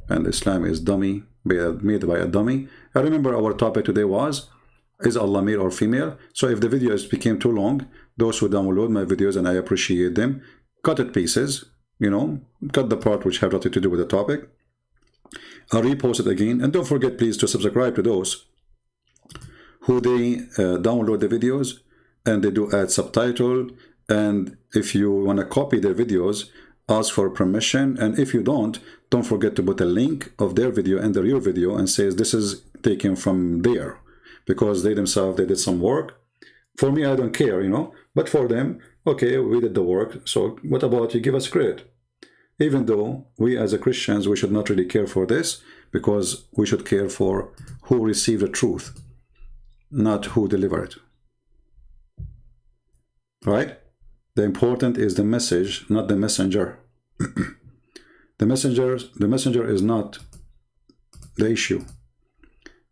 and Islam is dummy, made by a dummy. I remember our topic today was, is Allah male or female? So if the videos became too long, those who download my videos, and I appreciate them, cut it pieces, you know, cut the part which have nothing to do with the topic. I'll repost it again. And don't forget, please, to subscribe to those who they download the videos and they do add subtitle. And if you want to copy their videos, ask for permission. And if you don't forget to put a link of their video under your video and says this is taken from there, because they themselves, they did some work. For me, I don't care, you know, but for them, okay, we did the work. So what about you give us credit? Even though we as a Christians, we should not really care for this, because we should care for who received the truth, not who delivered it. Right? The important is the message, not the messenger. The messenger is not the issue.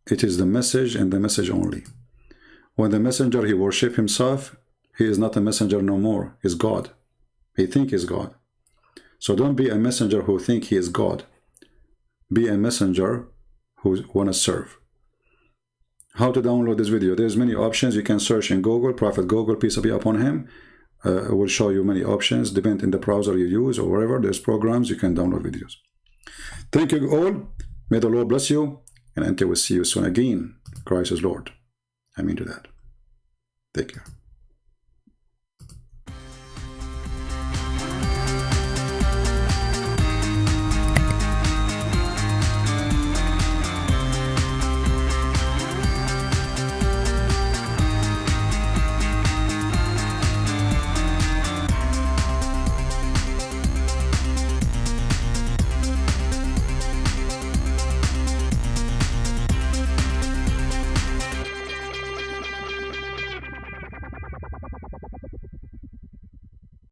It is the message and the message only. When the messenger, he worship himself, he is not a messenger no more. He's God. He think he's God. So don't be a messenger who think he is God. Be a messenger who want to serve. How to download this video? There's many options. You can search in Google, Prophet Google, peace be upon him. It will show you many options, depending on the browser you use or wherever there's programs, you can download videos. Thank you all. May the Lord bless you. And until we see you soon again, Christ is Lord. I mean to that. Take care.